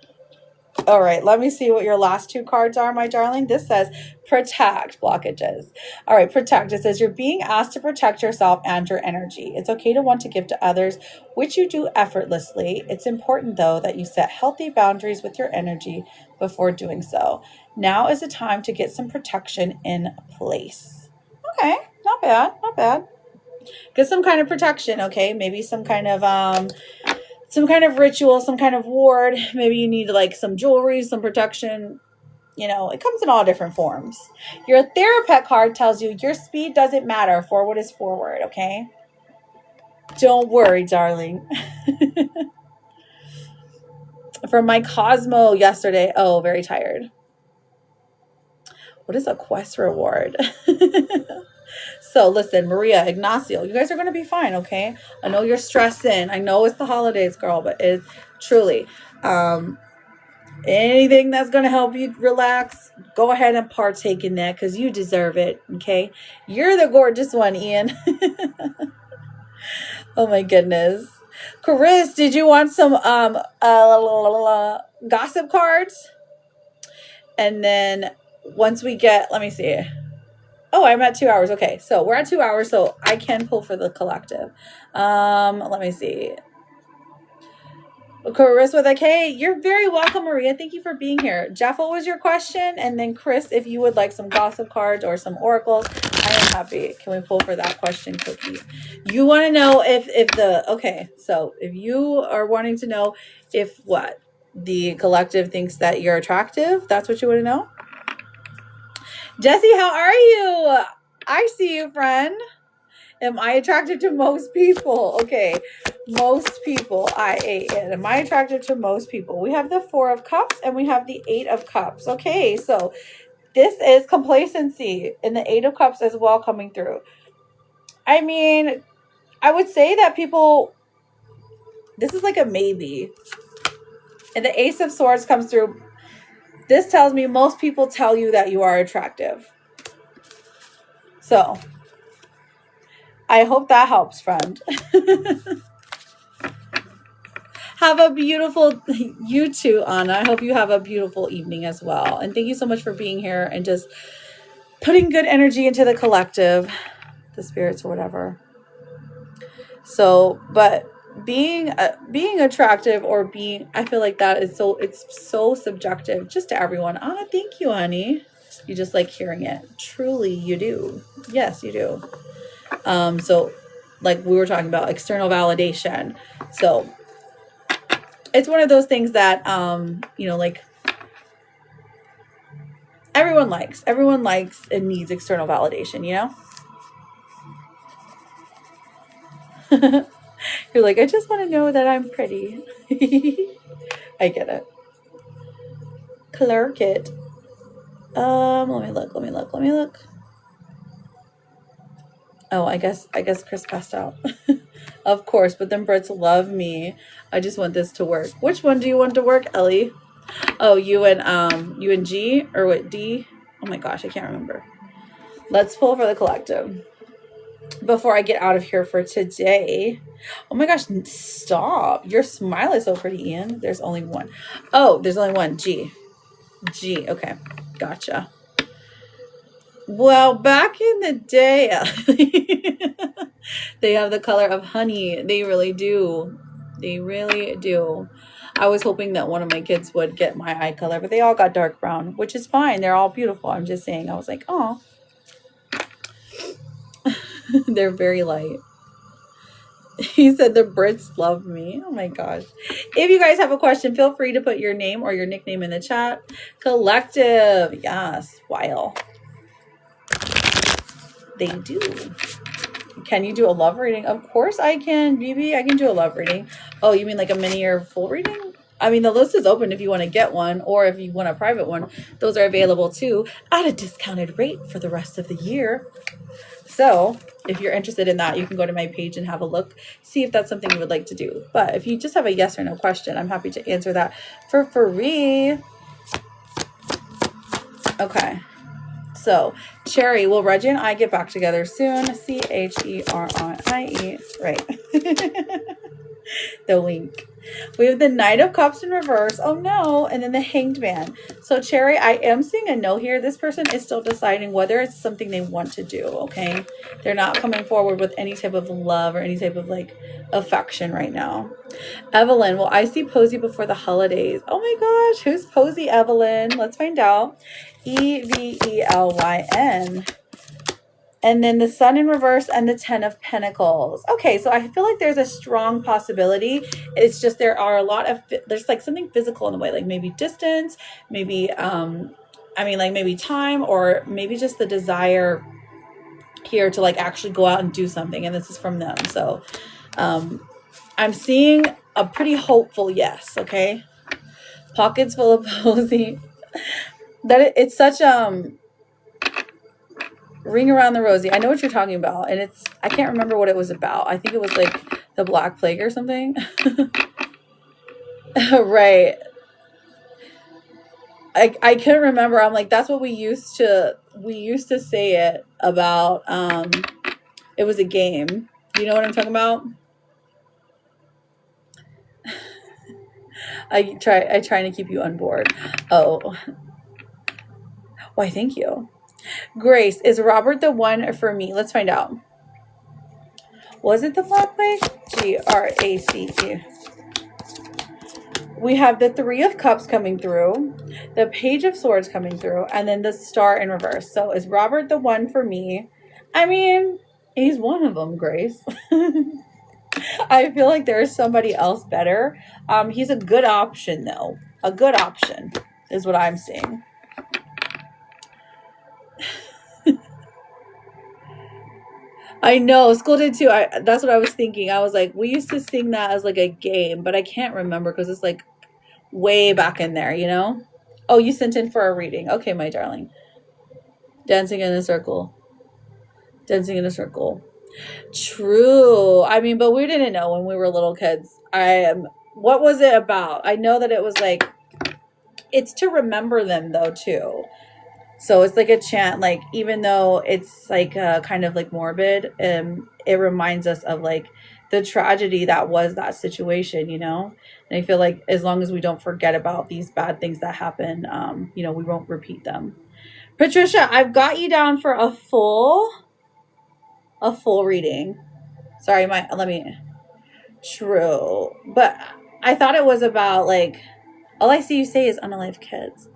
All right, let me see what your last two cards are, my darling. This says protect blockages. All right, protect. It says you're being asked to protect yourself and your energy. It's okay to want to give to others, which you do effortlessly. It's important, though, that you set healthy boundaries with your energy before doing so. Now is the time to get some protection in place. Okay, not bad, not bad. Get some kind of protection, okay? Maybe some kind of ritual, some kind of ward. Maybe you need like some jewelry, some protection. It comes in all different forms. Your Therapet card tells you your speed doesn't matter. Forward is forward, okay? Don't worry, darling. From my Cosmo yesterday. Oh, very tired. What is a quest reward? So listen, Maria, Ignacio, you guys are going to be fine, okay? I know you're stressing. I know it's the holidays, girl, but it's truly anything that's going to help you relax, go ahead and partake in that, because you deserve it, okay? You're the gorgeous one, Ian. Oh my goodness. Chris, did you want some gossip cards? And then once we get, let me see. Oh, I'm at 2 hours. Okay, so we're at 2 hours, so I can pull for the collective. Let me see. Chris with a K. You're very welcome, Maria. Thank you for being here. Jeff, what was your question? And then Chris, if you would like some gossip cards or some oracles, I am happy. Can we pull for that question, Cookie? You want to know so if you are wanting to know if the collective thinks that you're attractive, that's what you want to know? Jesse, how are you? I see you, friend. Am I attracted to most people? Okay, most people. Am I attracted to most people? We have the 4 of Cups and we have the 8 of Cups. Okay, so this is complacency in the 8 of Cups as well coming through. I mean, I would say that this is like a maybe. And the Ace of Swords comes through. This tells me most people tell you that you are attractive. So I hope that helps, friend. Have a beautiful, you too, Anna. I hope you have a beautiful evening as well. And thank you so much for being here and just putting good energy into the collective, the spirits or whatever. So, but being attractive or being, I feel like that is it's so subjective just to everyone. Ah, thank you, honey. You just like hearing it. Truly, you do. Yes, you do. So like we were talking about external validation. So it's one of those things that, like everyone likes and needs external validation, You're like, I just want to know that I'm pretty. I get it. Clerk it. Let me look. Oh, I guess Chris passed out. Of course, but them Brits love me. I just want this to work. Which one do you want to work, Ellie? Oh, you and G or what, D? Oh my gosh, I can't remember. Let's pull for the collective before I get out of here for today. Oh my gosh, stop. Your smile is so pretty, Ian. There's only one. Oh, there's only one. G. Okay, gotcha. Well, back in the day, they have the color of honey. They really do. They really do. I was hoping that one of my kids would get my eye color, but they all got dark brown, which is fine. They're all beautiful. I'm just saying, I was like, oh, they're very light. He said the Brits love me. Oh my gosh. If you guys have a question, feel free to put your name or your nickname in the chat. Collective. Yes. Weil. They do. Can you do a love reading? Of course I can, BB. I can do a love reading. Oh, you mean like a mini or full reading? I mean, the list is open if you want to get one, or if you want a private one. Those are available too at a discounted rate for the rest of the year. So if you're interested in that, you can go to my page and have a look, see if that's something you would like to do. But if you just have a yes or no question, I'm happy to answer that for free. Okay. So, Cherry, will Reggie and I get back together soon? Cherie, right. The wink. We have the Knight of Cups in reverse. Oh no. And then the Hanged Man. So Cherry, I am seeing a no here. This person is still deciding whether it's something they want to do. Okay. They're not coming forward with any type of love or any type of like affection right now. Evelyn, will I see Posey before the holidays? Oh my gosh. Who's Posey, Evelyn? Let's find out. Evelyn. And then the Sun in reverse and the 10 of Pentacles. Okay, so I feel like there's a strong possibility. It's just there's like something physical in the way, like maybe distance, maybe, maybe time, or maybe just the desire here to like actually go out and do something. And this is from them. So I'm seeing a pretty hopeful yes, okay? Pockets full of Posey. That it's such Ring Around the Rosie. I know what you're talking about, and I can't remember what it was about. I think it was like the Black Plague or something. Right. I couldn't remember. I'm like, that's what we used to say it about. It was a game. You know what I'm talking about? I trying to keep you on board. Oh. Why, thank you. Grace, is Robert the one for me? Let's find out. Was it the Black Plague? Grace. We have the Three of Cups coming through, the Page of Swords coming through, and then the Star in reverse. So is Robert the one for me? I mean, he's one of them, Grace. I feel like there's somebody else better. He's a good option, though. A good option is what I'm seeing. I know, school did too. That's what I was thinking. I was like, we used to sing that as like a game, but I can't remember because it's like way back in there, you know? Oh, you sent in for a reading. Okay, my darling. Dancing in a circle. True. I mean, but we didn't know when we were little kids. What was it about? I know that it was like, it's to remember them though too. So it's like a chant, like even though it's like kind of like morbid, it reminds us of like the tragedy that was that situation, you know. And I feel like as long as we don't forget about these bad things that happen, you know, we won't repeat them. Patricia, I've got you down for a full reading. Sorry, let me. True, but I thought it was about like all I see you say is unalive kids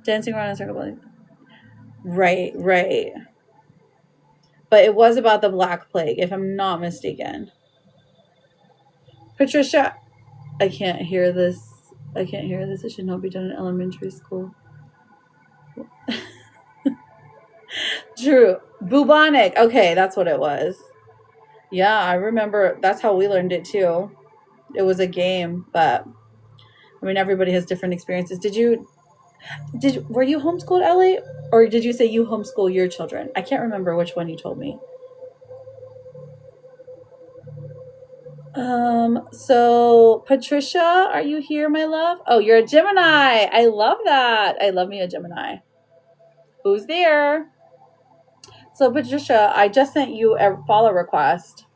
dancing around in a circle. Right, right. But it was about the Black Plague, if I'm not mistaken. Patricia, I can't hear this. I can't hear this. It should not be done in elementary school. True. Bubonic. Okay, that's what it was. Yeah, I remember. That's how we learned it too. It was a game, but I mean, everybody has different experiences. Were you homeschooled, Ellie? Or did you say you homeschool your children? I can't remember which one you told me. So Patricia, are you here, my love? Oh, you're a Gemini. I love that. I love me a Gemini. Who's there? So Patricia, I just sent you a follow request.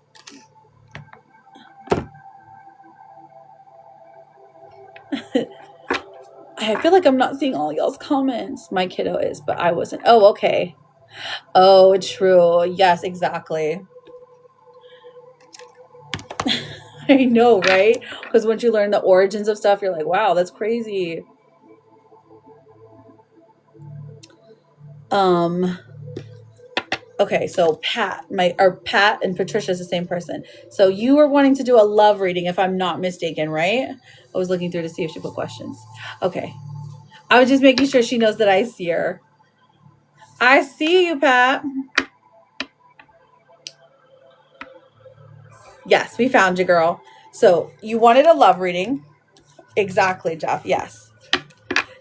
I feel like I'm not seeing all y'all's comments. My kiddo is, but I wasn't. Oh, okay. Oh, true. Yes, exactly. I know, right? Because once you learn the origins of stuff, you're like, wow, that's crazy. Okay, so Pat and Patricia is the same person. So you were wanting to do a love reading, if I'm not mistaken, right? I was looking through to see if she put questions. Okay. I was just making sure she knows that I see her. I see you, Pat. Yes, we found you, girl. So you wanted a love reading. Exactly, Jeff. Yes.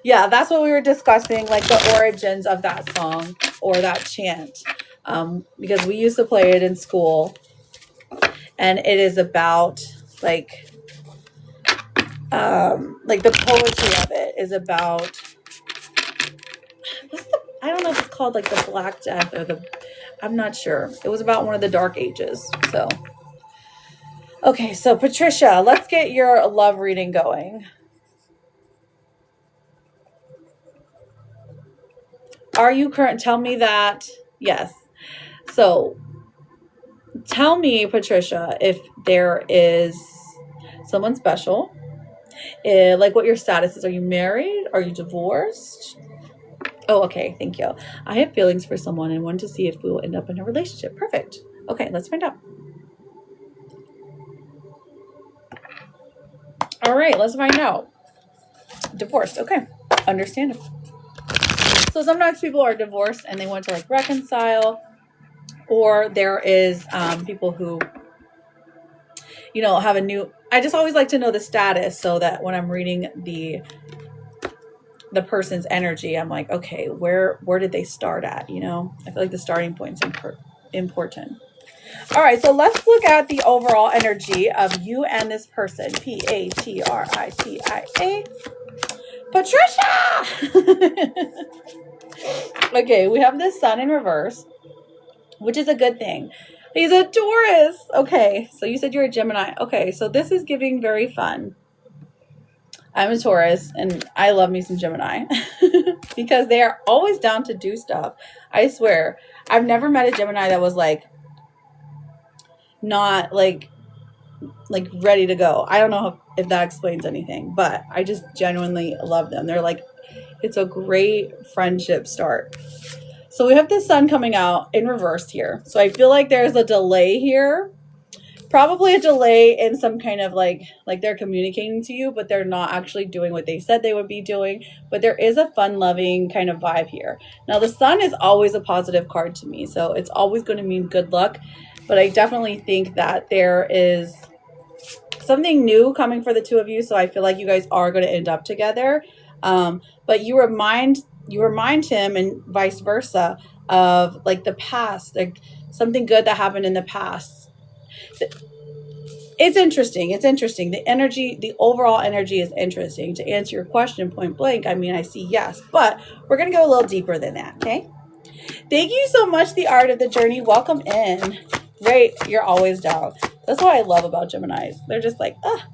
Yeah, that's what we were discussing, like the origins of that song or that chant. Because we used to play it in school, and it is about like the poetry of it is about I don't know if it's called like the Black Death or I'm not sure. It was about one of the Dark Ages. So okay, so Patricia, let's get your love reading going. Are you current? Tell me that. Yes. So tell me, Patricia, if there is someone special, like what your status is. Are you married? Are you divorced? Oh, okay. Thank you. I have feelings for someone and want to see if we will end up in a relationship. Perfect. Okay, let's find out. All right, let's find out. Divorced. Okay, understandable. So sometimes people are divorced and they want to like reconcile, or there is people who, you know, have a new. I just always like to know the status so that when I'm reading the person's energy, I'm like, okay, where did they start at? You know, I feel like the starting point's important. All right, so let's look at the overall energy of you and this person. Patricia. Patricia. Okay, we have the sun in reverse, which is a good thing. He's a Taurus. Okay, so you said you're a Gemini. Okay, so this is giving very fun. I'm a Taurus, and I love me some Gemini because they are always down to do stuff. I swear, I've never met a Gemini that was like not like ready to go. I don't know if that explains anything, but I just genuinely love them. They're like, it's a great friendship start. So we have the sun coming out in reverse here. So I feel like there's a delay here. Probably a delay in some kind of like they're communicating to you, but they're not actually doing what they said they would be doing. But there is a fun-loving kind of vibe here. Now, the sun is always a positive card to me, so it's always going to mean good luck. But I definitely think that there is something new coming for the two of you, so I feel like you guys are going to end up together. But you remind him, and vice versa, of like the past, like something good that happened in the past. It's interesting. It's interesting. The energy, the overall energy is interesting. To answer your question point blank, I mean, I see yes, but we're going to go a little deeper than that, okay? Thank you so much, The Art of the Journey. Welcome in. Ray, you're always down. That's what I love about Geminis. They're just like, ah.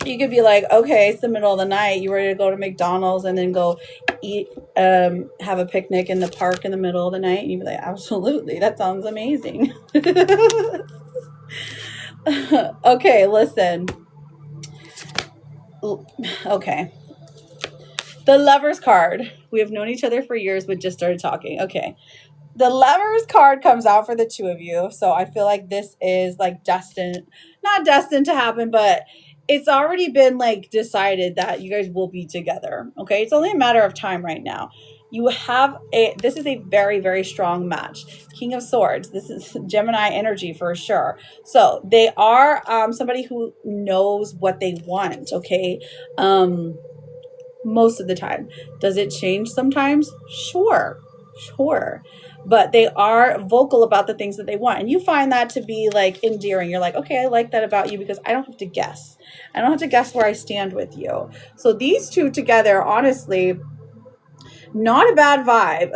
You could be like, okay, it's the middle of the night. You ready to go to McDonald's and then go eat, have a picnic in the park in the middle of the night? And you'd be like, absolutely. That sounds amazing. Okay, listen. Okay. The Lover's card. We have known each other for years, but just started talking. Okay. The Lover's card comes out for the two of you. So I feel like this is like destined, not destined to happen, but it's already been like decided that you guys will be together. Okay. It's only a matter of time right now. This is a very, very strong match. King of Swords. This is Gemini energy for sure. So they are somebody who knows what they want. Okay. Most of the time. Does it change sometimes? Sure. But they are vocal about the things that they want. And you find that to be like endearing. You're like, okay, I like that about you because I don't have to guess. I don't have to guess where I stand with you. So these two together, honestly, not a bad vibe.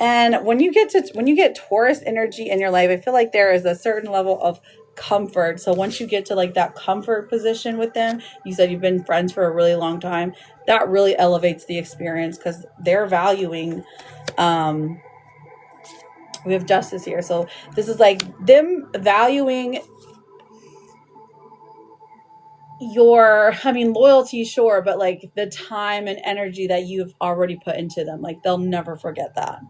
And when you get Taurus energy in your life, I feel like there is a certain level of comfort. So once you get to like that comfort position with them, you said you've been friends for a really long time, that really elevates the experience because they're valuing, we have Justice here. So this is like them valuing loyalty, sure, but like the time and energy that you've already put into them, like they'll never forget that.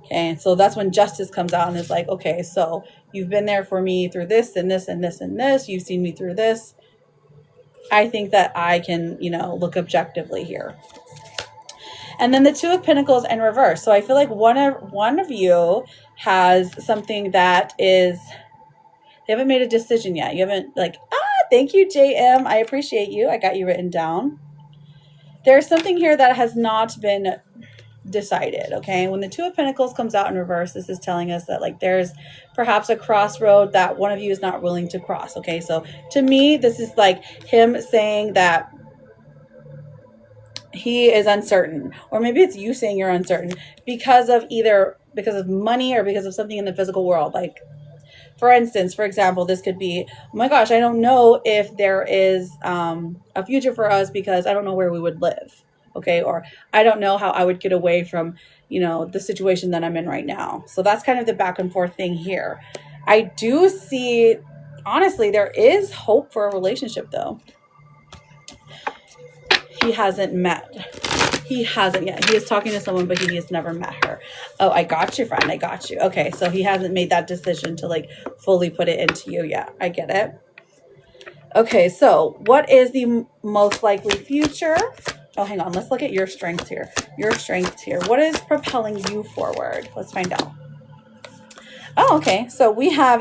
Okay, so that's when Justice comes out and is like, okay, so you've been there for me through this and this and this and this. You've seen me through this. I think that I can, look objectively here. And then the Two of Pentacles in reverse. So I feel like one of you has something that is, they haven't made a decision yet. You haven't thank you, JM. I appreciate you. I got you written down. There's something here that has not been decided. Okay. When the Two of Pentacles comes out in reverse, this is telling us that like there's perhaps a crossroad that one of you is not willing to cross. Okay. So to me, this is like him saying that he is uncertain, or maybe it's you saying you're uncertain because of money or because of something in the physical world. Like, for instance, for example, this could be, oh my gosh, I don't know if there is a future for us because I don't know where we would live. Okay. Or I don't know how I would get away from, the situation that I'm in right now. So that's kind of the back and forth thing here. I do see, honestly, there is hope for a relationship though. He hasn't yet. He is talking to someone, but he has never met her. Oh, I got you, friend. I got you. Okay. So he hasn't made that decision to like fully put it into you yet. I get it. Okay. So what is the most likely future? Oh, hang on. Let's look at your strengths here. What is propelling you forward? Let's find out. Oh, okay. So we have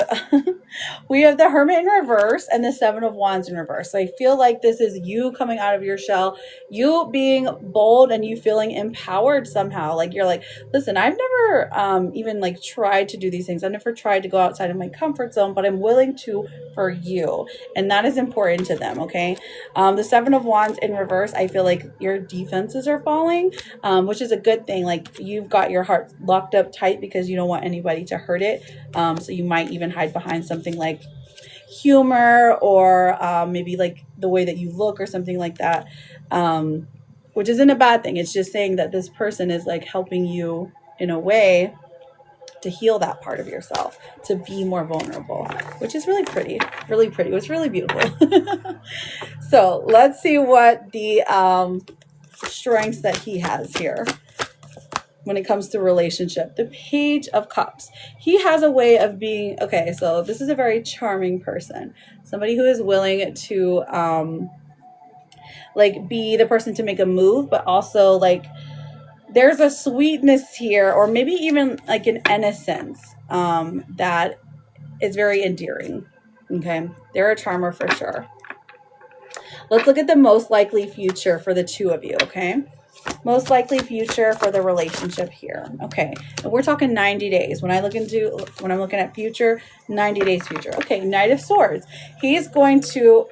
the Hermit in reverse and the Seven of Wands in reverse. So I feel like this is you coming out of your shell, you being bold and you feeling empowered somehow. Like you're like, listen, I've never even like tried to do these things. I've never tried to go outside of my comfort zone, but I'm willing to for you. And that is important to them. Okay. The Seven of Wands in reverse, I feel like your defenses are falling, which is a good thing. Like you've got your heart locked up tight because you don't want anybody to hurt it. So you might even hide behind something like humor or maybe like the way that you look or something like that, which isn't a bad thing. It's just saying that this person is like helping you in a way to heal that part of yourself, to be more vulnerable, which is really pretty. It's really beautiful. So let's see what the strengths that he has here. When it comes to relationship, the Page of Cups, he has a way of being, okay, so this is a very charming person, somebody who is willing to like be the person to make a move, but also like there's a sweetness here, or maybe even like an innocence that is very endearing. Okay, they're a charmer for sure. Let's look at the most likely future for the two of you. Okay. Most likely future for the relationship here. Okay. And we're talking 90 days. When I'm looking at future, 90 days future. Okay. Knight of Swords. He's going to,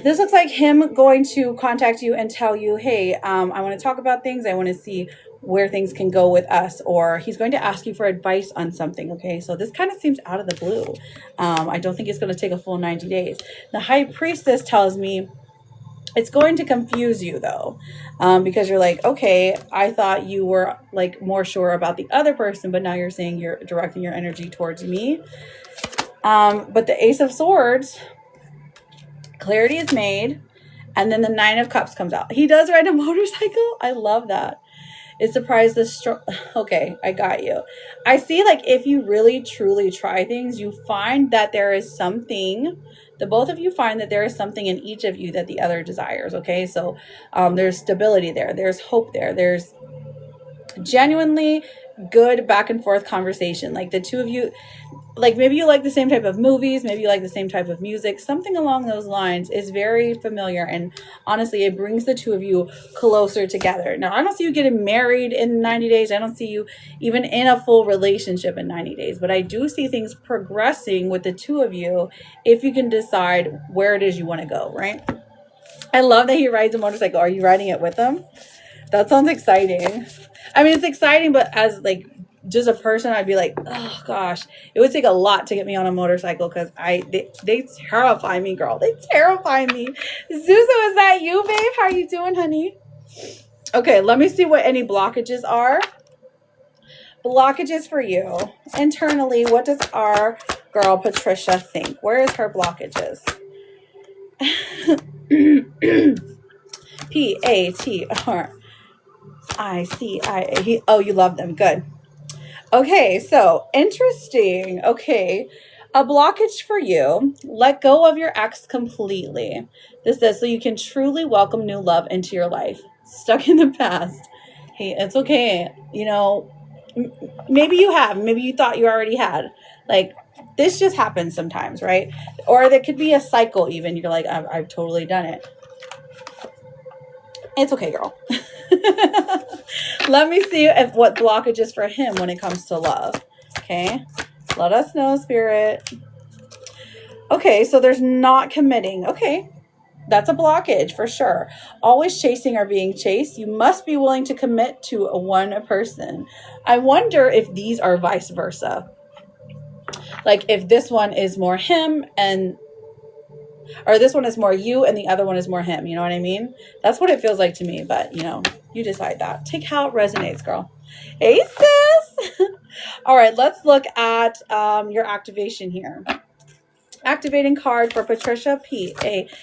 this looks like him going to contact you and tell you, hey, I want to talk about things. I want to see where things can go with us, or he's going to ask you for advice on something. Okay. So this kind of seems out of the blue. I don't think it's going to take a full 90 days. The High Priestess tells me it's going to confuse you though, because you're like, okay, I thought you were like more sure about the other person, but now you're saying you're directing your energy towards me. But the Ace of Swords, clarity is made. And then the Nine of Cups comes out. He does ride a motorcycle. I love that. It surprised the okay, I got you. I see, like, if you really truly try things, you find that there is something, the both of you find that there is something in each of you that the other desires. Okay, so there's stability there, there's hope there, there's genuinely good back and forth conversation. Like the two of you, like maybe you like the same type of movies, maybe you like the same type of music, something along those lines is very familiar. And honestly, it brings the two of you closer together. Now, I don't see you getting married in 90 days. I don't see you even in a full relationship in 90 days, but I do see things progressing with the two of you if you can decide where it is you want to go, right? I love that he rides a motorcycle. Are you riding it with him? That sounds exciting. I mean, it's exciting, but as like just a person, I'd be like, oh gosh, it would take a lot to get me on a motorcycle because they terrify me, girl. They terrify me. Zuzu, is that you, babe? How are you doing, honey? Okay, let me see what any blockages are. Blockages for you. Internally, what does our girl Patricia think? Where is her blockages? Patricia. Oh, you love them. Good. Okay, so interesting. Okay, a blockage for you. Let go of your ex completely. This says so you can truly welcome new love into your life. Stuck in the past. Hey, it's okay. You know, maybe you have. Maybe you thought you already had. Like, this just happens sometimes, right? Or there could be a cycle even. You're like, I've totally done it. It's okay, girl. Let me see what blockage is for him when it comes to love. Okay. Let us know, Spirit. Okay. So there's not committing. Okay. That's a blockage for sure. Always chasing or being chased. You must be willing to commit to one person. I wonder if these are vice versa. Like if this one is more him or this one is more you and the other one is more him. You know what I mean? That's what it feels like to me. But, you know, you decide that. Take how it resonates, girl. Hey, sis. All right, let's look at your activation here. Activating card for Patricia. Patricia.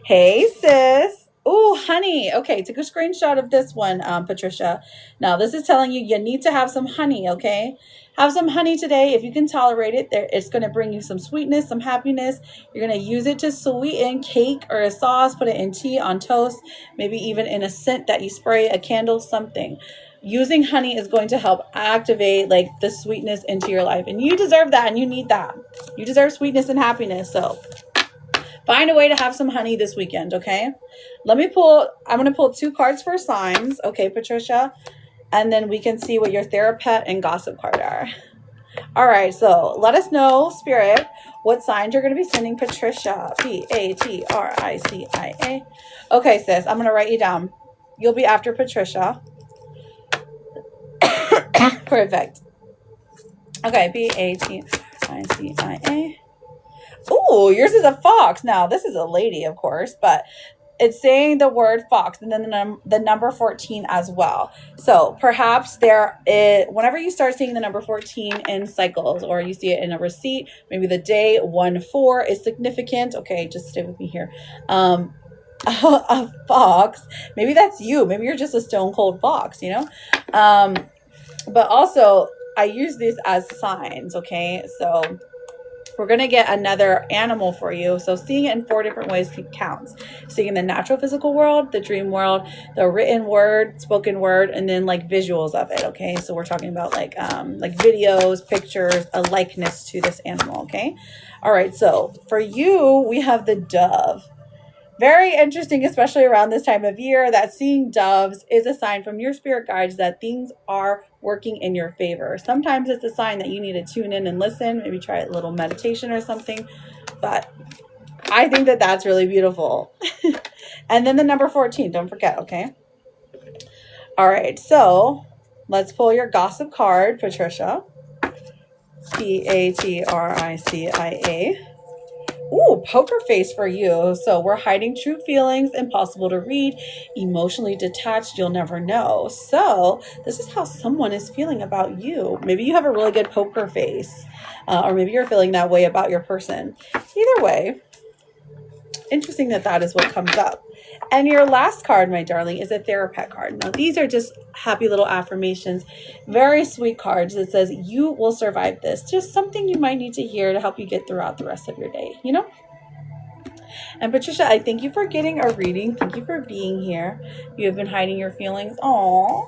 Hey, sis. Oh, honey. Okay, take a screenshot of this one, Patricia. Now, this is telling you need to have some honey, okay? Have some honey today. If you can tolerate it, it's going to bring you some sweetness, some happiness. You're going to use it to sweeten cake or a sauce, put it in tea, on toast, maybe even in a scent that you spray, a candle, something. Using honey is going to help activate like the sweetness into your life. And you deserve that and you need that. You deserve sweetness and happiness. So find a way to have some honey this weekend, okay? I'm going to pull 2 cards for signs, okay, Patricia? And then we can see what your therapist and gossip card are. All right, so let us know, Spirit, what signs you're going to be sending Patricia. Patricia. Okay, sis, I'm going to write you down. You'll be after Patricia. Perfect. Okay, Patricia. Oh, yours is a fox. Now, this is a lady, of course, but it's saying the word fox and then the number 14 as well. So perhaps whenever you start seeing the number 14 in cycles or you see it in a receipt, maybe the day 1-4 is significant. Okay, just stay with me here. A fox, maybe that's you. Maybe you're just a stone cold fox, you know? But also I use these as signs. Okay, so we're going to get another animal for you. So seeing it in 4 different ways counts. Seeing the natural physical world, the dream world, the written word, spoken word, and then like visuals of it. Okay. So we're talking about like videos, pictures, a likeness to this animal. Okay. All right, so for you, we have the dove. Very interesting, especially around this time of year, that seeing doves is a sign from your spirit guides that things are working in your favor. Sometimes it's a sign that you need to tune in and listen, maybe try a little meditation or something. But I think that that's really beautiful. And then the number 14, don't forget, okay? All right, so let's pull your gossip card, Patricia. Patricia. Ooh, poker face for you. So we're hiding true feelings, impossible to read, emotionally detached, you'll never know. So this is how someone is feeling about you. Maybe you have a really good poker face, or maybe you're feeling that way about your person. Either way, interesting that that is what comes up. And your last card, my darling, is a therapist card. Now, these are just happy little affirmations, very sweet cards that says you will survive this. Just something you might need to hear to help you get throughout the rest of your day, you know? And Patricia, I thank you for getting a reading. Thank you for being here. You have been hiding your feelings. Aww.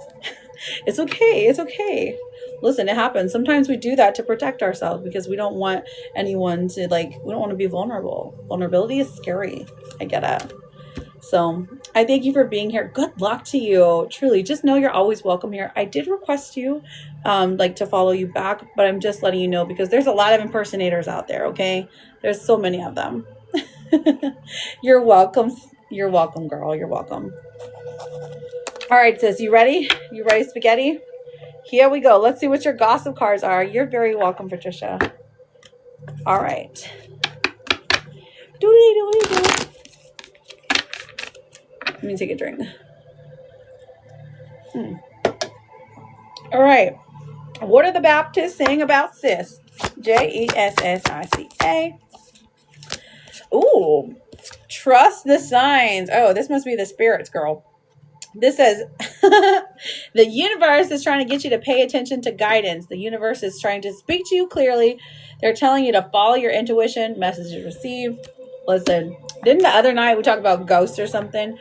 It's okay. It's okay. Listen, it happens. Sometimes we do that to protect ourselves because we don't want anyone to, we don't want to be vulnerable. Vulnerability is scary. I get it. So I thank you for being here. Good luck to you. Truly, just know you're always welcome here. I did request you to follow you back, but I'm just letting you know because there's a lot of impersonators out there, okay? There's so many of them. You're welcome. You're welcome, girl. You're welcome. All right, sis, you ready? You ready, spaghetti? Here we go. Let's see what your gossip cards are. You're very welcome, Patricia. All right. Doodly. Let me take a drink. All right. What are the Baptists saying about sis? Jessica. Ooh. Trust the signs. Oh, this must be the spirits, girl. This says, the universe is trying to get you to pay attention to guidance. The universe is trying to speak to you clearly. They're telling you to follow your intuition. Messages received. Listen, didn't the other night we talked about ghosts or something?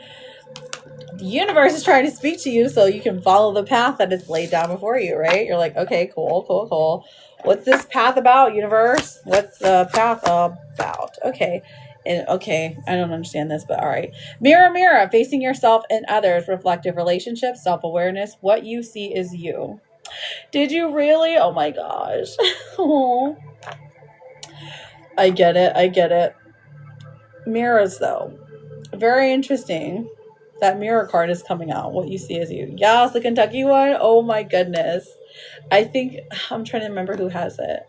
The universe is trying to speak to you so you can follow the path that is laid down before you, right? You're like, okay, cool. What's this path about, universe? What's the path about? Okay. And okay, I don't understand this, but all right. Mirror, mirror, facing yourself and others, reflective relationships, self-awareness. What you see is you. Did you really? Oh my gosh. Oh. I get it. Mirrors, though. Very interesting. That mirror card is coming out. What you see is you. Yes, the Kentucky one. Oh my goodness. I think, I'm trying to remember who has it.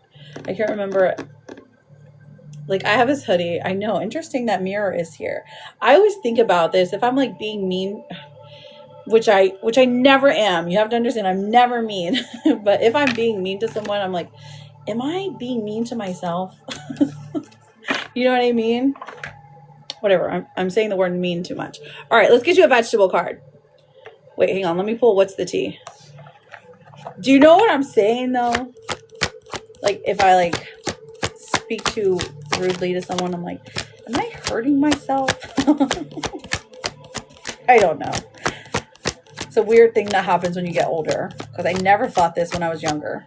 I can't remember it. I have this hoodie. I know. Interesting that mirror is here. I always think about this. If I'm being mean, which I never am. You have to understand I'm never mean. But if I'm being mean to someone, I'm like, am I being mean to myself? You know what I mean? Whatever. I'm saying the word mean too much. All right, let's get you a vegetable card. Wait, hang on. Let me pull what's the tea. Do you know what I'm saying though? If I speak too rudely to someone, I'm like, am I hurting myself? I don't know. It's a weird thing that happens when you get older because I never thought this when I was younger.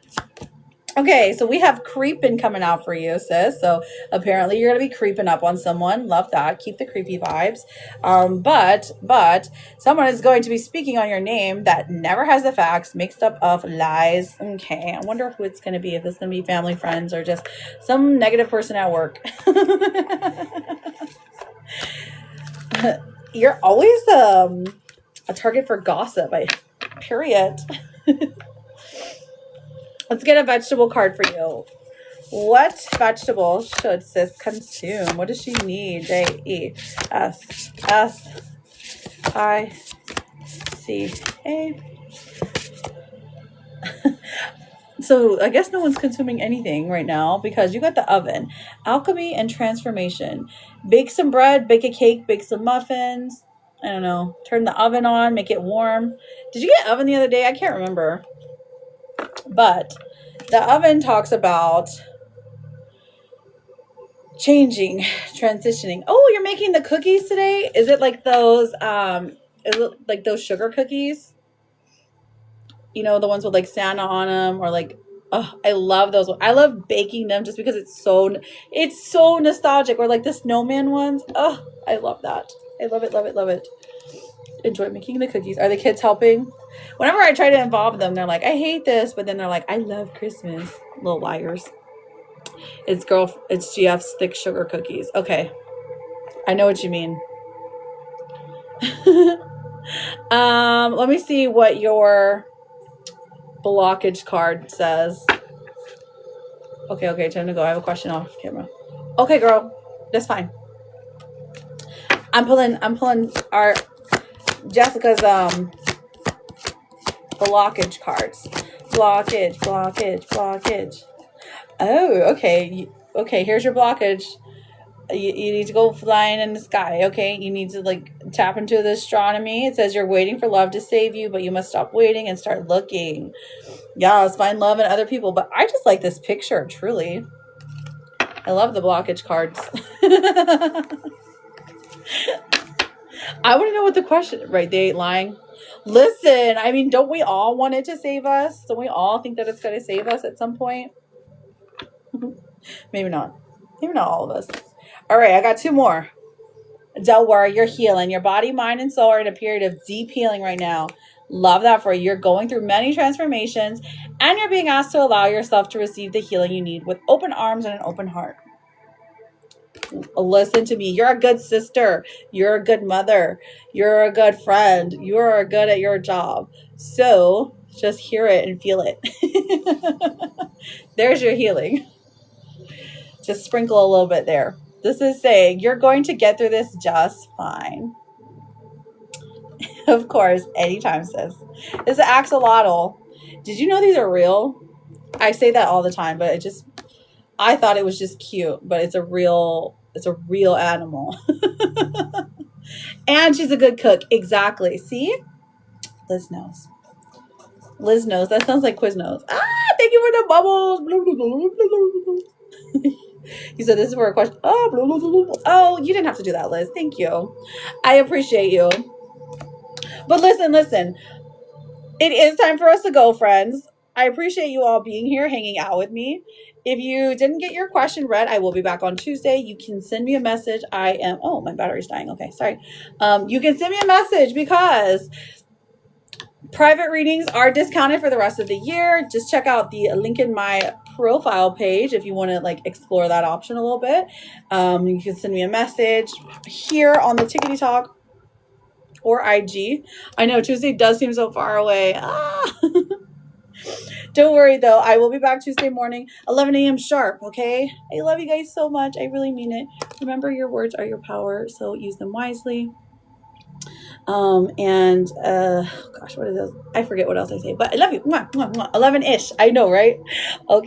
Okay, so we have creeping coming out for you, sis. So apparently you're going to be creeping up on someone. Love that. Keep the creepy vibes. But someone is going to be speaking on your name that never has the facts, mixed up of lies. Okay, I wonder who it's going to be. If it's going to be family, friends, or just some negative person at work. You're always a target for gossip. Period. Let's get a vegetable card for you. What vegetable should sis consume? What does she need? Jessica. So I guess no one's consuming anything right now because you got the oven. Alchemy and transformation. Bake some bread, bake a cake, bake some muffins. I don't know. Turn the oven on, make it warm. Did you get oven the other day? I can't remember. But the oven talks about changing, transitioning. Oh, you're making the cookies today? Is it like those sugar cookies? You know, the ones with Santa on them or Oh, I love those. I love baking them just because it's so nostalgic. Or like the snowman ones. Oh, I love that. I love it, love it, love it. Enjoy making the cookies. Are the kids helping? Whenever I try to involve them, they're like, I hate this, but then they're like, I love Christmas. Little liars. It's GF's thick sugar cookies. Okay. I know what you mean. Let me see what your blockage card says. Okay, time to go. I have a question off camera. Okay, girl. That's fine. I'm pulling our Jessica's blockage cards. Blockage. Oh, okay. Okay, here's your blockage. You need to go flying in the sky, okay? You need to like tap into the astronomy. It says you're waiting for love to save you, but you must stop waiting and start looking. Yes, find love in other people. But I just like this picture, truly. I love the blockage cards. I want to know what the question, right? They ain't lying. Listen, I mean, don't we all want it to save us? Don't we all think that it's going to save us at some point? Maybe not. Maybe not all of us. All right, I got two more. Don't worry, you're healing. Your body, mind, and soul are in a period of deep healing right now. Love that for you. You're going through many transformations, and you're being asked to allow yourself to receive the healing you need with open arms and an open heart. Listen to me. You're a good sister. You're a good mother. You're a good friend. You're good at your job. So just hear it and feel it. There's your healing. Just sprinkle a little bit there. This is saying you're going to get through this just fine. Of course, anytime, sis. This is an axolotl. Did you know these are real? I say that all the time, but I thought it was just cute, but it's a real animal. And she's a good cook. Exactly. See? Liz knows. That sounds like Quiznos. Thank you for the bubbles. You said this is for a question. Oh, you didn't have to do that, Liz. Thank you. I appreciate you. But listen. It is time for us to go, friends. I appreciate you all being here, hanging out with me. If you didn't get your question read, I will be back on Tuesday. You can send me a message. My battery's dying. Okay, sorry. You can send me a message because private readings are discounted for the rest of the year. Just check out the link in my profile page if you want to like explore that option a little bit. You can send me a message here on the Tickety Talk or IG. I know Tuesday does seem so far away. Don't worry though, I will be back Tuesday morning, 11 a.m. sharp, okay? I love you guys so much. I really mean it. Remember, your words are your power, so use them wisely. Gosh, what is this? I forget what else I say, but I love you. 11-ish. I know, right? Okay.